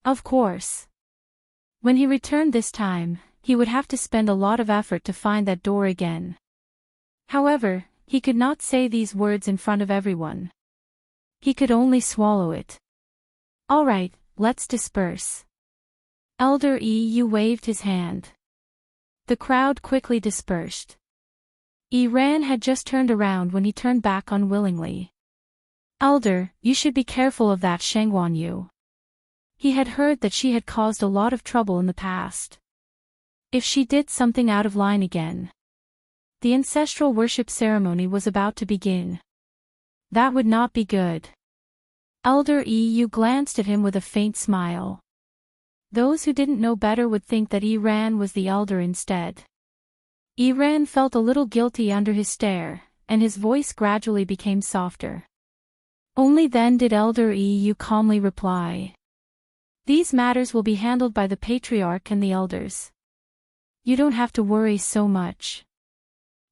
A: Of course. When he returned this time, he would have to spend a lot of effort to find that door again. However, he could not say these words in front of everyone. He could only swallow it. All right, let's disperse. Elder EU waved his hand. The crowd quickly dispersed. Ran had just turned around when he turned back unwillingly. Elder, you should be careful of that Shengguan Yu. He had heard that she had caused a lot of trouble in the past. If she did something out of line again. The ancestral worship ceremony was about to begin. That would not be good. Elder EU glanced at him with a faint smile. Those who didn't know better would think that Ran was the elder instead. Ran felt a little guilty under his stare, and his voice gradually became softer. Only then did Elder EU calmly reply. These matters will be handled by the Patriarch and the elders. You don't have to worry so much.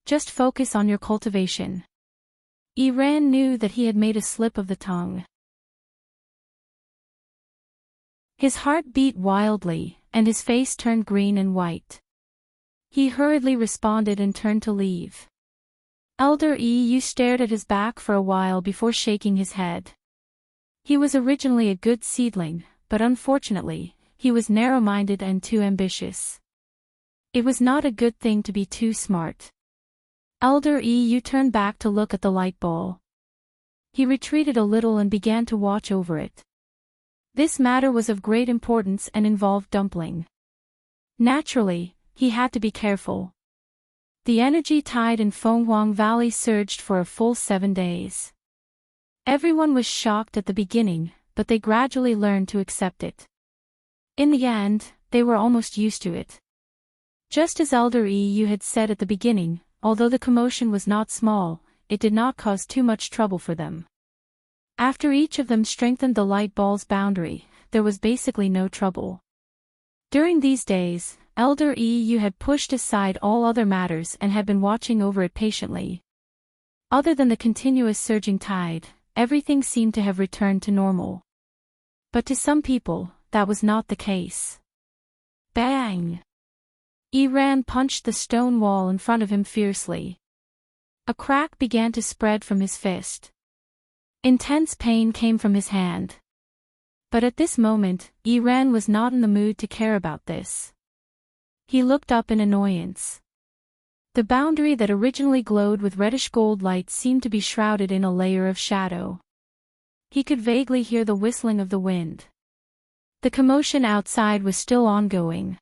A: Just focus on your cultivation. Ran knew that he had made a slip of the tongue. His heart beat wildly, and his face turned green and white. He hurriedly responded and turned to leave. Elder EU stared at his back for a while before shaking his head. He was originally a good seedling, but unfortunately, he was narrow-minded and too ambitious. It was not a good thing to be too smart. Elder EU turned back to look at the light ball. He retreated a little and began to watch over it. This matter was of great importance and involved Dumpling. Naturally, he had to be careful. The energy tide in Fenghuang Valley surged for a full 7 days. Everyone was shocked at the beginning, but they gradually learned to accept it. In the end, they were almost used to it. Just as Elder EU had said at the beginning, although the commotion was not small, it did not cause too much trouble for them. After each of them strengthened the light ball's boundary, there was basically no trouble. During these days, Elder EU had pushed aside all other matters and had been watching over it patiently. Other than the continuous surging tide, everything seemed to have returned to normal. But to some people, that was not the case. Bang! Ran punched the stone wall in front of him fiercely. A crack began to spread from his fist. Intense pain came from his hand. But at this moment, Ran was not in the mood to care about this. He looked up in annoyance. The boundary that originally glowed with reddish gold light seemed to be shrouded in a layer of shadow. He could vaguely hear the whistling of the wind. The commotion outside was still ongoing.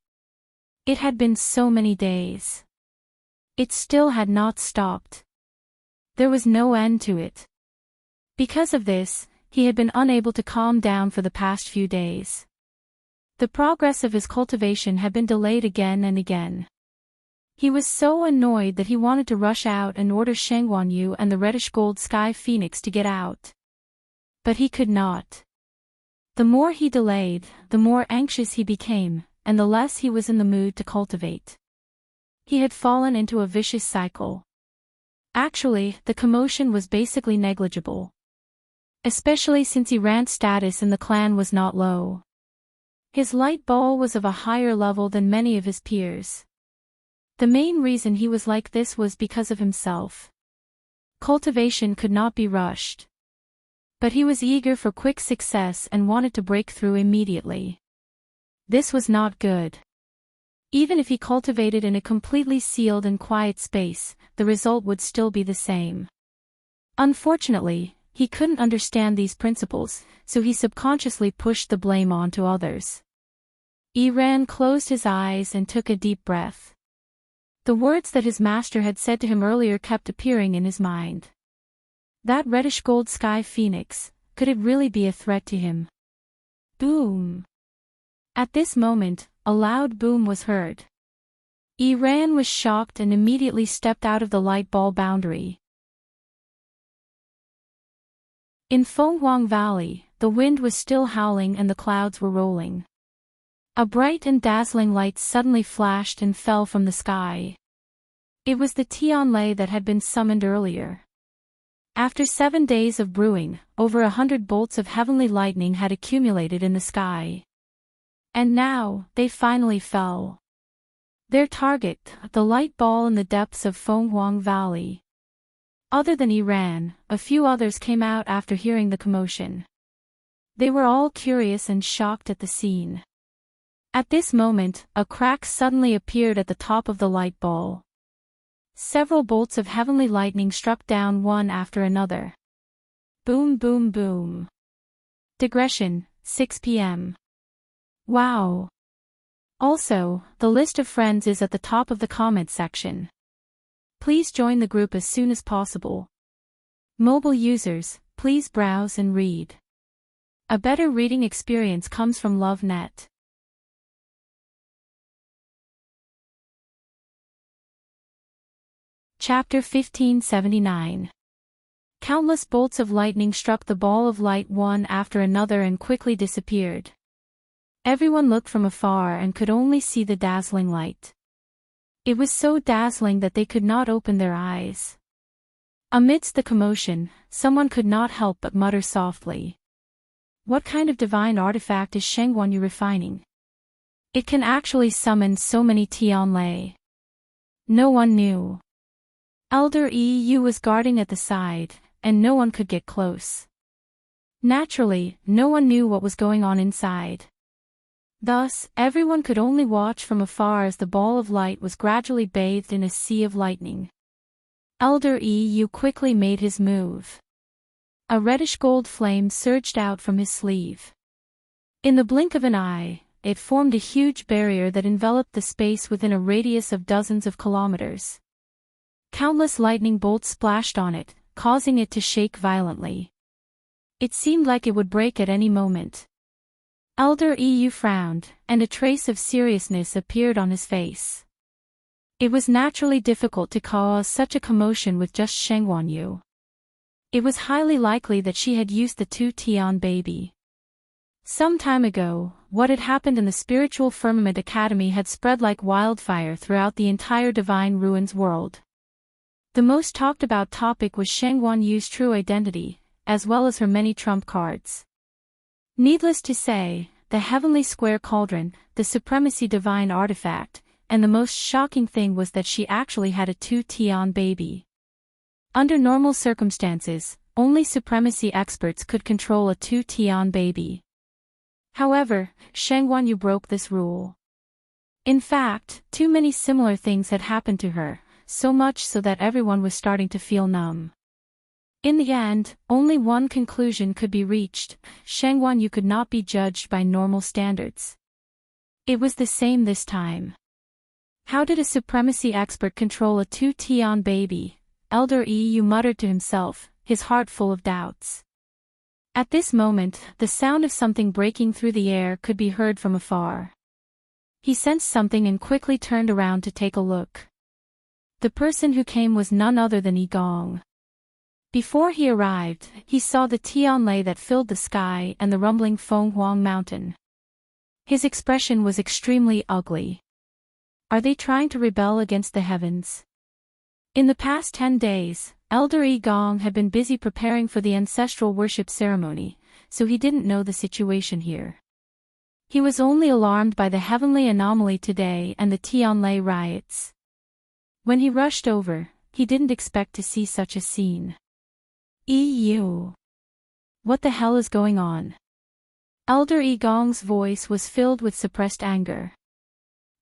A: It had been so many days. It still had not stopped. There was no end to it. Because of this, he had been unable to calm down for the past few days. The progress of his cultivation had been delayed again and again. He was so annoyed that he wanted to rush out and order Shengguanyu and the reddish gold sky phoenix to get out. But he could not. The more he delayed, the more anxious he became, and the less he was in the mood to cultivate. He had fallen into a vicious cycle. Actually, the commotion was basically negligible. Especially since Iran's status in the clan was not low. His light ball was of a higher level than many of his peers. The main reason he was like this was because of himself. Cultivation could not be rushed. But he was eager for quick success and wanted to break through immediately. This was not good. Even if he cultivated in a completely sealed and quiet space, the result would still be the same. Unfortunately, he couldn't understand these principles, so he subconsciously pushed the blame onto others. Iran closed his eyes and took a deep breath. The words that his master had said to him earlier kept appearing in his mind. That reddish gold sky phoenix, could it really be a threat to him? Boom! At this moment, a loud boom was heard. Iran was shocked and immediately stepped out of the light ball boundary. In Fenghuang Valley, the wind was still howling and the clouds were rolling. A bright and dazzling light suddenly flashed and fell from the sky. It was the Tianlei that had been summoned earlier. After 7 days of brewing, over 100 bolts of heavenly lightning had accumulated in the sky. And now, they finally fell. Their target, the light ball in the depths of Fenghuang Valley. Other than Iran, a few others came out after hearing the commotion. They were all curious and shocked at the scene. At this moment, a crack suddenly appeared at the top of the light ball. Several bolts of heavenly lightning struck down one after another. Boom boom boom. Digression, 6 p.m. Wow. Also, the list of friends is at the top of the comment section. Please join the group as soon as possible. Mobile users, please browse and read. A better reading experience comes from LoveNet. Chapter 1579. Countless bolts of lightning struck the ball of light one after another and quickly disappeared. Everyone looked from afar and could only see the dazzling light. It was so dazzling that they could not open their eyes. Amidst the commotion, someone could not help but mutter softly. What kind of divine artifact is Shengguanyu refining? It can actually summon so many Tianlei. No one knew. Elder EU was guarding at the side, and no one could get close. Naturally, no one knew what was going on inside. Thus, everyone could only watch from afar as the ball of light was gradually bathed in a sea of lightning. Elder EU quickly made his move. A reddish gold flame surged out from his sleeve. In the blink of an eye, it formed a huge barrier that enveloped the space within a radius of dozens of kilometers. Countless lightning bolts splashed on it, causing it to shake violently. It seemed like it would break at any moment. Elder EU frowned, and a trace of seriousness appeared on his face. It was naturally difficult to cause such a commotion with just Shengguanyu. It was highly likely that she had used the 2 Tian baby. Some time ago, what had happened in the Spiritual Firmament Academy had spread like wildfire throughout the entire Divine Ruins world. The most talked about topic was Shengguanyu's true identity, as well as her many trump cards. Needless to say, the Heavenly Square Cauldron, the Supremacy Divine Artifact, and the most shocking thing was that she actually had a 2 Tian baby. Under normal circumstances, only Supremacy experts could control a 2 Tian baby. However, Shengguanyu broke this rule. In fact, too many similar things had happened to her, so much so that everyone was starting to feel numb. In the end, only one conclusion could be reached: Shang Wanyu could not be judged by normal standards. It was the same this time. How did a supremacy expert control a 2-Tian baby? Elder Yu muttered to himself, his heart full of doubts. At this moment, the sound of something breaking through the air could be heard from afar. He sensed something and quickly turned around to take a look. The person who came was none other than Yi Gong. Before he arrived, he saw the Tianlei that filled the sky and the rumbling Fenghuang mountain. His expression was extremely ugly. Are they trying to rebel against the heavens? In the past 10 days, Elder Yi Gong had been busy preparing for the ancestral worship ceremony, so he didn't know the situation here. He was only alarmed by the heavenly anomaly today and the Tianlei riots. When he rushed over, he didn't expect to see such a scene. "EU. What the hell is going on?" Elder Yi Gong's voice was filled with suppressed anger.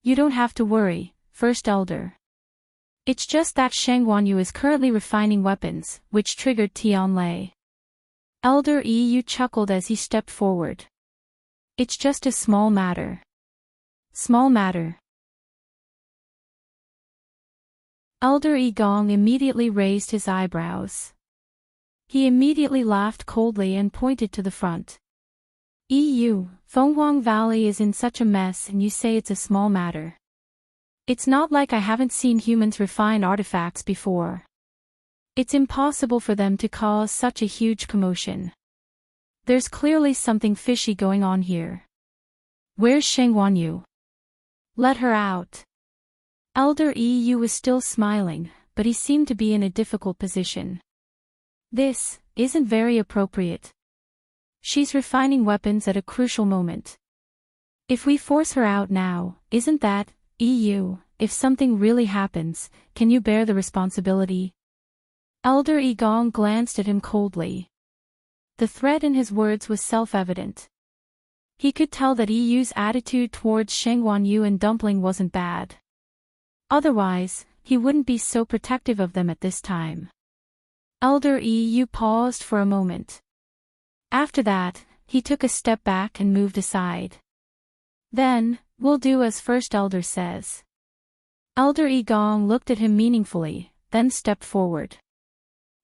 A: "You don't have to worry, First Elder. It's just that Shang Wanyu is currently refining weapons, which triggered Tianlei." Elder Yu chuckled as he stepped forward. "It's just a small matter." "Small matter." Elder Yi Gong immediately raised his eyebrows. He immediately laughed coldly and pointed to the front. "EU, Fenghuang Valley is in such a mess and you say it's a small matter. It's not like I haven't seen humans refine artifacts before. It's impossible for them to cause such a huge commotion. There's clearly something fishy going on here. Where's Shang Wanyu? Let her out." Elder Yu was still smiling, but he seemed to be in a difficult position. "This isn't very appropriate. She's refining weapons at a crucial moment. If we force her out now, isn't that, EU, if something really happens, can you bear the responsibility?" Elder Yi Gong glanced at him coldly. The threat in his words was self-evident. He could tell that EU's attitude towards Shang Wanyu and Dumpling wasn't bad. Otherwise, he wouldn't be so protective of them at this time. Elder Yu paused for a moment. After that, he took a step back and moved aside. "Then, we'll do as First Elder says." Elder Yi Gong looked at him meaningfully, then stepped forward.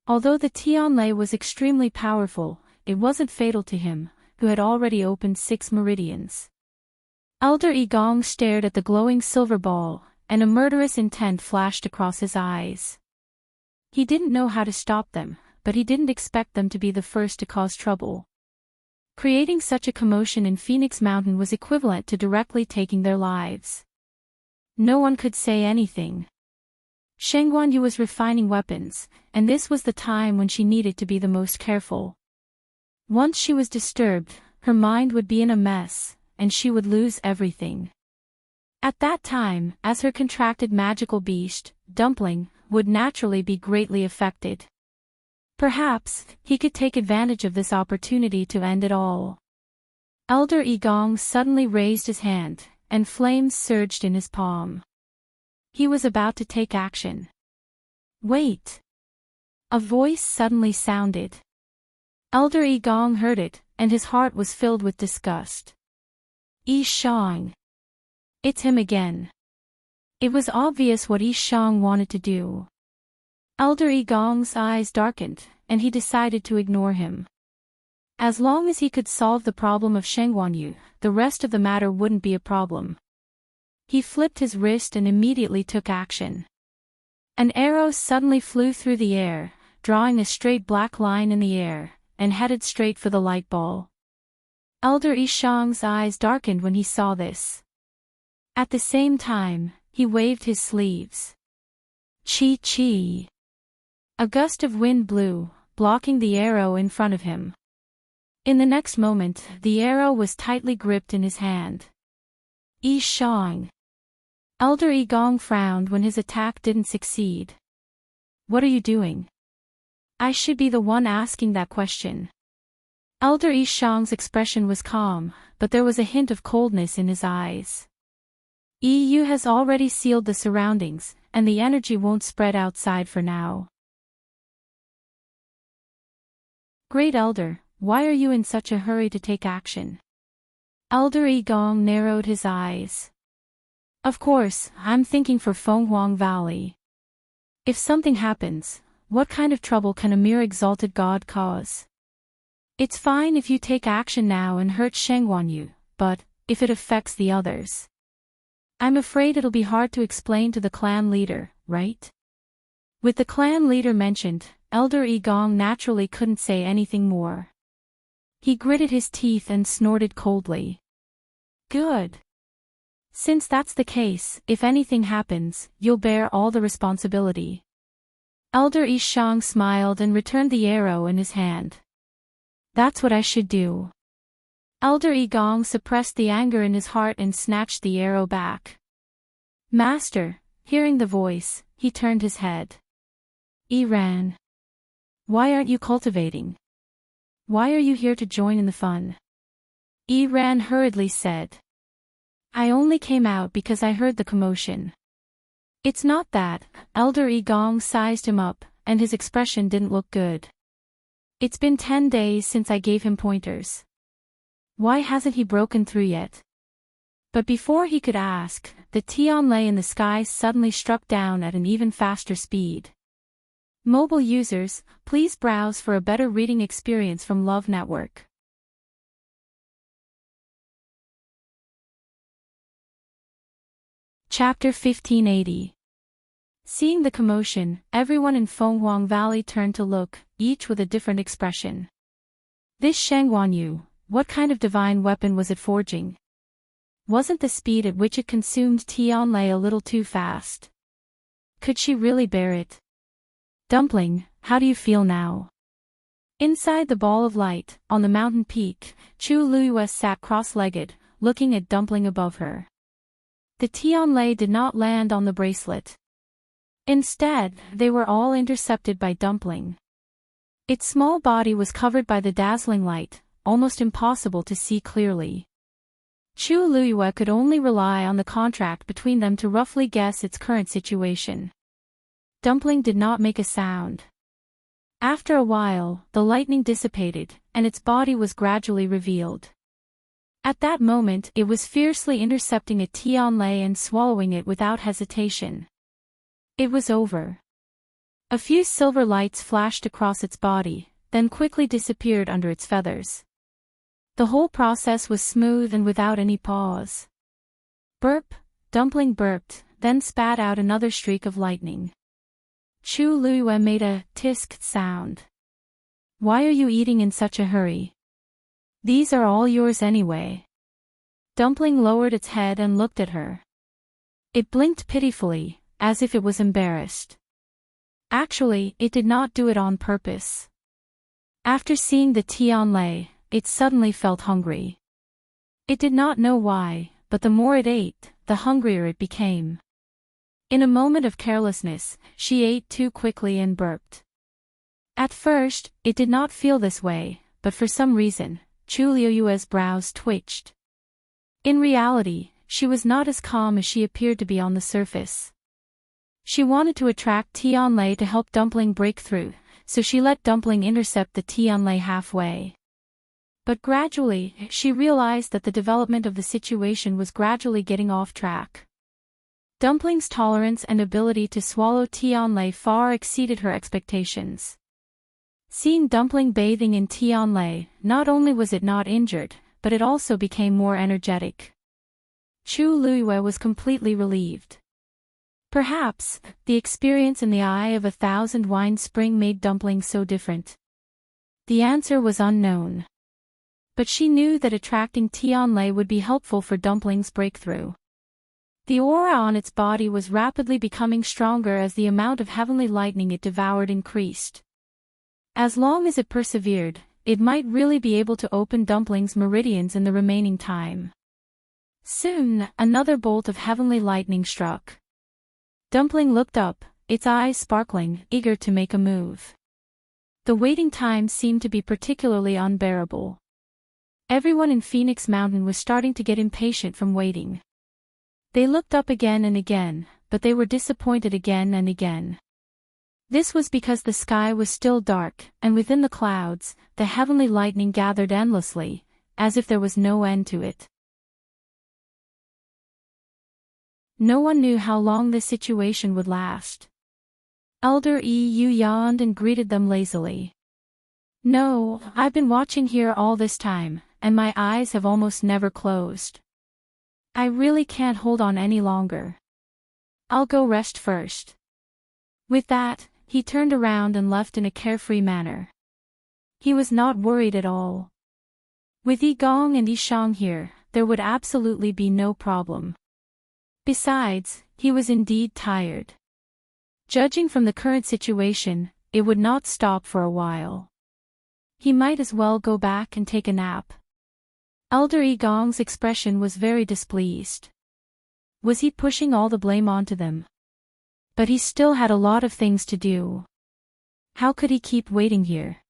A: Although the Tianlei was extremely powerful, it wasn't fatal to him, who had already opened 6 meridians. Elder Yi Gong stared at the glowing silver ball, and a murderous intent flashed across his eyes. He didn't know how to stop them, but he didn't expect them to be the first to cause trouble. Creating such a commotion in Phoenix Mountain was equivalent to directly taking their lives. No one could say anything. Shang Wanyu was refining weapons, and this was the time when she needed to be the most careful. Once she was disturbed, her mind would be in a mess, and she would lose everything. At that time, as her contracted magical beast, Dumpling, would naturally be greatly affected. Perhaps, he could take advantage of this opportunity to end it all. Elder Yi Gong suddenly raised his hand, and flames surged in his palm. He was about to take action. "Wait!" A voice suddenly sounded. Elder Yi Gong heard it, and his heart was filled with disgust. "Yi Shang. It's him again." It was obvious what Yi Shang wanted to do. Elder Yi Gong's eyes darkened, and he decided to ignore him. As long as he could solve the problem of Shang Wanyu, the rest of the matter wouldn't be a problem. He flipped his wrist and immediately took action. An arrow suddenly flew through the air, drawing a straight black line in the air, and headed straight for the light ball. Elder Yi Shang's eyes darkened when he saw this. At the same time, he waved his sleeves. Chi-chi. A gust of wind blew, blocking the arrow in front of him. In the next moment, the arrow was tightly gripped in his hand. Yi Shang. Elder Yi Gong frowned when his attack didn't succeed. "What are you doing?" "I should be the one asking that question." Elder Yi Shang's expression was calm, but there was a hint of coldness in his eyes. EU has already sealed the surroundings, and the energy won't spread outside for now. Great Elder, why are you in such a hurry to take action? Elder Yi Gong narrowed his eyes. Of course, I'm thinking for Fenghuang Valley. If something happens, what kind of trouble can a mere exalted god cause? It's fine if you take action now and hurt Shengguanyu, but if it affects the others, I'm afraid it'll be hard to explain to the clan leader, right? With the clan leader mentioned, Elder Yi Gong naturally couldn't say anything more. He gritted his teeth and snorted coldly. Good. Since that's the case, if anything happens, you'll bear all the responsibility. Elder Yi Shang smiled and returned the arrow in his hand. That's what I should do. Elder Yi Gong suppressed the anger in his heart and snatched the arrow back. Master, hearing the voice, he turned his head. Yi Ran. Why aren't you cultivating? Why are you here to join in the fun? Yi Ran hurriedly said. I only came out because I heard the commotion. It's not that. Elder Yi Gong sized him up, and his expression didn't look good. It's been 10 days since I gave him pointers. Why hasn't he broken through yet? But before he could ask, the Tianlei in the sky suddenly struck down at an even faster speed. Mobile users, please browse for a better reading experience from Love Network. Chapter 1580. Seeing the commotion, everyone in Fenghuang Valley turned to look, each with a different expression. This Shengguanyu, what kind of divine weapon was it forging? Wasn't the speed at which it consumed Tianlei a little too fast? Could she really bear it? Dumpling, how do you feel now? Inside the ball of light, on the mountain peak, Chu Luiyue sat cross-legged, looking at Dumpling above her. The Tianlei did not land on the bracelet. Instead, they were all intercepted by Dumpling. Its small body was covered by the dazzling light, almost impossible to see clearly. Chu Luiyue could only rely on the contract between them to roughly guess its current situation. Dumpling did not make a sound. After a while, the lightning dissipated, and its body was gradually revealed. At that moment, it was fiercely intercepting a Tianlei and swallowing it without hesitation. It was over. A few silver lights flashed across its body, then quickly disappeared under its feathers. The whole process was smooth and without any pause. Burp, Dumpling burped, then spat out another streak of lightning. Chu Luiyue made a tisk sound. Why are you eating in such a hurry? These are all yours anyway. Dumpling lowered its head and looked at her. It blinked pitifully, as if it was embarrassed. Actually, it did not do it on purpose. After seeing the Tianlei, it suddenly felt hungry. It did not know why, but the more it ate, the hungrier it became. In a moment of carelessness, she ate too quickly and burped. At first, it did not feel this way, but for some reason, Chu Luiyue's brows twitched. In reality, she was not as calm as she appeared to be on the surface. She wanted to attract Tianlei to help Dumpling break through, so she let Dumpling intercept the Tianlei halfway. But gradually, she realized that the development of the situation was gradually getting off track. Dumpling's tolerance and ability to swallow Tianlei far exceeded her expectations. Seeing Dumpling bathing in Tianlei, not only was it not injured, but it also became more energetic. Chu Luiyue was completely relieved. Perhaps, the experience in the Eye of 1,000 Wine Spring made Dumpling so different. The answer was unknown. But she knew that attracting Tianlei would be helpful for Dumpling's breakthrough. The aura on its body was rapidly becoming stronger as the amount of heavenly lightning it devoured increased. As long as it persevered, it might really be able to open Dumpling's meridians in the remaining time. Soon, another bolt of heavenly lightning struck. Dumpling looked up, its eyes sparkling, eager to make a move. The waiting time seemed to be particularly unbearable. Everyone in Phoenix Mountain was starting to get impatient from waiting. They looked up again and again, but they were disappointed again and again. This was because the sky was still dark, and within the clouds, the heavenly lightning gathered endlessly, as if there was no end to it. No one knew how long this situation would last. Elder EU yawned and greeted them lazily. "No, I've been watching here all this time, and my eyes have almost never closed. I really can't hold on any longer. I'll go rest first." With that, he turned around and left in a carefree manner. He was not worried at all. With Yi Gong and Yi Shang here, there would absolutely be no problem. Besides, he was indeed tired. Judging from the current situation, it would not stop for a while. He might as well go back and take a nap. Elder Yi Gong's expression was very displeased. Was he pushing all the blame onto them? But he still had a lot of things to do. How could he keep waiting here?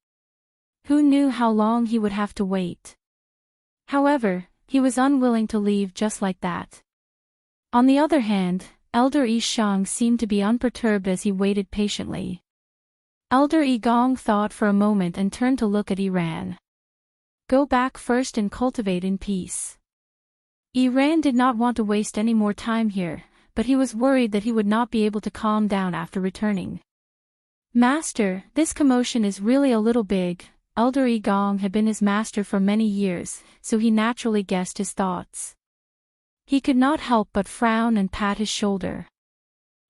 A: Who knew how long he would have to wait? However, he was unwilling to leave just like that. On the other hand, Elder Yi Shang seemed to be unperturbed as he waited patiently. Elder Yi Gong thought for a moment and turned to look at Yi Ran. "Go back first and cultivate in peace." Yi Ran did not want to waste any more time here, but he was worried that he would not be able to calm down after returning. "Master, this commotion is really a little big." Elder Yi Gong had been his master for many years, so he naturally guessed his thoughts. He could not help but frown and pat his shoulder.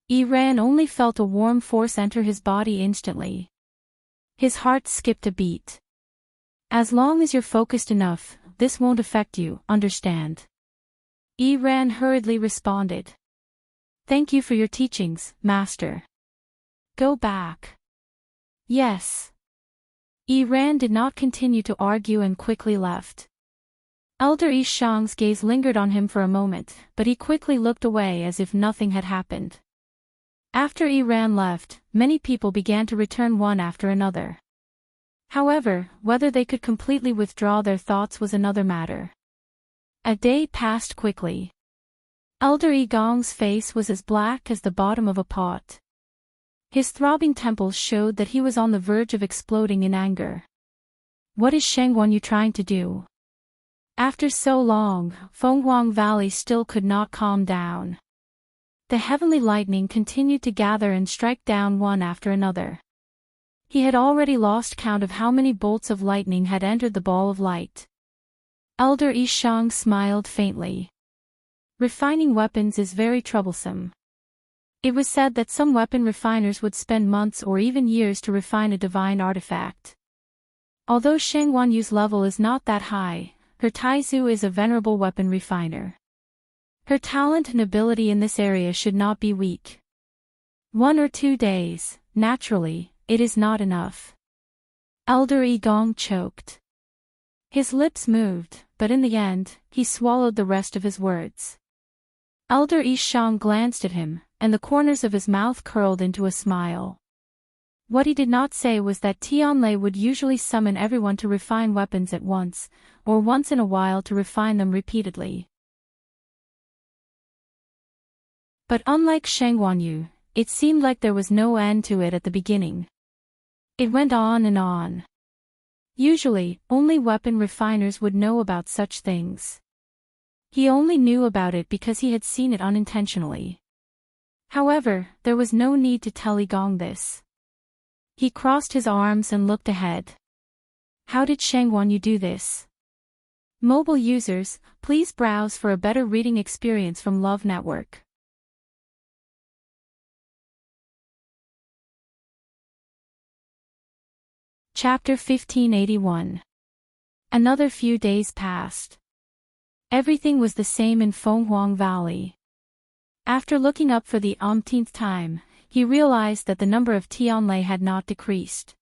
A: Yi Ran only felt a warm force enter his body instantly. His heart skipped a beat. "As long as you're focused enough, this won't affect you, understand?" Yi Ran hurriedly responded. "Thank you for your teachings, Master." "Go back." "Yes." Yi Ran did not continue to argue and quickly left. Elder Yi Shang's gaze lingered on him for a moment, but he quickly looked away as if nothing had happened. After Yi Ran left, many people began to return one after another. However, whether they could completely withdraw their thoughts was another matter. A day passed quickly. Elder Yi Gong's face was as black as the bottom of a pot. His throbbing temples showed that he was on the verge of exploding in anger. "What is Shangguanyu trying to do?" After so long, Fenghuang Valley still could not calm down. The heavenly lightning continued to gather and strike down one after another. He had already lost count of how many bolts of lightning had entered the ball of light. Elder Yi Shang smiled faintly. Refining weapons is very troublesome. It was said that some weapon refiners would spend months or even years to refine a divine artifact. Although Shangguanyu's level is not that high, her Taizu is a venerable weapon refiner. Her talent and ability in this area should not be weak. 1 or 2 days, naturally, it is not enough. Elder Yi Gong choked. His lips moved, but in the end, he swallowed the rest of his words. Elder Yi Shang glanced at him, and the corners of his mouth curled into a smile. What he did not say was that Tianlei would usually summon everyone to refine weapons at once, or once in a while to refine them repeatedly. But unlike Shangguanyu, it seemed like there was no end to it at the beginning. It went on and on. Usually, only weapon refiners would know about such things. He only knew about it because he had seen it unintentionally. However, there was no need to tell Yi Gong this. He crossed his arms and looked ahead. How did Shangguanyu do this? Mobile users, please browse for a better reading experience from Love Network. Chapter 1581. Another few days passed. Everything was the same in Fenghuang Valley. After looking up for the umpteenth time, he realized that the number of Tianlei had not decreased.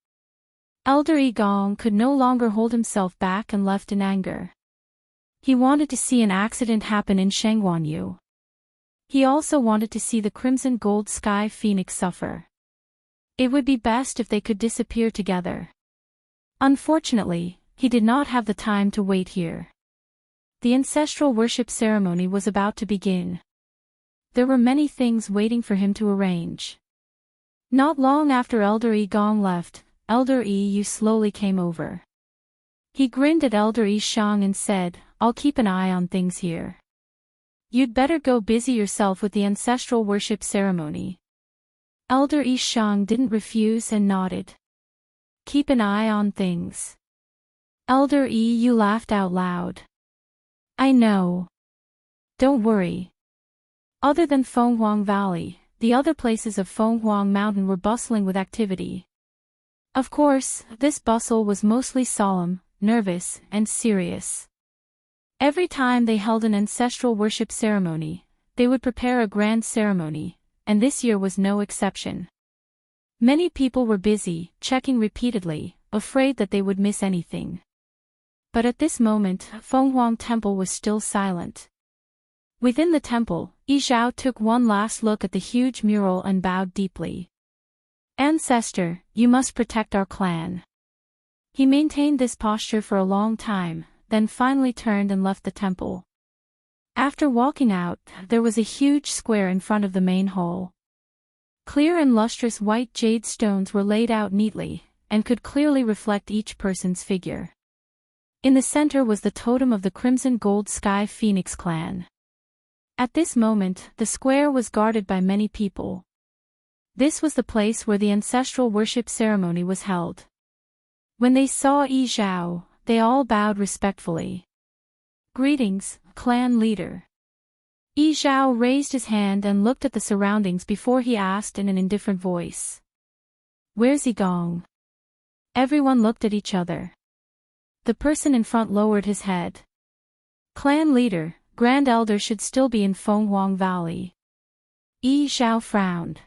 A: Elder Yi Gong could no longer hold himself back and left in anger. He wanted to see an accident happen in Shangguanyu. He also wanted to see the Crimson Gold Sky Phoenix suffer. It would be best if they could disappear together. Unfortunately, he did not have the time to wait here. The ancestral worship ceremony was about to begin. there were many things waiting for him to arrange. Not long after Elder E Gong left, Elder E Yu slowly came over. He grinned at Elder E Shang and said, "I'll keep an eye on things here. You'd better go busy yourself with the ancestral worship ceremony." Elder E Shang didn't refuse and nodded. "Keep an eye on things." Elder E Yu laughed out loud. "I know. Don't worry." Other than Fenghuang Valley, the other places of Fenghuang Mountain were bustling with activity. Of course, this bustle was mostly solemn, nervous, and serious. Every time they held an ancestral worship ceremony, they would prepare a grand ceremony, and this year was no exception. Many people were busy, checking repeatedly, afraid that they would miss anything. But at this moment, Fenghuang Temple was still silent. Within the temple, Yi Zhao took one last look at the huge mural and bowed deeply. "Ancestor, you must protect our clan." He maintained this posture for a long time, then finally turned and left the temple. After walking out, there was a huge square in front of the main hall. Clear and lustrous white jade stones were laid out neatly, and could clearly reflect each person's figure. In the center was the totem of the Crimson Gold Sky Phoenix clan. At this moment, the square was guarded by many people. This was the place where the ancestral worship ceremony was held. When they saw Yi Zhao, they all bowed respectfully. "Greetings, clan leader." Yi Zhao raised his hand and looked at the surroundings before he asked in an indifferent voice. "Where's Yi Gong?" Everyone looked at each other. The person in front lowered his head. "Clan leader, Grand Elder should still be in Fenghuang Valley." Yi Zhao frowned.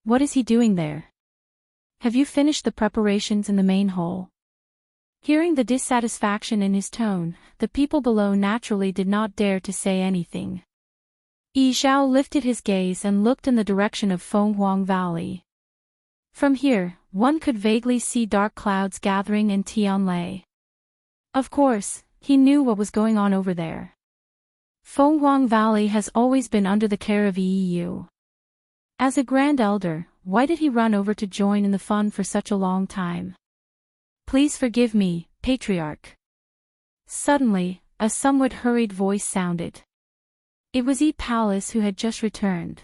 A: "What is he doing there? Have you finished the preparations in the main hall?" Hearing the dissatisfaction in his tone, the people below naturally did not dare to say anything. Yi Zhao lifted his gaze and looked in the direction of Fenghuang Valley. From here, one could vaguely see dark clouds gathering in Tianlai. Of course, he knew what was going on over there. Fenghuang Valley has always been under the care of Yi Yu. As a Grand Elder, why did he run over to join in the fun for such a long time? "Please forgive me, Patriarch." Suddenly, a somewhat hurried voice sounded. It was Yi Palace who had just returned.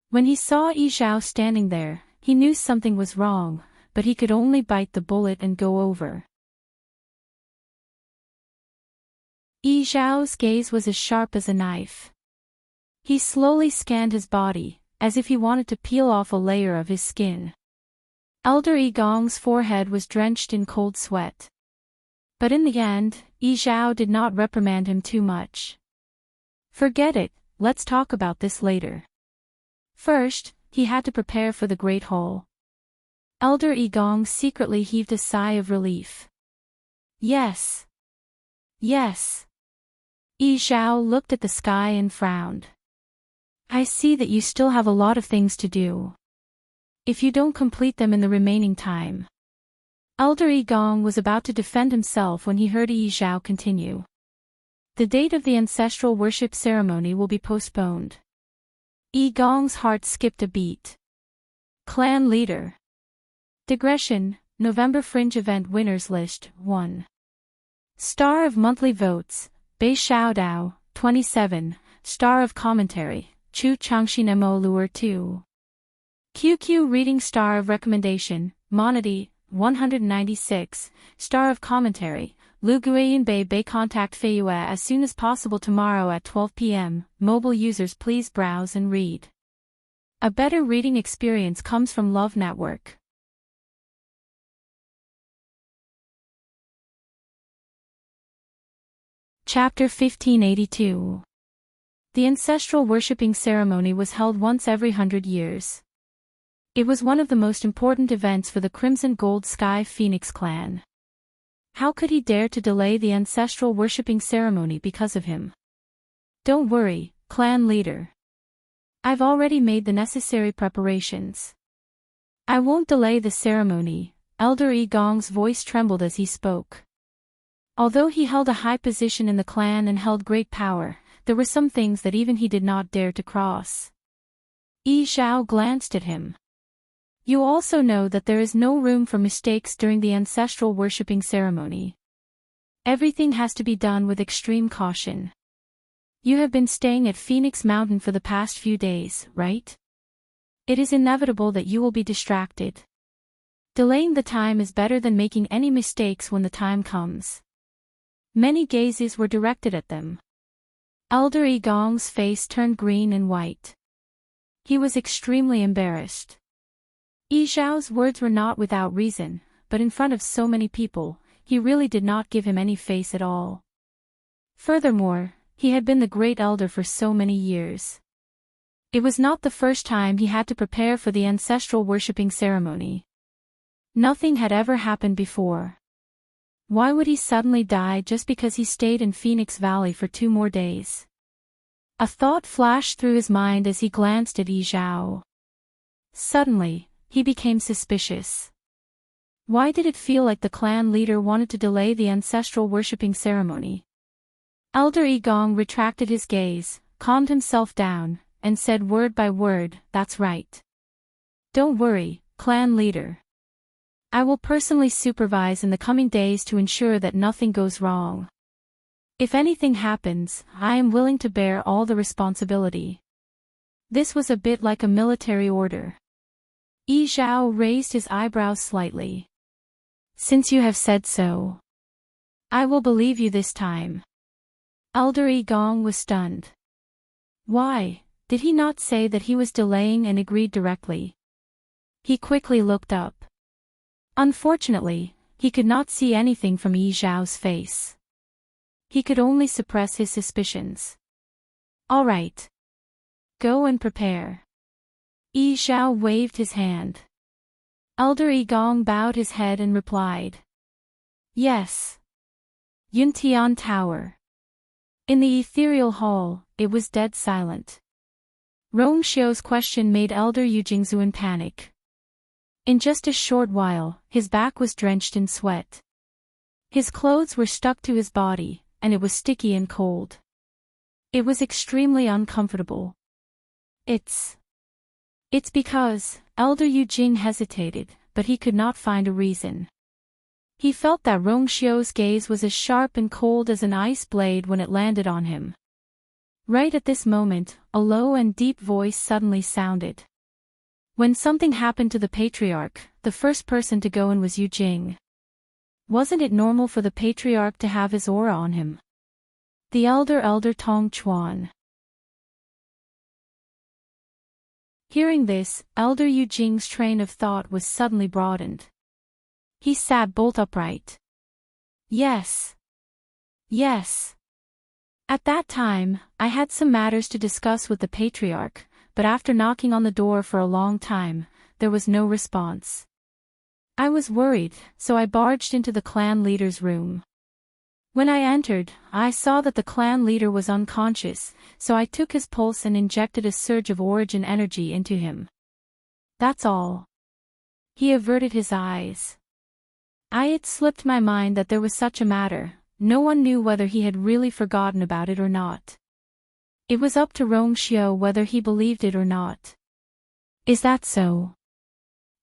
A: When he saw Yi Zhao standing there, he knew something was wrong, but he could only bite the bullet and go over. Yi Zhao's gaze was as sharp as a knife. He slowly scanned his body, as if he wanted to peel off a layer of his skin. Elder Yi Gong's forehead was drenched in cold sweat. But in the end, Yi Zhao did not reprimand him too much. "Forget it, let's talk about this later." First, he had to prepare for the Great Hall. Elder Yi Gong secretly heaved a sigh of relief. "Yes. Yes." Yi Zhao looked at the sky and frowned. "I see that you still have a lot of things to do. If you don't complete them in the remaining time." Elder Yi Gong was about to defend himself when he heard Yi Zhao continue. "The date of the ancestral worship ceremony will be postponed." Yi Gong's heart skipped a beat. Clan leader. Digression, November Fringe Event Winners List, 1. Star of Monthly Votes, Bei Xiaodao, 27, Star of Commentary, Chu Changxin Mo Luer 2. QQ Reading Star of Recommendation, Monody, 196, Star of Commentary, Lu Guiyin Bei contact Feiyue as soon as possible tomorrow at 12 p.m. Mobile users please browse and read. A better reading experience comes from Love Network. Chapter 1582. The ancestral worshipping ceremony was held once every 100 years. It was one of the most important events for the Crimson Gold Sky Phoenix clan. How could he dare to delay the ancestral worshipping ceremony because of him? "Don't worry, clan leader. I've already made the necessary preparations. I won't delay the ceremony." Elder Yi Gong's voice trembled as he spoke. Although he held a high position in the clan and held great power, there were some things that even he did not dare to cross. Yi Zhao glanced at him. You also know that there is no room for mistakes during the ancestral worshipping ceremony. Everything has to be done with extreme caution. You have been staying at Phoenix Mountain for the past few days, right? It is inevitable that you will be distracted. Delaying the time is better than making any mistakes when the time comes. Many gazes were directed at them. Elder Yi Gong's face turned green and white. He was extremely embarrassed. Yi Zhao's words were not without reason, but in front of so many people, he really did not give him any face at all. Furthermore, he had been the great elder for so many years. It was not the first time he had to prepare for the ancestral worshipping ceremony. Nothing had ever happened before. Why would he suddenly die just because he stayed in Phoenix Valley for 2 more days? A thought flashed through his mind as he glanced at Yi Zhao. Suddenly, he became suspicious. Why did it feel like the clan leader wanted to delay the ancestral worshipping ceremony? Elder Yi Gong retracted his gaze, calmed himself down, and said word by word, "That's right. Don't worry, clan leader. I will personally supervise in the coming days to ensure that nothing goes wrong. If anything happens, I am willing to bear all the responsibility." This was a bit like a military order. Yi Zhao raised his eyebrows slightly. "Since you have said so, I will believe you this time." Elder Yi Gong was stunned. Why, did he not say that he was delaying and agreed directly? He quickly looked up. Unfortunately, he could not see anything from Yi Zhao's face. He could only suppress his suspicions. "All right. Go and prepare." Yi Zhao waved his hand. Elder Yi Gong bowed his head and replied, "Yes." Yuntian Tower. In the ethereal hall, it was dead silent. Rong Xiu's question made Elder Yu Jingzuan panic. In just a short while, his back was drenched in sweat. His clothes were stuck to his body, and it was sticky and cold. It was extremely uncomfortable. It's because, Elder Yu Jing hesitated, but he could not find a reason. He felt that Rong Xiu's gaze was as sharp and cold as an ice blade when it landed on him. Right at this moment, a low and deep voice suddenly sounded. When something happened to the patriarch, the first person to go in was Yu Jing. Wasn't it normal for the patriarch to have his aura on him? The elder Tong Chuan. Hearing this, Elder Yu Jing's train of thought was suddenly broadened. He sat bolt upright. Yes. Yes. At that time, I had some matters to discuss with the patriarch, but after knocking on the door for a long time, there was no response. I was worried, so I barged into the clan leader's room. When I entered, I saw that the clan leader was unconscious, so I took his pulse and injected a surge of origin energy into him. That's all. He averted his eyes. It slipped my mind that there was such a matter. No one knew whether he had really forgotten about it or not. It was up to Rong Xiu whether he believed it or not. Is that so?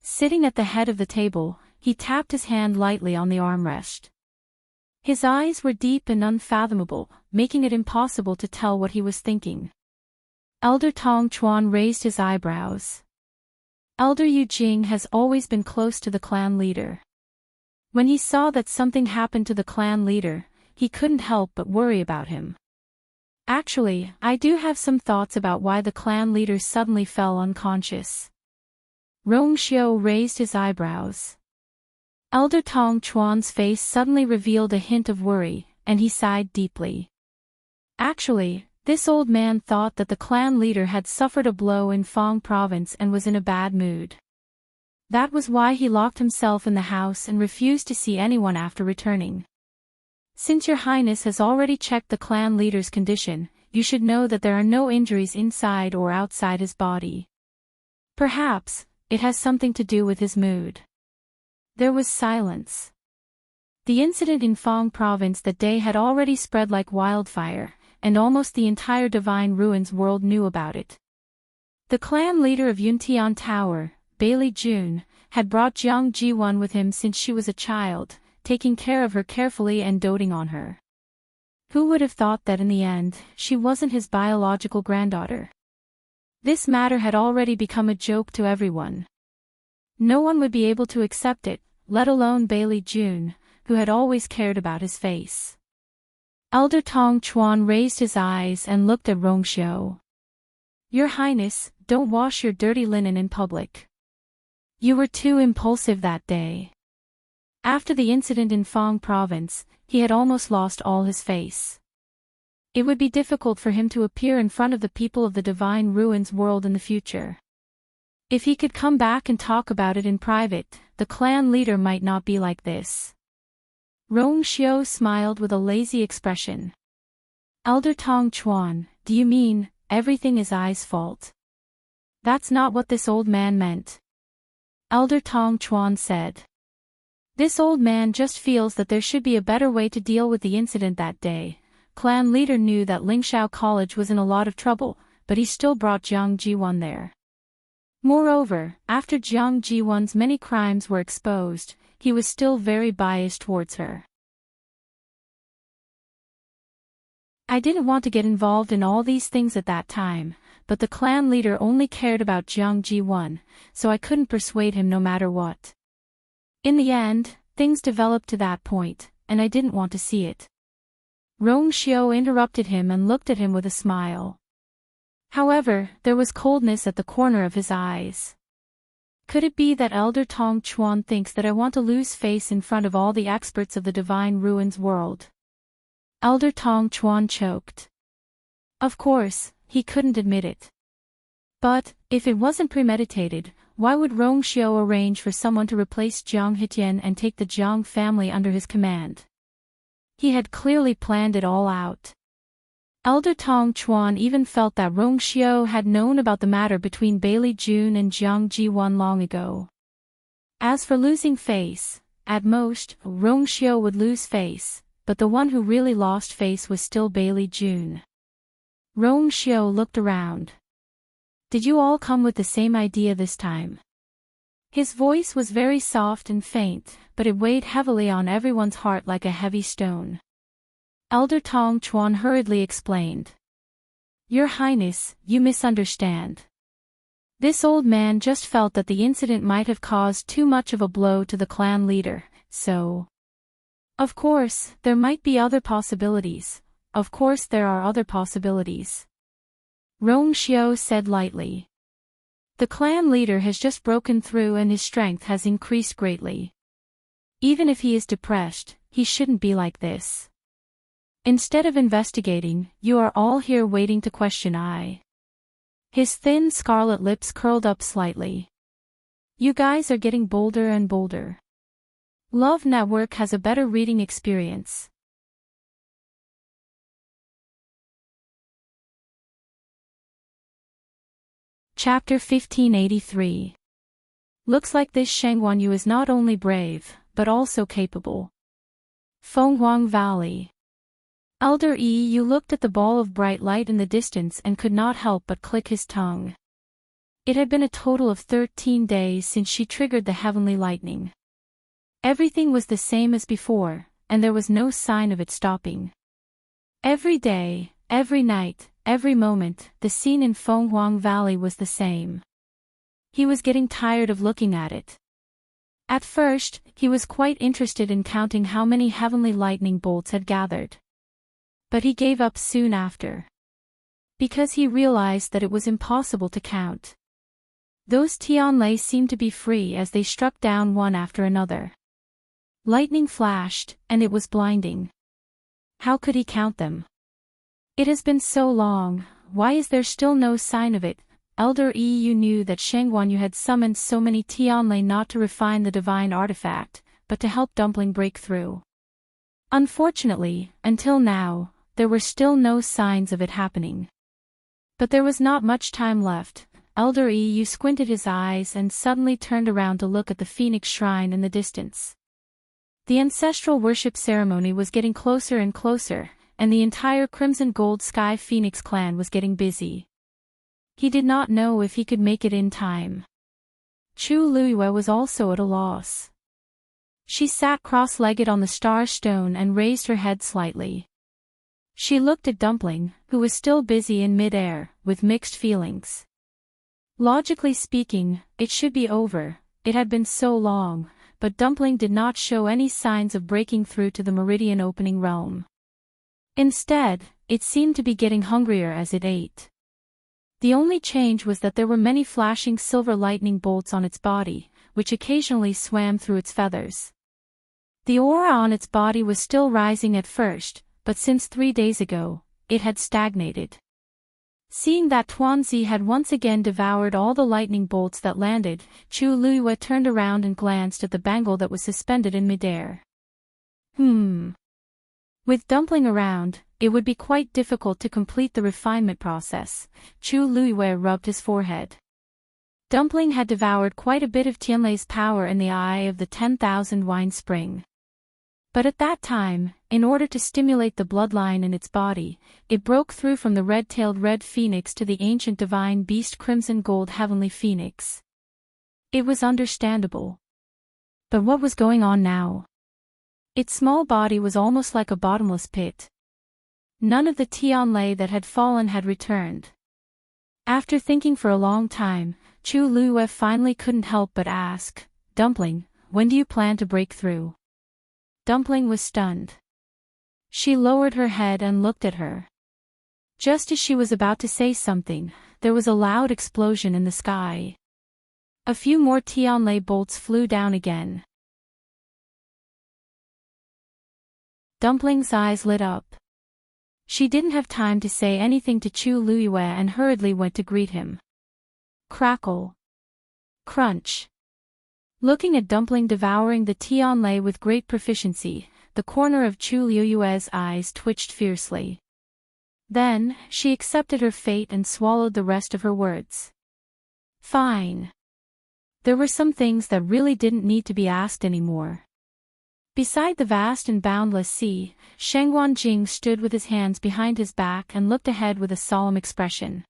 A: Sitting at the head of the table, he tapped his hand lightly on the armrest. His eyes were deep and unfathomable, making it impossible to tell what he was thinking. Elder Tong Chuan raised his eyebrows. Elder Yu Jing has always been close to the clan leader. When he saw that something happened to the clan leader, he couldn't help but worry about him. Actually, I do have some thoughts about why the clan leader suddenly fell unconscious. Rong Xiu raised his eyebrows. Elder Tong Chuan's face suddenly revealed a hint of worry, and he sighed deeply. Actually, this old man thought that the clan leader had suffered a blow in Fang province and was in a bad mood. That was why he locked himself in the house and refused to see anyone after returning. Since your highness has already checked the clan leader's condition, you should know that there are no injuries inside or outside his body. Perhaps, it has something to do with his mood. There was silence. The incident in Fang province that day had already spread like wildfire, and almost the entire Divine Ruins world knew about it. The clan leader of Yuntian Tower, Bailey June, had brought Jiang Jiwon with him since she was a child, taking care of her carefully and doting on her. Who would have thought that in the end, she wasn't his biological granddaughter? This matter had already become a joke to everyone. No one would be able to accept it, let alone Bailey June, who had always cared about his face. Elder Tong Chuan raised his eyes and looked at Rongxiu. "Your Highness, don't wash your dirty linen in public. You were too impulsive that day." After the incident in Fang Province, he had almost lost all his face. It would be difficult for him to appear in front of the people of the Divine Ruins world in the future. If he could come back and talk about it in private, the clan leader might not be like this. Rongxiu smiled with a lazy expression. "Elder Tong Chuan, do you mean, everything is I's fault?" "That's not what this old man meant," Elder Tong Chuan said. "This old man just feels that there should be a better way to deal with the incident that day." Clan leader knew that Lingxiao College was in a lot of trouble, but he still brought Jiang Jiwon there. Moreover, after Jiang Jiwon's many crimes were exposed, he was still very biased towards her. "I didn't want to get involved in all these things at that time, but the clan leader only cared about Jiang Jiwon, so I couldn't persuade him no matter what. In the end, things developed to that point, and I didn't want to see it." Rongxiu interrupted him and looked at him with a smile. However, there was coldness at the corner of his eyes. "Could it be that Elder Tong Chuan thinks that I want to lose face in front of all the experts of the Divine Ruins world?" Elder Tong Chuan choked. Of course, he couldn't admit it. But, if it wasn't premeditated, why would Rongxiu arrange for someone to replace Jiang Hitian and take the Jiang family under his command? He had clearly planned it all out. Elder Tong Chuan even felt that Rongxiu had known about the matter between Bailey June and Jiang Jiwon long ago. As for losing face, at most, Rongxiu would lose face, but the one who really lost face was still Bailey June. Rongxiu looked around. "Did you all come with the same idea this time?" His voice was very soft and faint, but it weighed heavily on everyone's heart like a heavy stone. Elder Tong Chuan hurriedly explained. "Your Highness, you misunderstand. This old man just felt that the incident might have caused too much of a blow to the clan leader, so... Of course, there might be other possibilities. Of course there are other possibilities," Rongxiu said lightly. "The clan leader has just broken through and his strength has increased greatly. Even if he is depressed, he shouldn't be like this. Instead of investigating, you are all here waiting to question I." His thin scarlet lips curled up slightly. "You guys are getting bolder and bolder. Love Network has a better reading experience." Chapter 1583. Looks like this Shengguan Yu is not only brave, but also capable. Fenghuang Valley. Elder Yu looked at the ball of bright light in the distance and could not help but click his tongue. It had been a total of 13 days since she triggered the heavenly lightning. Everything was the same as before, and there was no sign of it stopping. Every day, every night, every moment, the scene in Fenghuang Valley was the same. He was getting tired of looking at it. At first, he was quite interested in counting how many heavenly lightning bolts had gathered. But he gave up soon after. Because he realized that it was impossible to count. Those Tianlei seemed to be free as they struck down one after another. Lightning flashed, and it was blinding. How could he count them? "It has been so long, why is there still no sign of it?" Elder Yu knew that Shengguan Yu had summoned so many Tianlei not to refine the divine artifact, but to help Dumpling break through. Unfortunately, until now, there were still no signs of it happening. But there was not much time left. Elder Yu squinted his eyes and suddenly turned around to look at the Phoenix Shrine in the distance. The ancestral worship ceremony was getting closer and closer, and the entire Crimson Gold Sky Phoenix clan was getting busy. He did not know if he could make it in time. Chu Luiyue was also at a loss. She sat cross-legged on the star stone and raised her head slightly. She looked at Dumpling, who was still busy in mid-air, with mixed feelings. Logically speaking, it should be over, it had been so long, but Dumpling did not show any signs of breaking through to the meridian opening realm. Instead, it seemed to be getting hungrier as it ate. The only change was that there were many flashing silver lightning bolts on its body, which occasionally swam through its feathers. The aura on its body was still rising at first, but since 3 days ago, it had stagnated. Seeing that Tuanzi had once again devoured all the lightning bolts that landed, Chu Luiyue turned around and glanced at the bangle that was suspended in midair. With Dumpling around, it would be quite difficult to complete the refinement process. Chu Luiyue rubbed his forehead. Dumpling had devoured quite a bit of Tianlei's power in the eye of the 10,000 wine spring. But at that time, in order to stimulate the bloodline in its body, it broke through from the red-tailed red phoenix to the ancient divine beast crimson gold heavenly phoenix. It was understandable. But what was going on now? Its small body was almost like a bottomless pit. None of the Tianlei that had fallen had returned. After thinking for a long time, Chu Luiyue finally couldn't help but ask, "Dumpling, when do you plan to break through?" Dumpling was stunned. She lowered her head and looked at her. Just as she was about to say something, there was a loud explosion in the sky. A few more Tianlei bolts flew down again. Dumpling's eyes lit up. She didn't have time to say anything to Chu Luiyue and hurriedly went to greet him. Crackle. Crunch. Looking at Dumpling devouring the Tianlei with great proficiency, the corner of Chu Luiyue's eyes twitched fiercely. Then, she accepted her fate and swallowed the rest of her words. Fine. There were some things that really didn't need to be asked anymore. Beside the vast and boundless sea, Shengguan Jing stood with his hands behind his back and looked ahead with a solemn expression.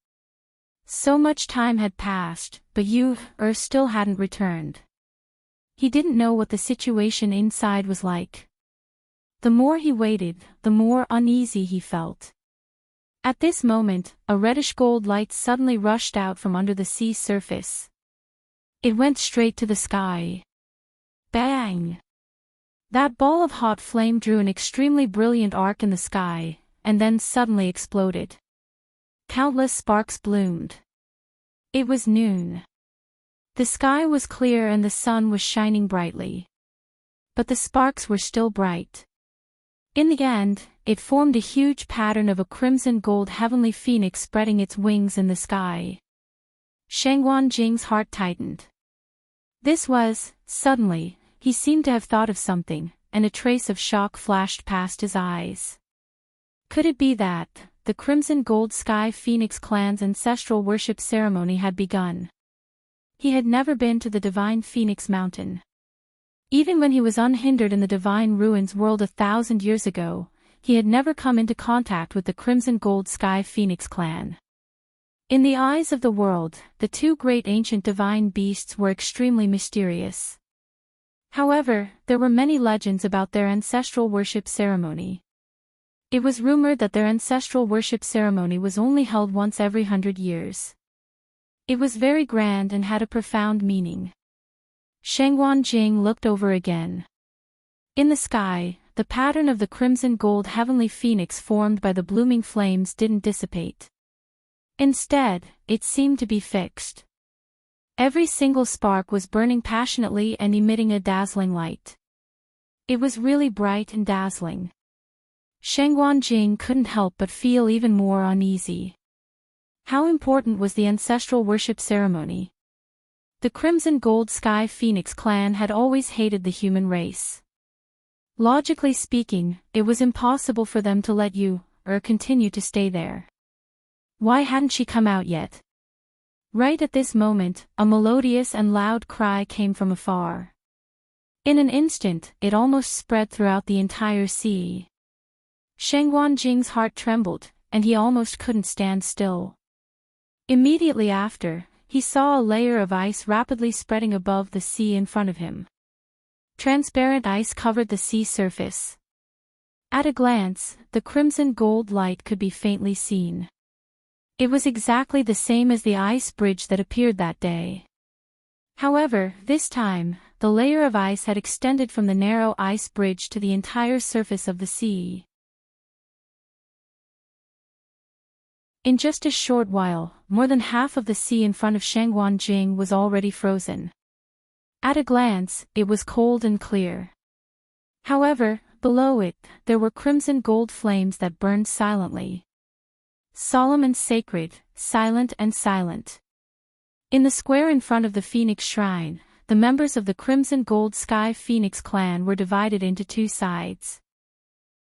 A: So much time had passed, but still hadn't returned. He didn't know what the situation inside was like. The more he waited, the more uneasy he felt. At this moment, a reddish gold light suddenly rushed out from under the sea surface. It went straight to the sky. Bang! That ball of hot flame drew an extremely brilliant arc in the sky, and then suddenly exploded. Countless sparks bloomed. It was noon. The sky was clear and the sun was shining brightly. But the sparks were still bright. In the end, it formed a huge pattern of a crimson gold heavenly phoenix spreading its wings in the sky. Shengguan Jing's heart tightened. Suddenly, he seemed to have thought of something, and a trace of shock flashed past his eyes. Could it be that the Crimson Gold Sky Phoenix clan's ancestral worship ceremony had begun? He had never been to the Divine Phoenix Mountain. Even when he was unhindered in the Divine Ruins world 1,000 years ago, he had never come into contact with the Crimson Gold Sky Phoenix clan. In the eyes of the world, the two great ancient divine beasts were extremely mysterious. However, there were many legends about their ancestral worship ceremony. It was rumored that their ancestral worship ceremony was only held once every 100 years. It was very grand and had a profound meaning. Shengguan Jing looked over again. In the sky, the pattern of the crimson gold heavenly phoenix formed by the blooming flames didn't dissipate. Instead, it seemed to be fixed. Every single spark was burning passionately and emitting a dazzling light. It was really bright and dazzling. Shengguan Jing couldn't help but feel even more uneasy. How important was the ancestral worship ceremony? The Crimson Gold Sky Phoenix clan had always hated the human race. Logically speaking, it was impossible for them to let continue to stay there. Why hadn't she come out yet? Right at this moment, a melodious and loud cry came from afar. In an instant, it almost spread throughout the entire sea. Shangguan Jing's heart trembled, and he almost couldn't stand still. Immediately after, he saw a layer of ice rapidly spreading above the sea in front of him. Transparent ice covered the sea surface. At a glance, the crimson gold light could be faintly seen. It was exactly the same as the ice bridge that appeared that day. However, this time, the layer of ice had extended from the narrow ice bridge to the entire surface of the sea. In just a short while, more than half of the sea in front of Shangguan Jing was already frozen. At a glance, it was cold and clear. However, below it, there were crimson gold flames that burned silently. Solemn and sacred, silent and silent. In the square in front of the Phoenix Shrine, the members of the Crimson Gold Sky Phoenix clan were divided into two sides.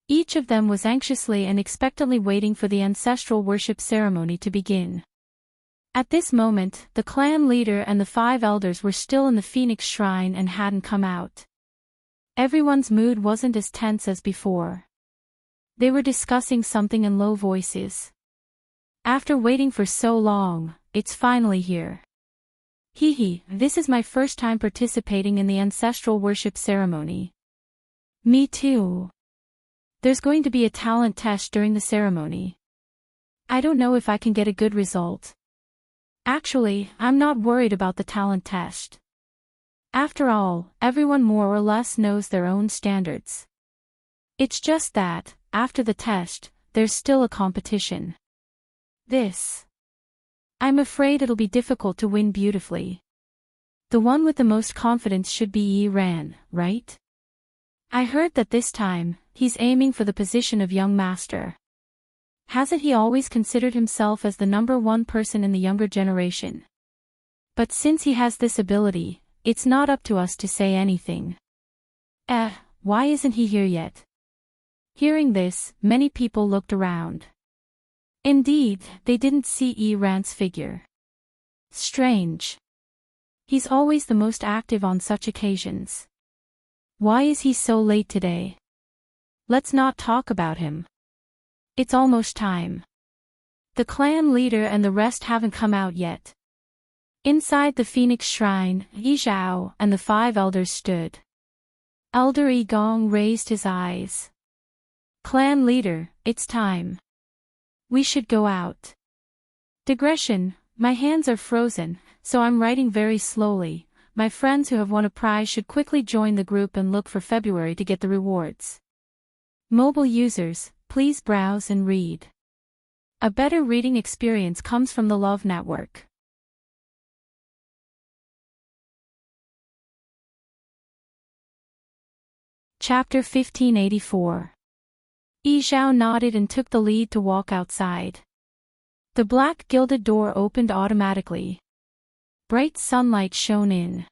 A: Each of them was anxiously and expectantly waiting for the ancestral worship ceremony to begin. At this moment, the clan leader and the 5 elders were still in the Phoenix Shrine and hadn't come out. Everyone's mood wasn't as tense as before. They were discussing something in low voices. After waiting for so long, it's finally here. This is my first time participating in the ancestral worship ceremony. Me too. There's going to be a talent test during the ceremony. I don't know if I can get a good result. Actually, I'm not worried about the talent test. After all, everyone more or less knows their own standards. It's just that, after the test, there's still a competition. I'm afraid it'll be difficult to win beautifully. The one with the most confidence should be Yi Ran, right? I heard that this time, he's aiming for the position of young master. Hasn't he always considered himself as the #1 person in the younger generation? But since he has this ability, it's not up to us to say anything. Why isn't he here yet? Hearing this, many people looked around. Indeed, they didn't see Yi Ran's figure. Strange. He's always the most active on such occasions. Why is he so late today? Let's not talk about him. It's almost time. The clan leader and the rest haven't come out yet. Inside the Phoenix Shrine, Yi Zhao and the 5 elders stood. Elder Yi Gong raised his eyes. Clan leader, it's time. We should go out. Digression, my hands are frozen, so I'm writing very slowly. My friends who have won a prize should quickly join the group and look for February to get the rewards. Mobile users, please browse and read. A better reading experience comes from the Love Network. Chapter 1584. Yi Zhao nodded and took the lead to walk outside. The black gilded door opened automatically. Bright sunlight shone in.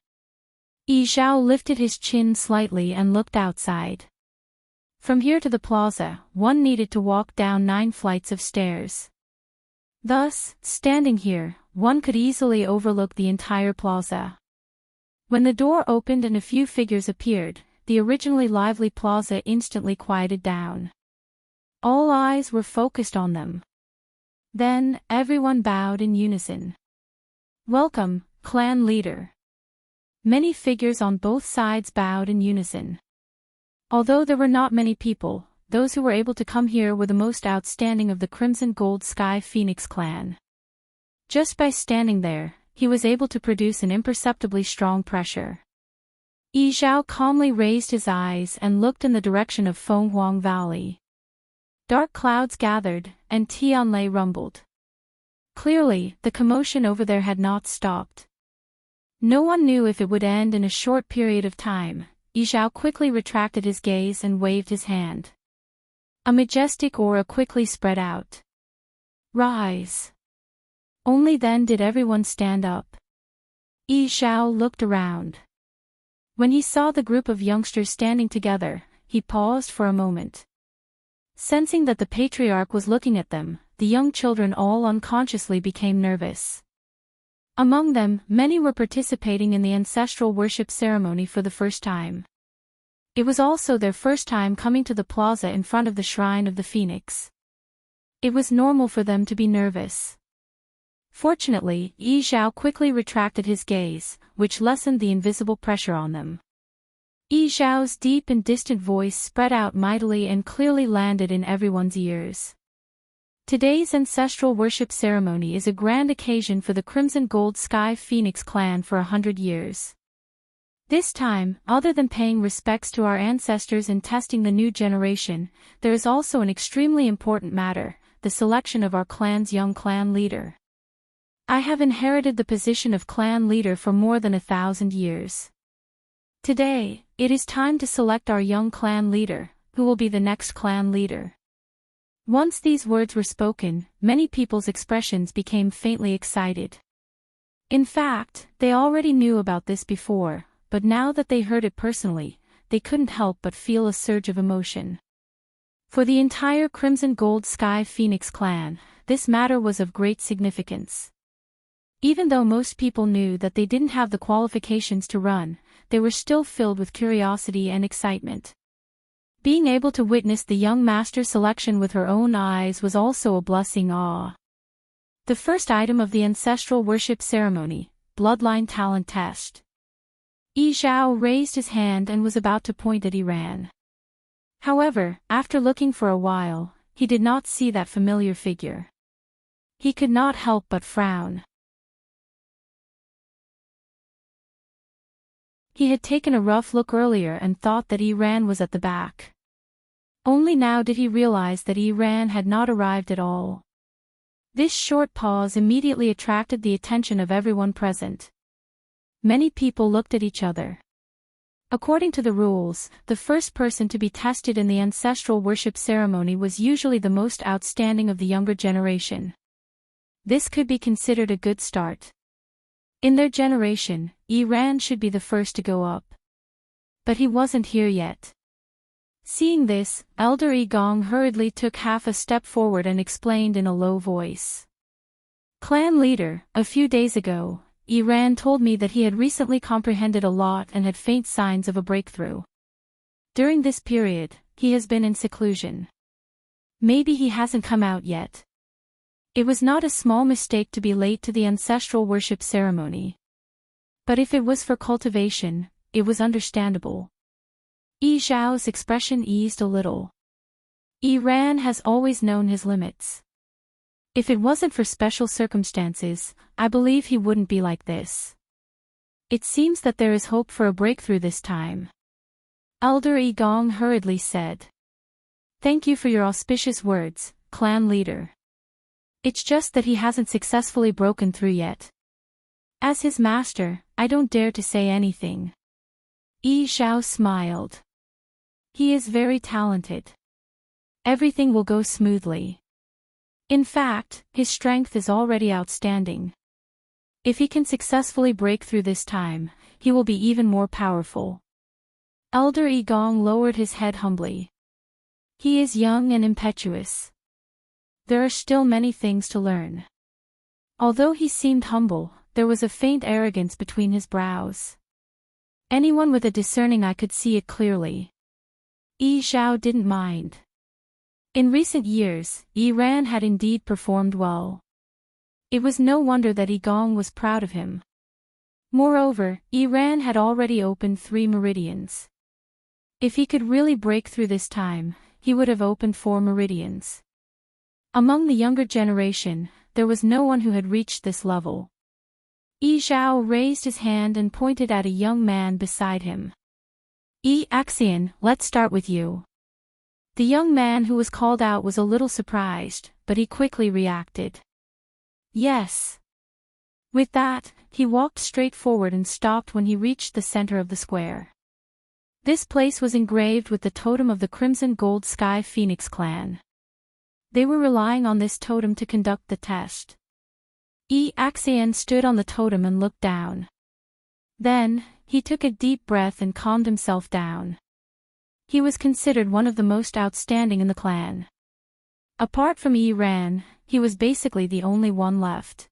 A: Yi Zhao lifted his chin slightly and looked outside. From here to the plaza, one needed to walk down 9 flights of stairs. Thus, standing here, one could easily overlook the entire plaza. When the door opened and a few figures appeared, the originally lively plaza instantly quieted down. All eyes were focused on them. Then, everyone bowed in unison. Welcome, clan leader. Many figures on both sides bowed in unison. Although there were not many people, those who were able to come here were the most outstanding of the Crimson Gold Sky Phoenix clan. Just by standing there, he was able to produce an imperceptibly strong pressure. Yi Zhao calmly raised his eyes and looked in the direction of Fenghuang Valley. Dark clouds gathered, and Tianlei rumbled. Clearly, the commotion over there had not stopped. No one knew if it would end in a short period of time. Yi Zhao quickly retracted his gaze and waved his hand. A majestic aura quickly spread out. Rise. Only then did everyone stand up. Yi Zhao looked around. When he saw the group of youngsters standing together, he paused for a moment. Sensing that the patriarch was looking at them, the young children all unconsciously became nervous. Among them, many were participating in the ancestral worship ceremony for the first time. It was also their first time coming to the plaza in front of the Shrine of the Phoenix. It was normal for them to be nervous. Fortunately, Yi Zhao quickly retracted his gaze, which lessened the invisible pressure on them. Yi Zhao's deep and distant voice spread out mightily and clearly landed in everyone's ears. Today's ancestral worship ceremony is a grand occasion for the Crimson Gold Sky Phoenix clan for 100 years. This time, other than paying respects to our ancestors and testing the new generation, there is also an extremely important matter, the selection of our clan's young clan leader. I have inherited the position of clan leader for more than 1,000 years. Today, it is time to select our young clan leader, who will be the next clan leader. Once these words were spoken, many people's expressions became faintly excited. In fact, they already knew about this before, but now that they heard it personally, they couldn't help but feel a surge of emotion. For the entire Crimson Gold Sky Phoenix clan, this matter was of great significance. Even though most people knew that they didn't have the qualifications to run, they were still filled with curiosity and excitement. Being able to witness the young master's selection with her own eyes was also a blessing. The first item of the ancestral worship ceremony, bloodline talent test. Yi Zhao raised his hand and was about to point at Iran. However, after looking for a while, he did not see that familiar figure. He could not help but frown. He had taken a rough look earlier and thought that Iran was at the back. Only now did he realize that Iran had not arrived at all. This short pause immediately attracted the attention of everyone present. Many people looked at each other. According to the rules, the first person to be tested in the ancestral worship ceremony was usually the most outstanding of the younger generation. This could be considered a good start. In their generation, Iran should be the first to go up. But he wasn't here yet. Seeing this, Elder Yi Gong hurriedly took half a step forward and explained in a low voice. Clan leader, a few days ago, Iran told me that he had recently comprehended a lot and had faint signs of a breakthrough. During this period, he has been in seclusion. Maybe he hasn't come out yet. It was not a small mistake to be late to the ancestral worship ceremony. But if it was for cultivation, it was understandable. Yi Zhao's expression eased a little. Iran has always known his limits. If it wasn't for special circumstances, I believe he wouldn't be like this. It seems that there is hope for a breakthrough this time. Elder Yi Gong hurriedly said. Thank you for your auspicious words, clan leader. It's just that he hasn't successfully broken through yet. As his master, I don't dare to say anything. Yi Zhao smiled. He is very talented. Everything will go smoothly. In fact, his strength is already outstanding. If he can successfully break through this time, he will be even more powerful. Elder Yi Gong lowered his head humbly. He is young and impetuous. There are still many things to learn. Although he seemed humble, there was a faint arrogance between his brows. Anyone with a discerning eye could see it clearly. Yi Zhao didn't mind. In recent years, Iran had indeed performed well. It was no wonder that Yi Gong was proud of him. Moreover, Iran had already opened 3 meridians. If he could really break through this time, he would have opened 4 meridians. Among the younger generation, there was no one who had reached this level. Yi Zhao raised his hand and pointed at a young man beside him. Yi Axian, let's start with you. The young man who was called out was a little surprised, but he quickly reacted. Yes. With that, he walked straight forward and stopped when he reached the center of the square. This place was engraved with the totem of the Crimson Gold Sky Phoenix clan. They were relying on this totem to conduct the test. Yi Axian stood on the totem and looked down. Then, he took a deep breath and calmed himself down. He was considered one of the most outstanding in the clan. Apart from Iran, he was basically the only one left.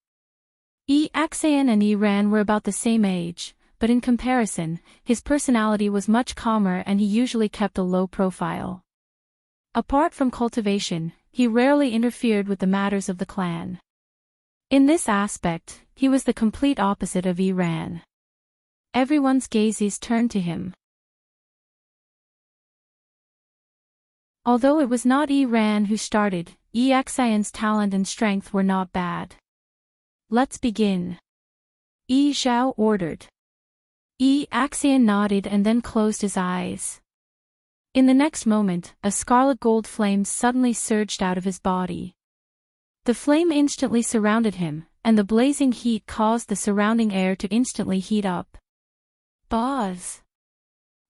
A: Yi Axian and Iran were about the same age, but in comparison, his personality was much calmer and he usually kept a low profile. Apart from cultivation, he rarely interfered with the matters of the clan. In this aspect, he was the complete opposite of Ran. Everyone's gazes turned to him. Although it was not Ran who started, Xian's talent and strength were not bad. Let's begin. Zhao ordered. Xian nodded and then closed his eyes. In the next moment, a scarlet gold flame suddenly surged out of his body. The flame instantly surrounded him, and the blazing heat caused the surrounding air to instantly heat up. Buzz!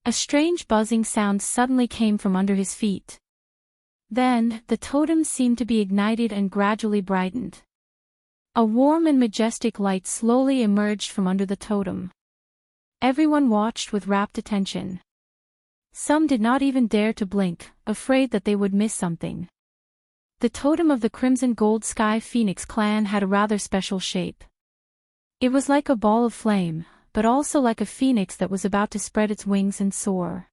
A: A strange buzzing sound suddenly came from under his feet. Then, the totem seemed to be ignited and gradually brightened. A warm and majestic light slowly emerged from under the totem. Everyone watched with rapt attention. Some did not even dare to blink, afraid that they would miss something. The totem of the Crimson Gold Sky Phoenix clan had a rather special shape. It was like a ball of flame, but also like a phoenix that was about to spread its wings and soar.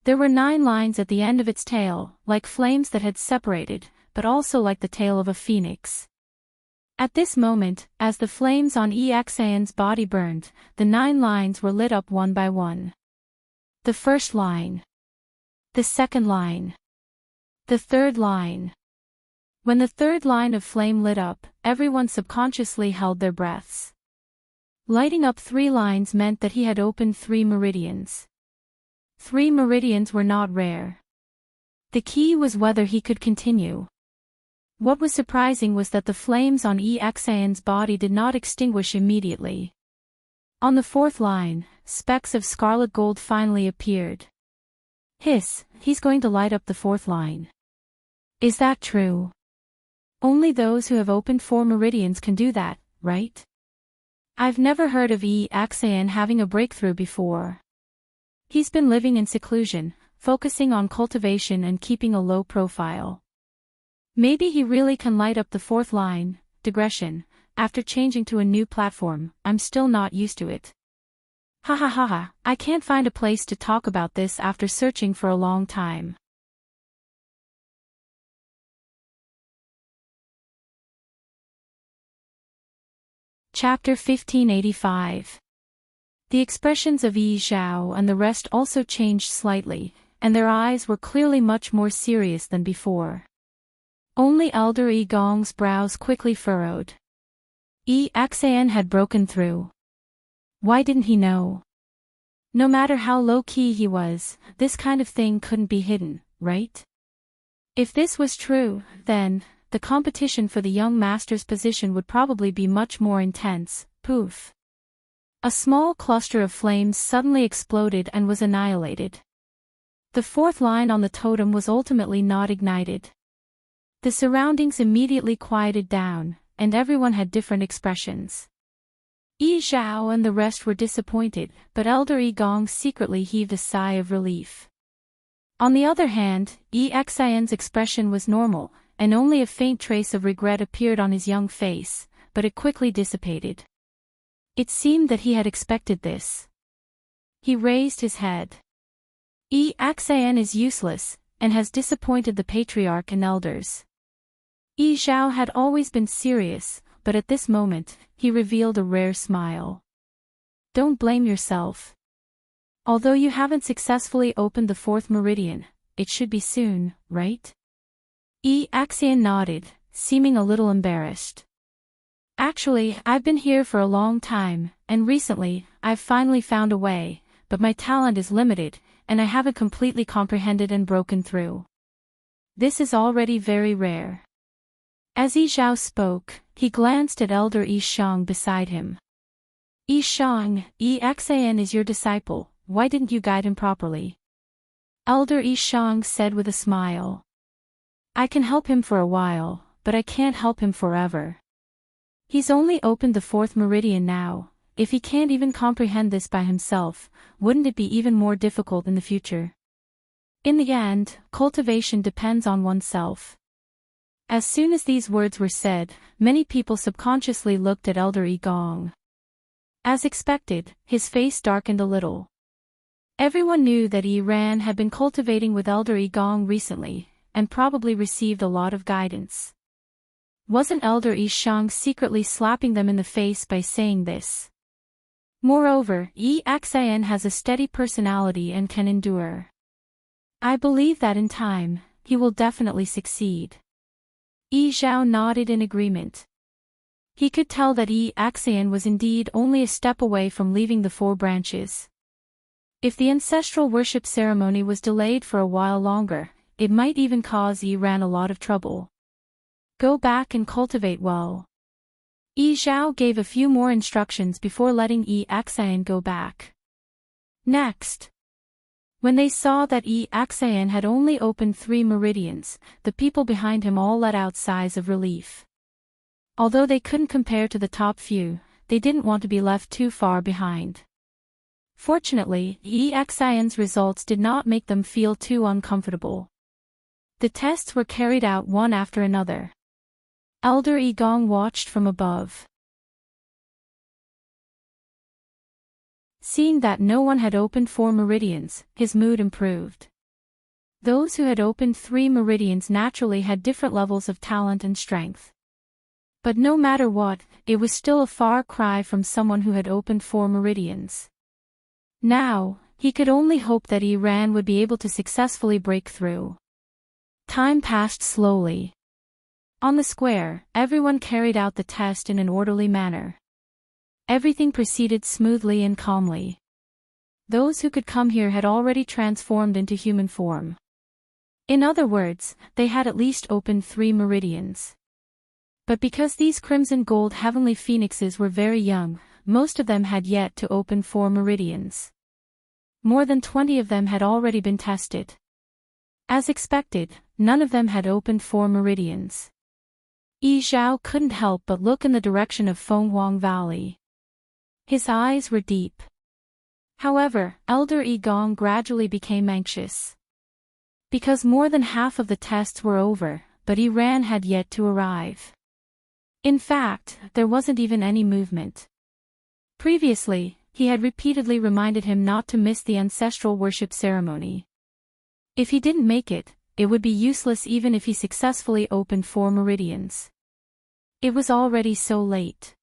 A: There were 9 lines at the end of its tail, like flames that had separated, but also like the tail of a phoenix. At this moment, as the flames on Xian's body burned, the 9 lines were lit up one by one. The first line. The second line. The third line. When the third line of flame lit up, everyone subconsciously held their breaths. Lighting up 3 lines meant that he had opened 3 meridians. 3 meridians were not rare. The key was whether he could continue. What was surprising was that the flames on Xian's body did not extinguish immediately. On the 4th line, specks of scarlet gold finally appeared. Hiss, he's going to light up the 4th line. Is that true? Only those who have opened 4 meridians can do that, right? I've never heard of Xian having a breakthrough before. He's been living in seclusion, focusing on cultivation and keeping a low profile. Maybe he really can light up the 4th line. Digression. After changing to a new platform, I'm still not used to it. Ha ha ha ha, I can't find a place to talk about this after searching for a long time. Chapter 1585. The expressions of Zhao and the rest also changed slightly, and their eyes were clearly much more serious than before. Only Elder Gong's brows quickly furrowed. Xian had broken through. Why didn't he know? No matter how low-key he was, this kind of thing couldn't be hidden, right? If this was true, then, the competition for the young master's position would probably be much more intense. Poof. A small cluster of flames suddenly exploded and was annihilated. The 4th line on the totem was ultimately not ignited. The surroundings immediately quieted down, and everyone had different expressions. Zhao and the rest were disappointed, but Elder Gong secretly heaved a sigh of relief. On the other hand, Xian's expression was normal, and only a faint trace of regret appeared on his young face, but it quickly dissipated. It seemed that he had expected this. He raised his head. Xian is useless, and has disappointed the patriarch and elders. Zhao had always been serious, but at this moment, he revealed a rare smile. Don't blame yourself. Although you haven't successfully opened the 4th meridian, it should be soon, right? Xian nodded, seeming a little embarrassed. Actually, I've been here for a long time, and recently, I've finally found a way, but my talent is limited, and I haven't completely comprehended and broken through. This is already very rare. As Zhao spoke, he glanced at Elder Shang beside him. Shang, Xian is your disciple, why didn't you guide him properly? Elder Shang said with a smile. I can help him for a while, but I can't help him forever. He's only opened the 4th meridian now. If he can't even comprehend this by himself, wouldn't it be even more difficult in the future? In the end, cultivation depends on oneself. As soon as these words were said, many people subconsciously looked at Elder Gong. As expected, his face darkened a little. Everyone knew that Ran had been cultivating with Elder Gong recently, and probably received a lot of guidance. Wasn't Elder Shang secretly slapping them in the face by saying this? Moreover, Xian has a steady personality and can endure. I believe that in time, he will definitely succeed. Yi Zhao nodded in agreement. He could tell that Xian was indeed only a step away from leaving the four branches. If the ancestral worship ceremony was delayed for a while longer, it might even cause Ran a lot of trouble. Go back and cultivate well. Yi Zhao gave a few more instructions before letting Xian go back. Next, when they saw that Xian had only opened 3 meridians, the people behind him all let out sighs of relief. Although they couldn't compare to the top few, they didn't want to be left too far behind. Fortunately, Xian's results did not make them feel too uncomfortable. The tests were carried out one after another. Elder Gong watched from above. Seeing that no one had opened 4 meridians, his mood improved. Those who had opened 3 meridians naturally had different levels of talent and strength. But no matter what, it was still a far cry from someone who had opened 4 meridians. Now, he could only hope that Ran would be able to successfully break through. Time passed slowly. On the square, everyone carried out the test in an orderly manner. Everything proceeded smoothly and calmly. Those who could come here had already transformed into human form. In other words, they had at least opened 3 meridians. But because these crimson gold heavenly phoenixes were very young, most of them had yet to open 4 meridians. More than 20 of them had already been tested. As expected, none of them had opened 4 meridians. Yi Zhao couldn't help but look in the direction of Fenghuang Valley. His eyes were deep. However, Elder Gong gradually became anxious. Because more than half of the tests were over, but Ran had yet to arrive. In fact, there wasn't even any movement. Previously, he had repeatedly reminded him not to miss the ancestral worship ceremony. If he didn't make it, it would be useless even if he successfully opened 4 meridians. It was already so late.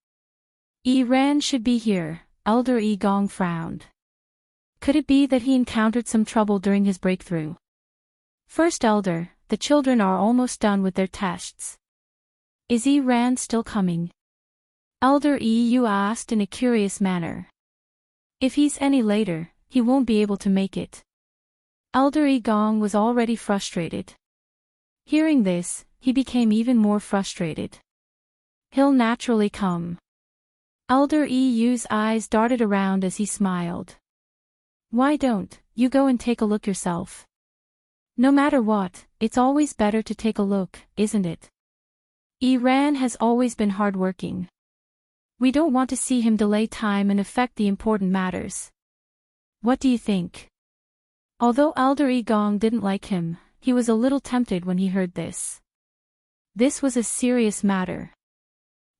A: Ran should be here, Elder Gong frowned. Could it be that he encountered some trouble during his breakthrough? First Elder, the children are almost done with their tests. Is Ran still coming? Elder Yu asked in a curious manner. If he's any later, he won't be able to make it. Elder Gong was already frustrated. Hearing this, he became even more frustrated. He'll naturally come. Elder Yu's eyes darted around as he smiled. Why don't you go and take a look yourself? No matter what, it's always better to take a look, isn't it? Ran has always been hardworking. We don't want to see him delay time and affect the important matters. What do you think? Although Elder Gong didn't like him, he was a little tempted when he heard this. This was a serious matter.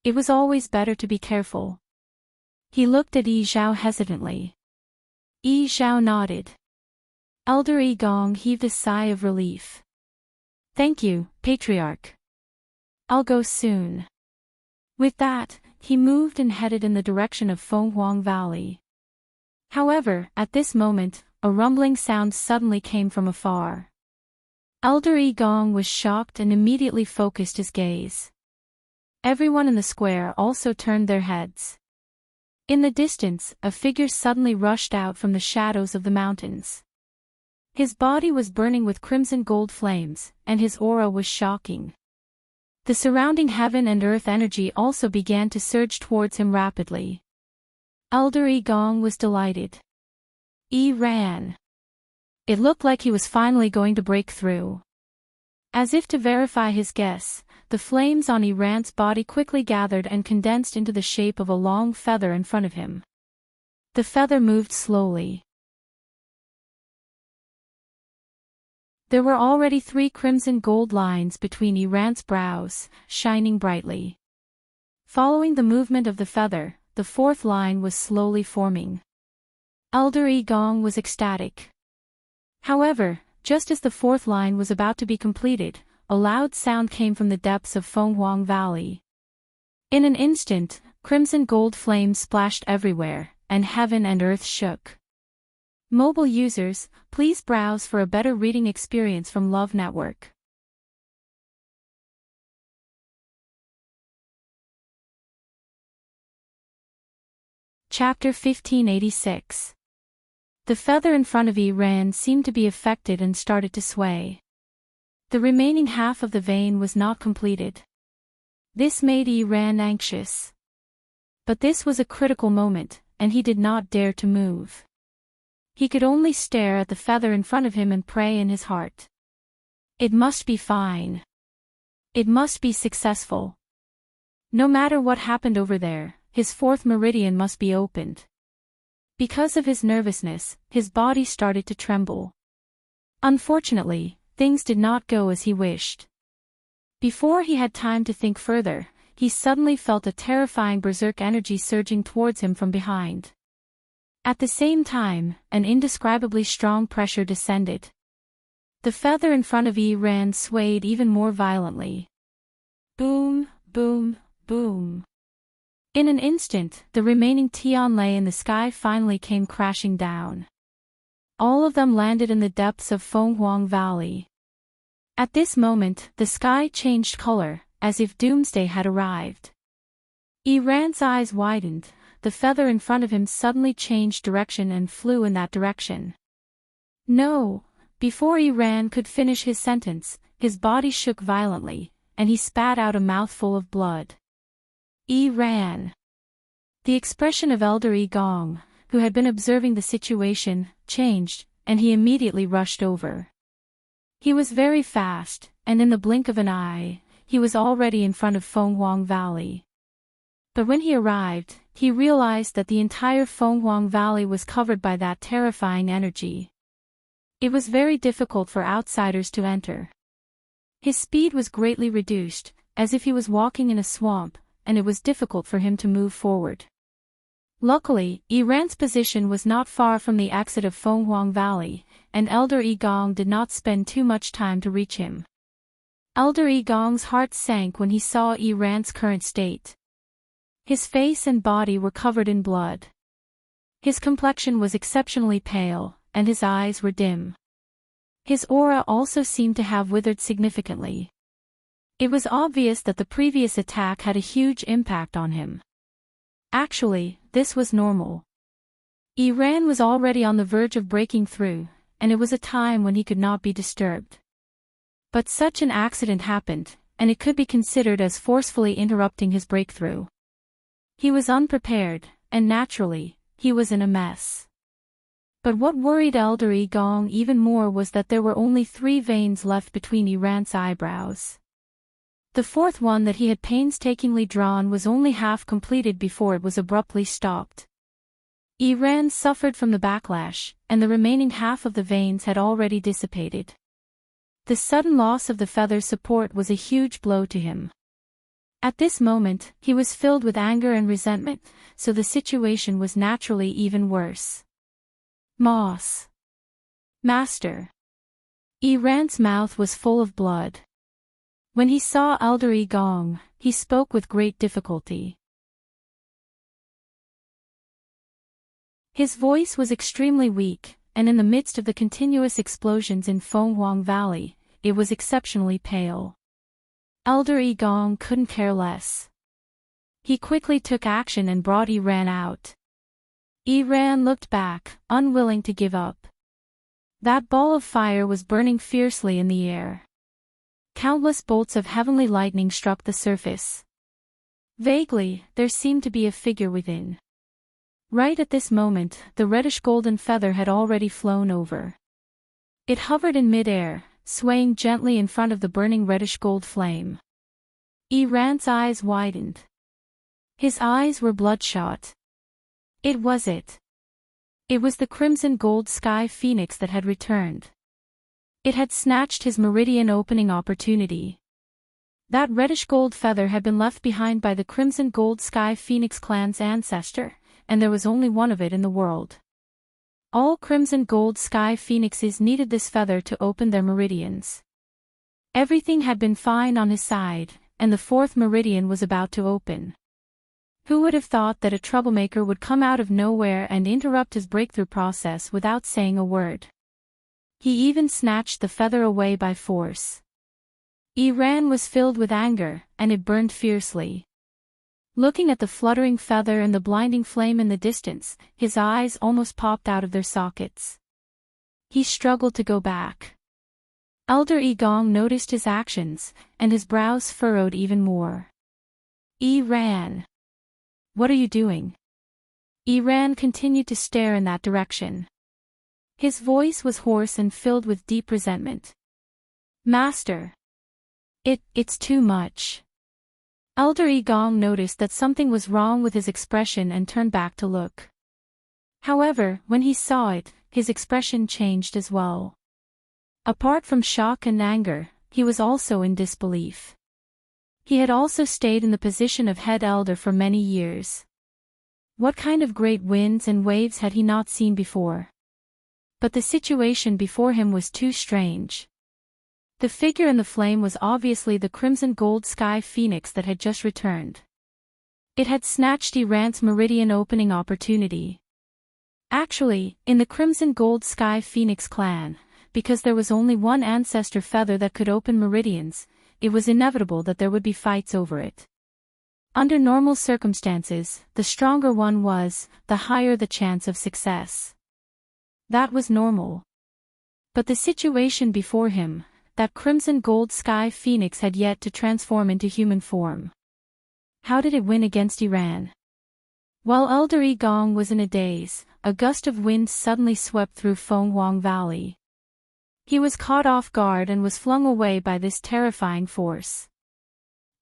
A: It was always better to be careful. He looked at Yi Zhao hesitantly. Yi Zhao nodded. Elder Gong heaved a sigh of relief. Thank you, Patriarch. I'll go soon. With that, he moved and headed in the direction of Fenghuang Valley. However, at this moment, a rumbling sound suddenly came from afar. Elder Gong was shocked and immediately focused his gaze. Everyone in the square also turned their heads. In the distance, a figure suddenly rushed out from the shadows of the mountains. His body was burning with crimson gold flames, and his aura was shocking. The surrounding heaven and earth energy also began to surge towards him rapidly. Elder Gong was delighted. Ran. It looked like he was finally going to break through. As if to verify his guess, the flames on Ran's body quickly gathered and condensed into the shape of a long feather in front of him. The feather moved slowly. There were already 3 crimson gold lines between Ran's brows, shining brightly. Following the movement of the feather, the fourth line was slowly forming. Elder Gong was ecstatic. However, just as the fourth line was about to be completed, a loud sound came from the depths of Fenghuang Valley. In an instant, crimson gold flames splashed everywhere, and heaven and earth shook. Mobile users, please browse for a better reading experience from Love Network. Chapter 1586. The feather in front of Ran seemed to be affected and started to sway. The remaining half of the vein was not completed. This made Ran anxious. But this was a critical moment, and he did not dare to move. He could only stare at the feather in front of him and pray in his heart. It must be fine. It must be successful. No matter what happened over there, his fourth meridian must be opened. Because of his nervousness, his body started to tremble. Unfortunately, things did not go as he wished. Before he had time to think further, he suddenly felt a terrifying berserk energy surging towards him from behind. At the same time, an indescribably strong pressure descended. The feather in front of Ran swayed even more violently. Boom, boom, boom. In an instant, the remaining Tianlei in the sky finally came crashing down. All of them landed in the depths of Fenghuang Valley. At this moment, the sky changed color, as if doomsday had arrived. Ran's eyes widened, the feather in front of him suddenly changed direction and flew in that direction. No! Before Ran could finish his sentence, his body shook violently, and he spat out a mouthful of blood. Ran. The expression of Elder Gong, who had been observing the situation, changed, and he immediately rushed over. He was very fast, and in the blink of an eye, he was already in front of Fenghuang Valley. But when he arrived, he realized that the entire Fenghuang Valley was covered by that terrifying energy. It was very difficult for outsiders to enter. His speed was greatly reduced, as if he was walking in a swamp, and it was difficult for him to move forward. Luckily, Ran's position was not far from the exit of Fenghuang Valley, and Elder Gong did not spend too much time to reach him. Elder Gong's heart sank when he saw Ran's current state. His face and body were covered in blood. His complexion was exceptionally pale, and his eyes were dim. His aura also seemed to have withered significantly. It was obvious that the previous attack had a huge impact on him. Actually, this was normal. Ran was already on the verge of breaking through, and it was a time when he could not be disturbed. But such an accident happened, and it could be considered as forcefully interrupting his breakthrough. He was unprepared, and naturally, he was in a mess. But what worried Elder Gong even more was that there were only 3 veins left between Ran's eyebrows. The fourth one that he had painstakingly drawn was only half completed before it was abruptly stopped. Ran suffered from the backlash, and the remaining half of the veins had already dissipated. The sudden loss of the feather's support was a huge blow to him. At this moment, he was filled with anger and resentment, so the situation was naturally even worse. Moss. Master. Ran's mouth was full of blood. When he saw Elder Gong, he spoke with great difficulty. His voice was extremely weak, and in the midst of the continuous explosions in Fenghuang Valley, it was exceptionally pale. Elder Gong couldn't care less. He quickly took action and brought Ran out. Ran looked back, unwilling to give up. That ball of fire was burning fiercely in the air. Countless bolts of heavenly lightning struck the surface. Vaguely, there seemed to be a figure within. Right at this moment, the reddish-golden feather had already flown over. It hovered in mid-air, swaying gently in front of the burning reddish-gold flame. Ran's eyes widened. His eyes were bloodshot. It was it. It was the crimson gold sky phoenix that had returned. It had snatched his meridian opening opportunity. That reddish-gold feather had been left behind by the crimson gold sky phoenix clan's ancestor, and there was only one of it in the world. All crimson gold sky phoenixes needed this feather to open their meridians. Everything had been fine on his side, and the fourth meridian was about to open. Who would have thought that a troublemaker would come out of nowhere and interrupt his breakthrough process without saying a word? He even snatched the feather away by force. Iran was filled with anger, and it burned fiercely. Looking at the fluttering feather and the blinding flame in the distance, his eyes almost popped out of their sockets. He struggled to go back. Elder Igong noticed his actions, and his brows furrowed even more. Iran! What are you doing? Iran continued to stare in that direction. His voice was hoarse and filled with deep resentment. Master! It's too much. Elder Igong noticed that something was wrong with his expression and turned back to look. However, when he saw it, his expression changed as well. Apart from shock and anger, he was also in disbelief. He had also stayed in the position of head elder for many years. What kind of great winds and waves had he not seen before? But the situation before him was too strange. The figure in the flame was obviously the crimson gold sky phoenix that had just returned. It had snatched Iran's meridian opening opportunity. Actually, in the crimson gold sky phoenix clan, because there was only one ancestor feather that could open meridians, it was inevitable that there would be fights over it. Under normal circumstances, the stronger one was, the higher the chance of success. That was normal. But the situation before him, that crimson gold sky phoenix had yet to transform into human form. How did it win against Iran? While Elder Igong was in a daze, a gust of wind suddenly swept through Fenghuang Valley. He was caught off guard and was flung away by this terrifying force.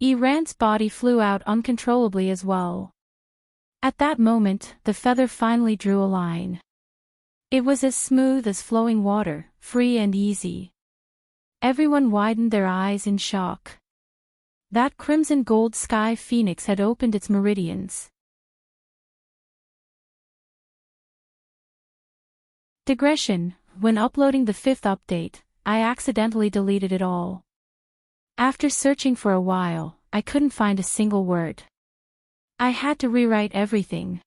A: Iran's body flew out uncontrollably as well. At that moment, the feather finally drew a line. It was as smooth as flowing water, free and easy. Everyone widened their eyes in shock. That crimson gold sky phoenix had opened its meridians. Digression: when uploading the 5th update, I accidentally deleted it all. After searching for a while, I couldn't find a single word. I had to rewrite everything.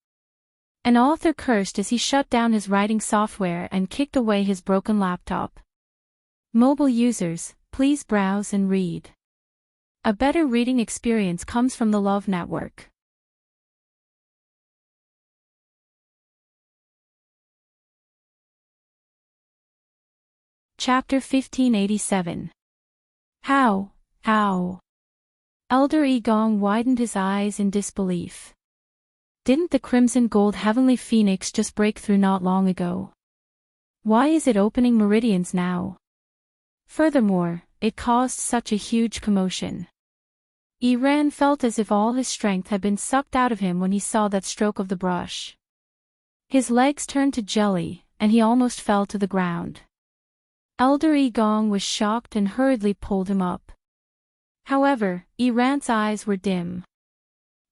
A: An author cursed as he shut down his writing software and kicked away his broken laptop. Mobile users, please browse and read. A better reading experience comes from the Love Network. Chapter 1587. How? Elder Igong widened his eyes in disbelief. Didn't the crimson gold heavenly phoenix just break through not long ago? Why is it opening meridians now? Furthermore, it caused such a huge commotion. Iran felt as if all his strength had been sucked out of him when he saw that stroke of the brush. His legs turned to jelly, and he almost fell to the ground. Elder Igong was shocked and hurriedly pulled him up. However, Iran's eyes were dim.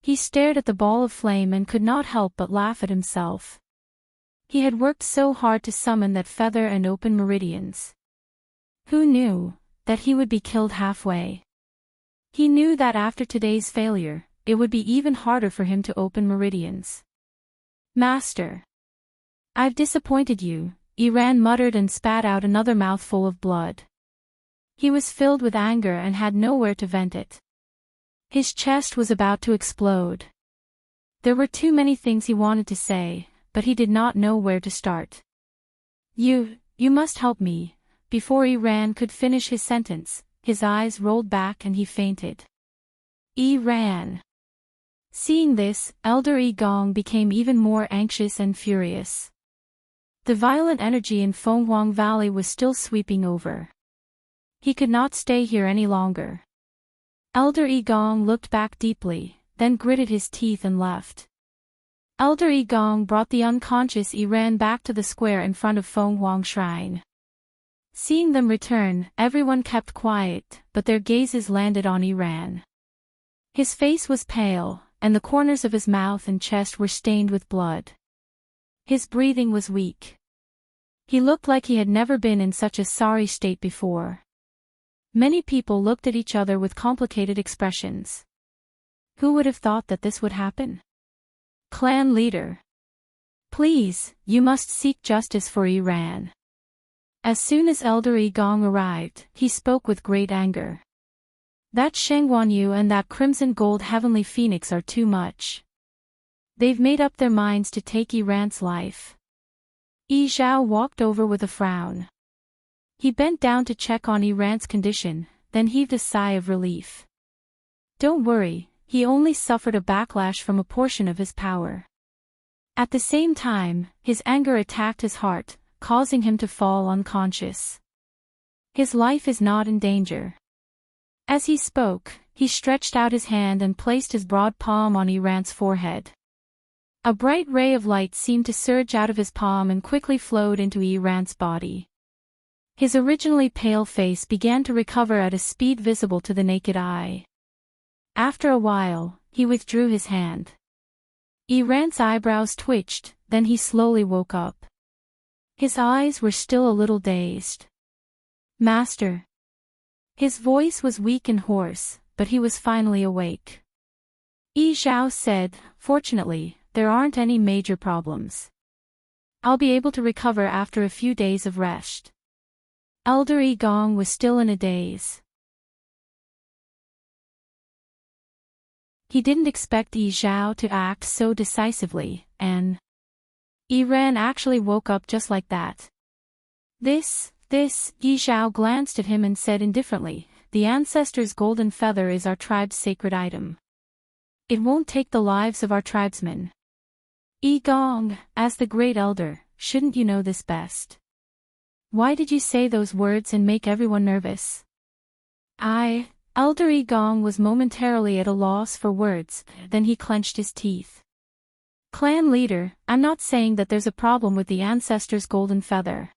A: He stared at the ball of flame and could not help but laugh at himself. He had worked so hard to summon that feather and open meridians. Who knew that he would be killed halfway? He knew that after today's failure, it would be even harder for him to open meridians. Master! I've disappointed you, Iran muttered and spat out another mouthful of blood. He was filled with anger and had nowhere to vent it. His chest was about to explode. There were too many things he wanted to say, but he did not know where to start. You must help me. Before Iran could finish his sentence, his eyes rolled back and he fainted. Iran! Seeing this, Elder Igong became even more anxious and furious. The violent energy in Fenghuang Valley was still sweeping over. He could not stay here any longer. Elder Igong looked back deeply, then gritted his teeth and left. Elder Igong brought the unconscious Iran back to the square in front of Fenghuang Shrine. Seeing them return, everyone kept quiet, but their gazes landed on Iran. His face was pale, and the corners of his mouth and chest were stained with blood. His breathing was weak. He looked like he had never been in such a sorry state before. Many people looked at each other with complicated expressions. Who would have thought that this would happen? Clan leader. Please, you must seek justice for Iran. As soon as Elder Yi Gong arrived, he spoke with great anger. That Sheng Guanyu and that crimson gold heavenly phoenix are too much. They've made up their minds to take Iran's life. Yi Zhao walked over with a frown. He bent down to check on Iran's condition, then heaved a sigh of relief. Don't worry, he only suffered a backlash from a portion of his power. At the same time, his anger attacked his heart, causing him to fall unconscious. His life is not in danger. As he spoke, he stretched out his hand and placed his broad palm on Iran's forehead. A bright ray of light seemed to surge out of his palm and quickly flowed into Iran's body. His originally pale face began to recover at a speed visible to the naked eye. After a while, he withdrew his hand. Iran's eyebrows twitched, then he slowly woke up. His eyes were still a little dazed. Master. His voice was weak and hoarse, but he was finally awake. Yi Zhao said, "Fortunately, there aren't any major problems. I'll be able to recover after a few days of rest." Elder Yi Gong was still in a daze. He didn't expect Yi Zhao to act so decisively, and Iran actually woke up just like that. This, Yi Zhao glanced at him and said indifferently, "The ancestor's golden feather is our tribe's sacred item. It won't take the lives of our tribesmen." Yi Gong, as the great elder, shouldn't you know this best? Why did you say those words and make everyone nervous? Elder Yi Gong was momentarily at a loss for words, then he clenched his teeth. Clan leader, I'm not saying that there's a problem with the ancestor's golden feather.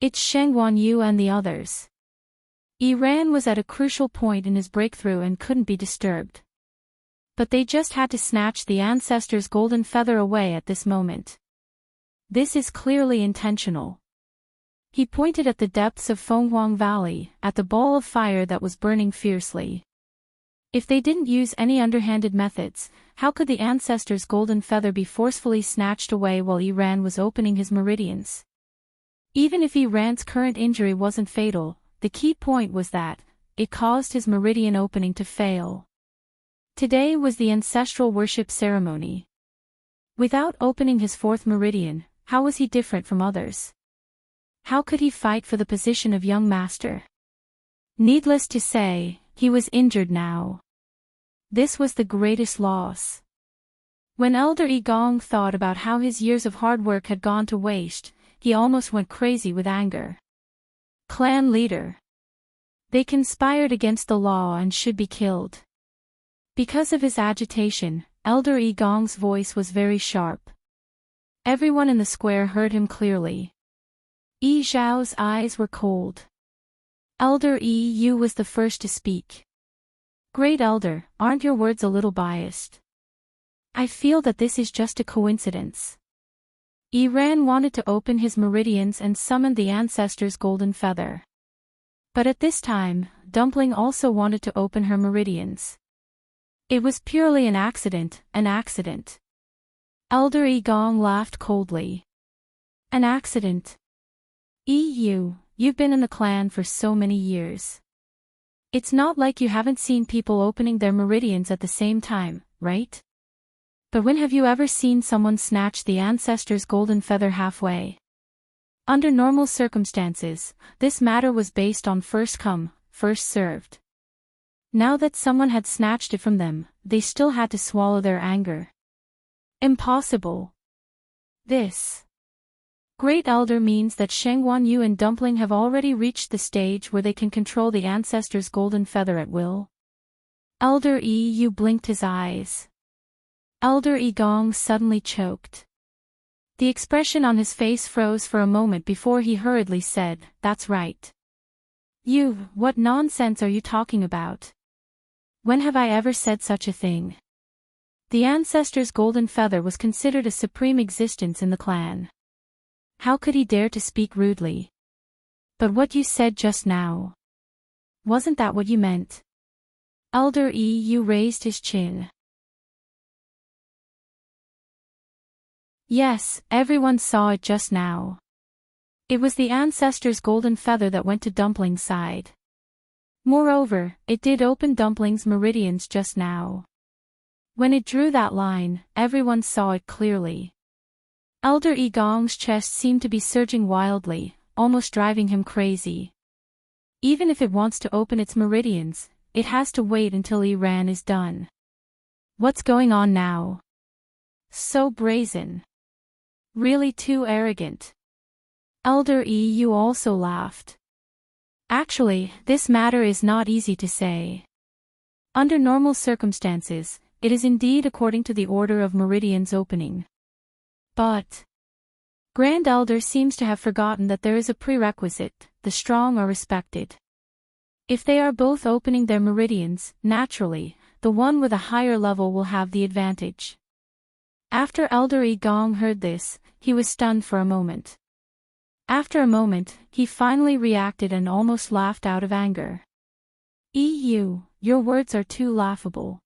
A: It's Sheng Guanyu and the others. Iran was at a crucial point in his breakthrough and couldn't be disturbed. But they just had to snatch the ancestor's golden feather away at this moment. This is clearly intentional. He pointed at the depths of Fenghuang Valley, at the ball of fire that was burning fiercely. If they didn't use any underhanded methods, how could the ancestor's golden feather be forcefully snatched away while Iran was opening his meridians? Even if Iran's current injury wasn't fatal, the key point was that it caused his meridian opening to fail. Today was the ancestral worship ceremony. Without opening his fourth meridian, how was he different from others? How could he fight for the position of young master? Needless to say, he was injured now. This was the greatest loss. When Elder Yi Gong thought about how his years of hard work had gone to waste, he almost went crazy with anger. Clan leader. They conspired against the law and should be killed. Because of his agitation, Elder Yi Gong's voice was very sharp. Everyone in the square heard him clearly. Yi Zhao's eyes were cold. Elder Yi Yu was the first to speak. Great Elder, aren't your words a little biased? I feel that this is just a coincidence. Iran wanted to open his meridians and summon the ancestor's golden feather. But at this time, Dumpling also wanted to open her meridians. It was purely an accident, Elder Yi Gong laughed coldly. An accident? Yu, you've been in the clan for so many years. It's not like you haven't seen people opening their meridians at the same time, right? But when have you ever seen someone snatch the ancestor's golden feather halfway? Under normal circumstances, this matter was based on first come, first served. Now that someone had snatched it from them, they still had to swallow their anger. Impossible. This Great Elder means that Sheng Guanyu and Dumpling have already reached the stage where they can control the ancestor's golden feather at will. Elder Yi Yu blinked his eyes. Elder Yi Gong suddenly choked. The expression on his face froze for a moment before he hurriedly said, "That's right." What nonsense are you talking about? When have I ever said such a thing? The ancestor's golden feather was considered a supreme existence in the clan. How could he dare to speak rudely? But what you said just now. Wasn't that what you meant? Elder EU raised his chin. Yes, everyone saw it just now. It was the ancestor's golden feather that went to Dumpling's side. Moreover, it did open Dumpling's meridians just now. When it drew that line, everyone saw it clearly. Elder Egong's chest seemed to be surging wildly, almost driving him crazy. Even if it wants to open its meridians, it has to wait until Iran is done. What's going on now? So brazen. Really too arrogant. Elder EU also laughed. Actually, this matter is not easy to say. Under normal circumstances, it is indeed according to the order of meridians opening. But Grand Elder seems to have forgotten that there is a prerequisite: the strong are respected. If they are both opening their meridians, naturally, the one with a higher level will have the advantage. After Elder Egong heard this, he was stunned for a moment. After a moment, he finally reacted and almost laughed out of anger. EU, your words are too laughable.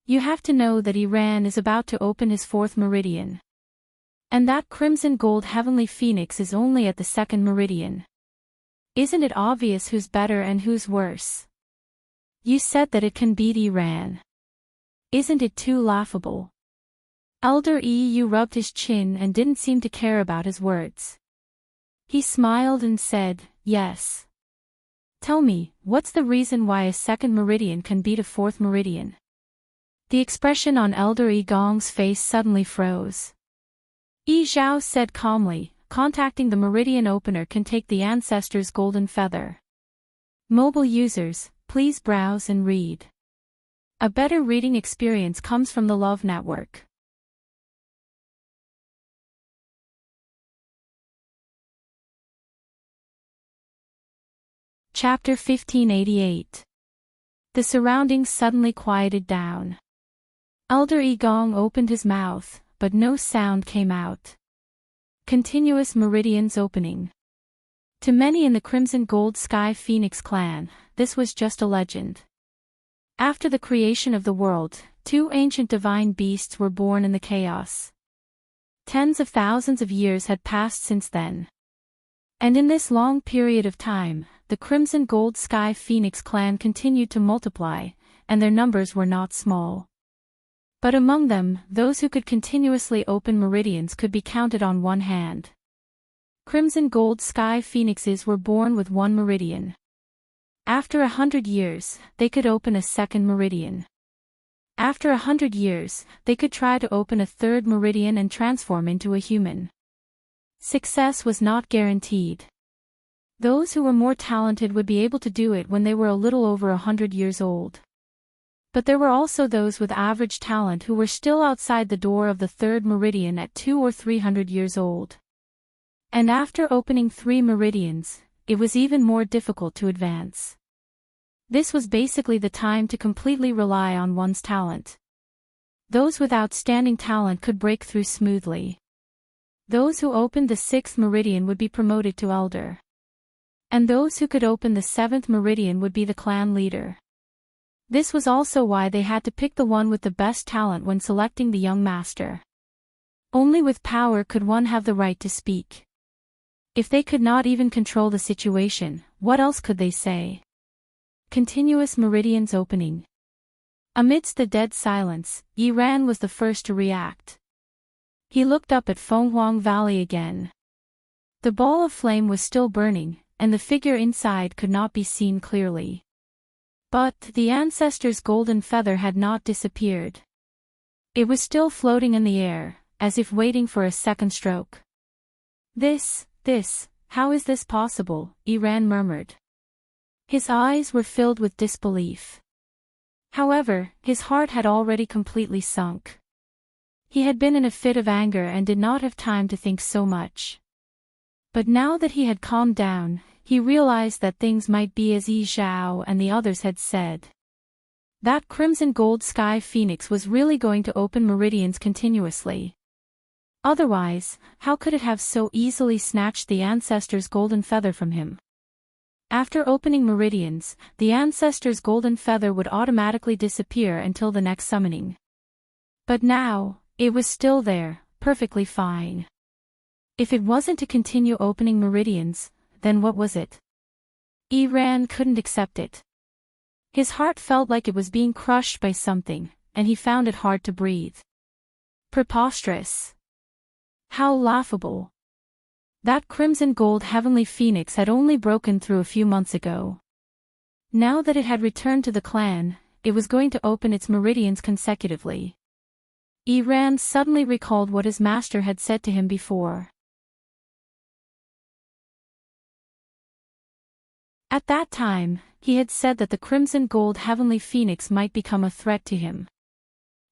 A: You have to know that Iran is about to open his fourth meridian. And that crimson gold heavenly phoenix is only at the second meridian. Isn't it obvious who's better and who's worse? You said that it can beat Iran. Isn't it too laughable? Elder EU rubbed his chin and didn't seem to care about his words. He smiled and said, "Yes. Tell me, what's the reason why a second meridian can beat a fourth meridian?" The expression on Elder Egong's face suddenly froze. Yi Zhao said calmly, "Contacting the meridian opener can take the ancestor's golden feather. Mobile users, please browse and read. A better reading experience comes from the Love Network." Chapter 1588. The surroundings suddenly quieted down. Elder Egong opened his mouth, but no sound came out. Continuous meridians opening. To many in the Crimson Gold Sky Phoenix clan, this was just a legend. After the creation of the world, two ancient divine beasts were born in the chaos. Tens of thousands of years had passed since then. And in this long period of time, the Crimson Gold Sky Phoenix clan continued to multiply, and their numbers were not small. But among them, those who could continuously open meridians could be counted on one hand. Crimson Gold Sky Phoenixes were born with one meridian. After 100 years, they could open a second meridian. After 100 years, they could try to open a third meridian and transform into a human. Success was not guaranteed. Those who were more talented would be able to do it when they were a little over 100 years old. But there were also those with average talent who were still outside the door of the third meridian at 200 or 300 years old. And after opening 3 meridians, it was even more difficult to advance. This was basically the time to completely rely on one's talent. Those with outstanding talent could break through smoothly. Those who opened the 6th meridian would be promoted to elder. And those who could open the 7th meridian would be the clan leader. This was also why they had to pick the one with the best talent when selecting the young master. Only with power could one have the right to speak. If they could not even control the situation, what else could they say? Continuous meridians opening. Amidst the dead silence, Yiran was the first to react. He looked up at Fenghuang Valley again. The ball of flame was still burning, and the figure inside could not be seen clearly. But the ancestor's golden feather had not disappeared. It was still floating in the air, as if waiting for a second stroke. How is this possible?" Iran murmured. His eyes were filled with disbelief. However, his heart had already completely sunk. He had been in a fit of anger and did not have time to think so much. But now that he had calmed down, he realized that things might be as Yi Zhao and the others had said. That crimson gold sky phoenix was really going to open meridians continuously. Otherwise, how could it have so easily snatched the ancestor's golden feather from him? After opening meridians, the ancestor's golden feather would automatically disappear until the next summoning. But now, it was still there, perfectly fine. If it wasn't to continue opening meridians, then what was it? Iran couldn't accept it. His heart felt like it was being crushed by something, and he found it hard to breathe. Preposterous. How laughable. That crimson gold heavenly phoenix had only broken through a few months ago. Now that it had returned to the clan, it was going to open its meridians consecutively. Iran suddenly recalled what his master had said to him before. At that time, he had said that the crimson gold heavenly phoenix might become a threat to him.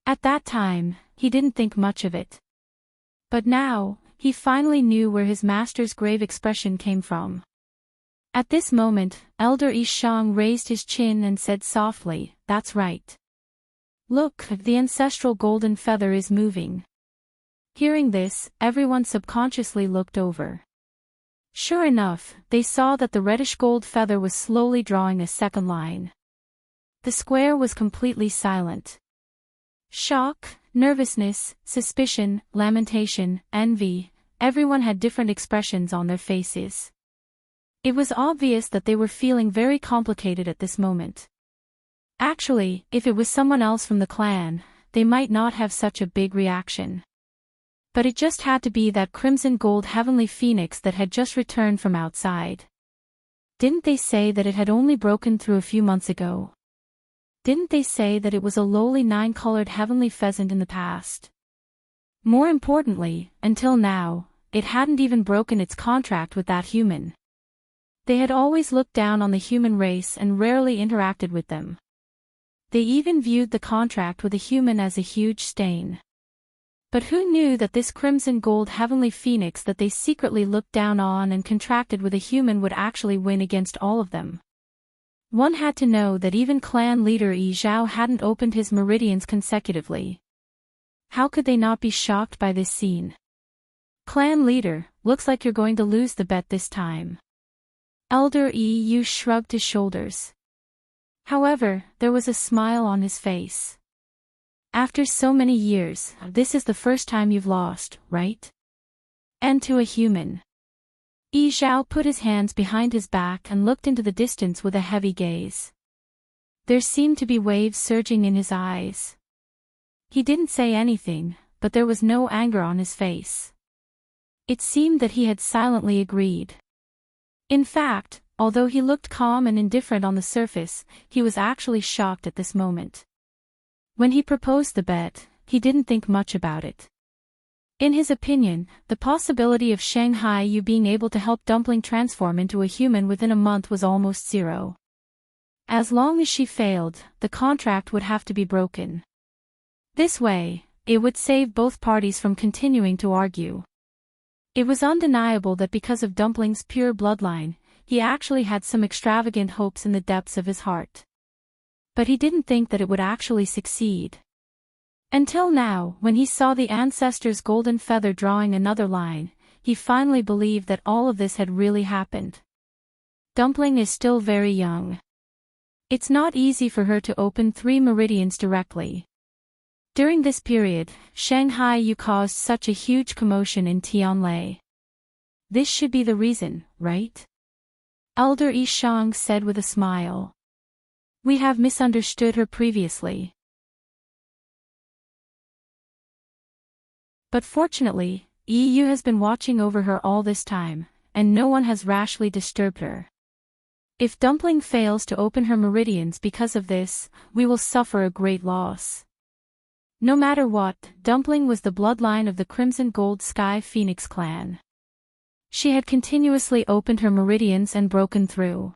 A: At that time, he didn't think much of it. But now, he finally knew where his master's grave expression came from. At this moment, Elder Yishang raised his chin and said softly, "That's right. Look, the ancestral golden feather is moving." Hearing this, everyone subconsciously looked over. Sure enough, they saw that the reddish gold feather was slowly drawing a second line. The square was completely silent. Shock, nervousness, suspicion, lamentation, envy, everyone had different expressions on their faces. It was obvious that they were feeling very complicated at this moment. Actually, if it was someone else from the clan, they might not have such a big reaction. But it just had to be that crimson gold heavenly phoenix that had just returned from outside. Didn't they say that it had only broken through a few months ago? Didn't they say that it was a lowly 9-colored heavenly pheasant in the past? More importantly, until now, it hadn't even broken its contract with that human. They had always looked down on the human race and rarely interacted with them. They even viewed the contract with a human as a huge stain. But who knew that this crimson gold heavenly phoenix that they secretly looked down on and contracted with a human would actually win against all of them? One had to know that even clan leader Yi Zhao hadn't opened his meridians consecutively. How could they not be shocked by this scene? Clan leader, looks like you're going to lose the bet this time. Elder Yu shrugged his shoulders. However, there was a smile on his face. After so many years, this is the first time you've lost, right? And to a human. Yi Zhao put his hands behind his back and looked into the distance with a heavy gaze. There seemed to be waves surging in his eyes. He didn't say anything, but there was no anger on his face. It seemed that he had silently agreed. In fact, although he looked calm and indifferent on the surface, he was actually shocked at this moment. When he proposed the bet, he didn't think much about it. In his opinion, the possibility of Shanghai Yu being able to help Dumpling transform into a human within a month was almost zero. As long as she failed, the contract would have to be broken. This way, it would save both parties from continuing to argue. It was undeniable that because of Dumpling's pure bloodline, he actually had some extravagant hopes in the depths of his heart. But he didn't think that it would actually succeed. Until now, when he saw the ancestor's golden feather drawing another line, he finally believed that all of this had really happened. Dumpling is still very young. It's not easy for her to open 3 meridians directly. During this period, Shanghai Yu caused such a huge commotion in Tianlei. This should be the reason, right? Elder Yishang said with a smile. We have misunderstood her previously. But fortunately, Yu has been watching over her all this time, and no one has rashly disturbed her. If Dumpling fails to open her meridians because of this, we will suffer a great loss. No matter what, Dumpling was the bloodline of the Crimson Gold Sky Phoenix clan. She had continuously opened her meridians and broken through.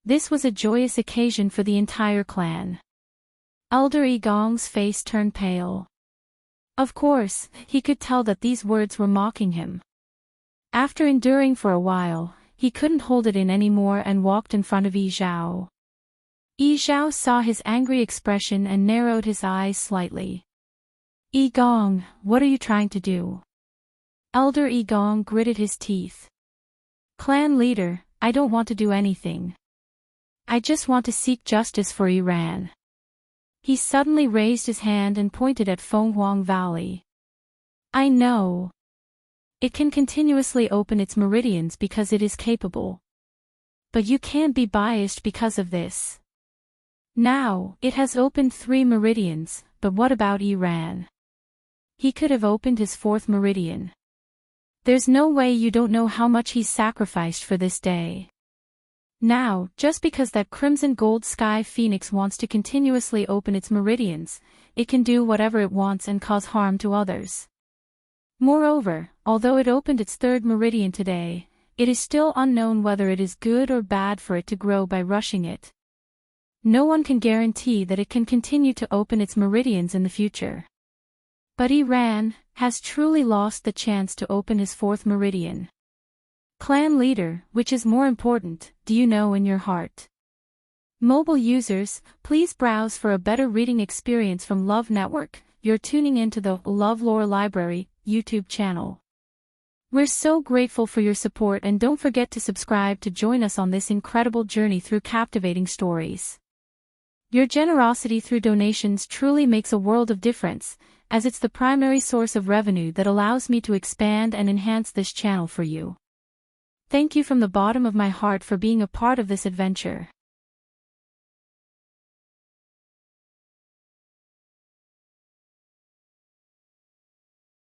A: This was a joyous occasion for the entire clan. Elder Yi Gong's face turned pale. Of course, he could tell that these words were mocking him. After enduring for a while, he couldn't hold it in anymore and walked in front of Yi Zhao. Yi Zhao saw his angry expression and narrowed his eyes slightly. Yi Gong, what are you trying to do? Elder Yi Gong gritted his teeth. Clan leader, I don't want to do anything. I just want to seek justice for Iran. He suddenly raised his hand and pointed at Fenghuang Valley. I know. It can continuously open its meridians because it is capable. But you can't be biased because of this. Now, it has opened 3 meridians, but what about Iran? He could have opened his 4th meridian. There's no way you don't know how much he's sacrificed for this day. Now, just because that crimson gold sky phoenix wants to continuously open its meridians, it can do whatever it wants and cause harm to others. Moreover, although it opened its 3rd meridian today, it is still unknown whether it is good or bad for it to grow by rushing it. No one can guarantee that it can continue to open its meridians in the future. But Iran has truly lost the chance to open his 4th meridian. Clan leader, which is more important, do you know in your heart? Mobile users, please browse for a better reading experience from Love Network. You're tuning into the LoveLore Library YouTube channel. We're so grateful for your support, and don't forget to subscribe to join us on this incredible journey through captivating stories. Your generosity through donations truly makes a world of difference, as it's the primary source of revenue that allows me to expand and enhance this channel for you. Thank you from the bottom of my heart for being a part of this adventure.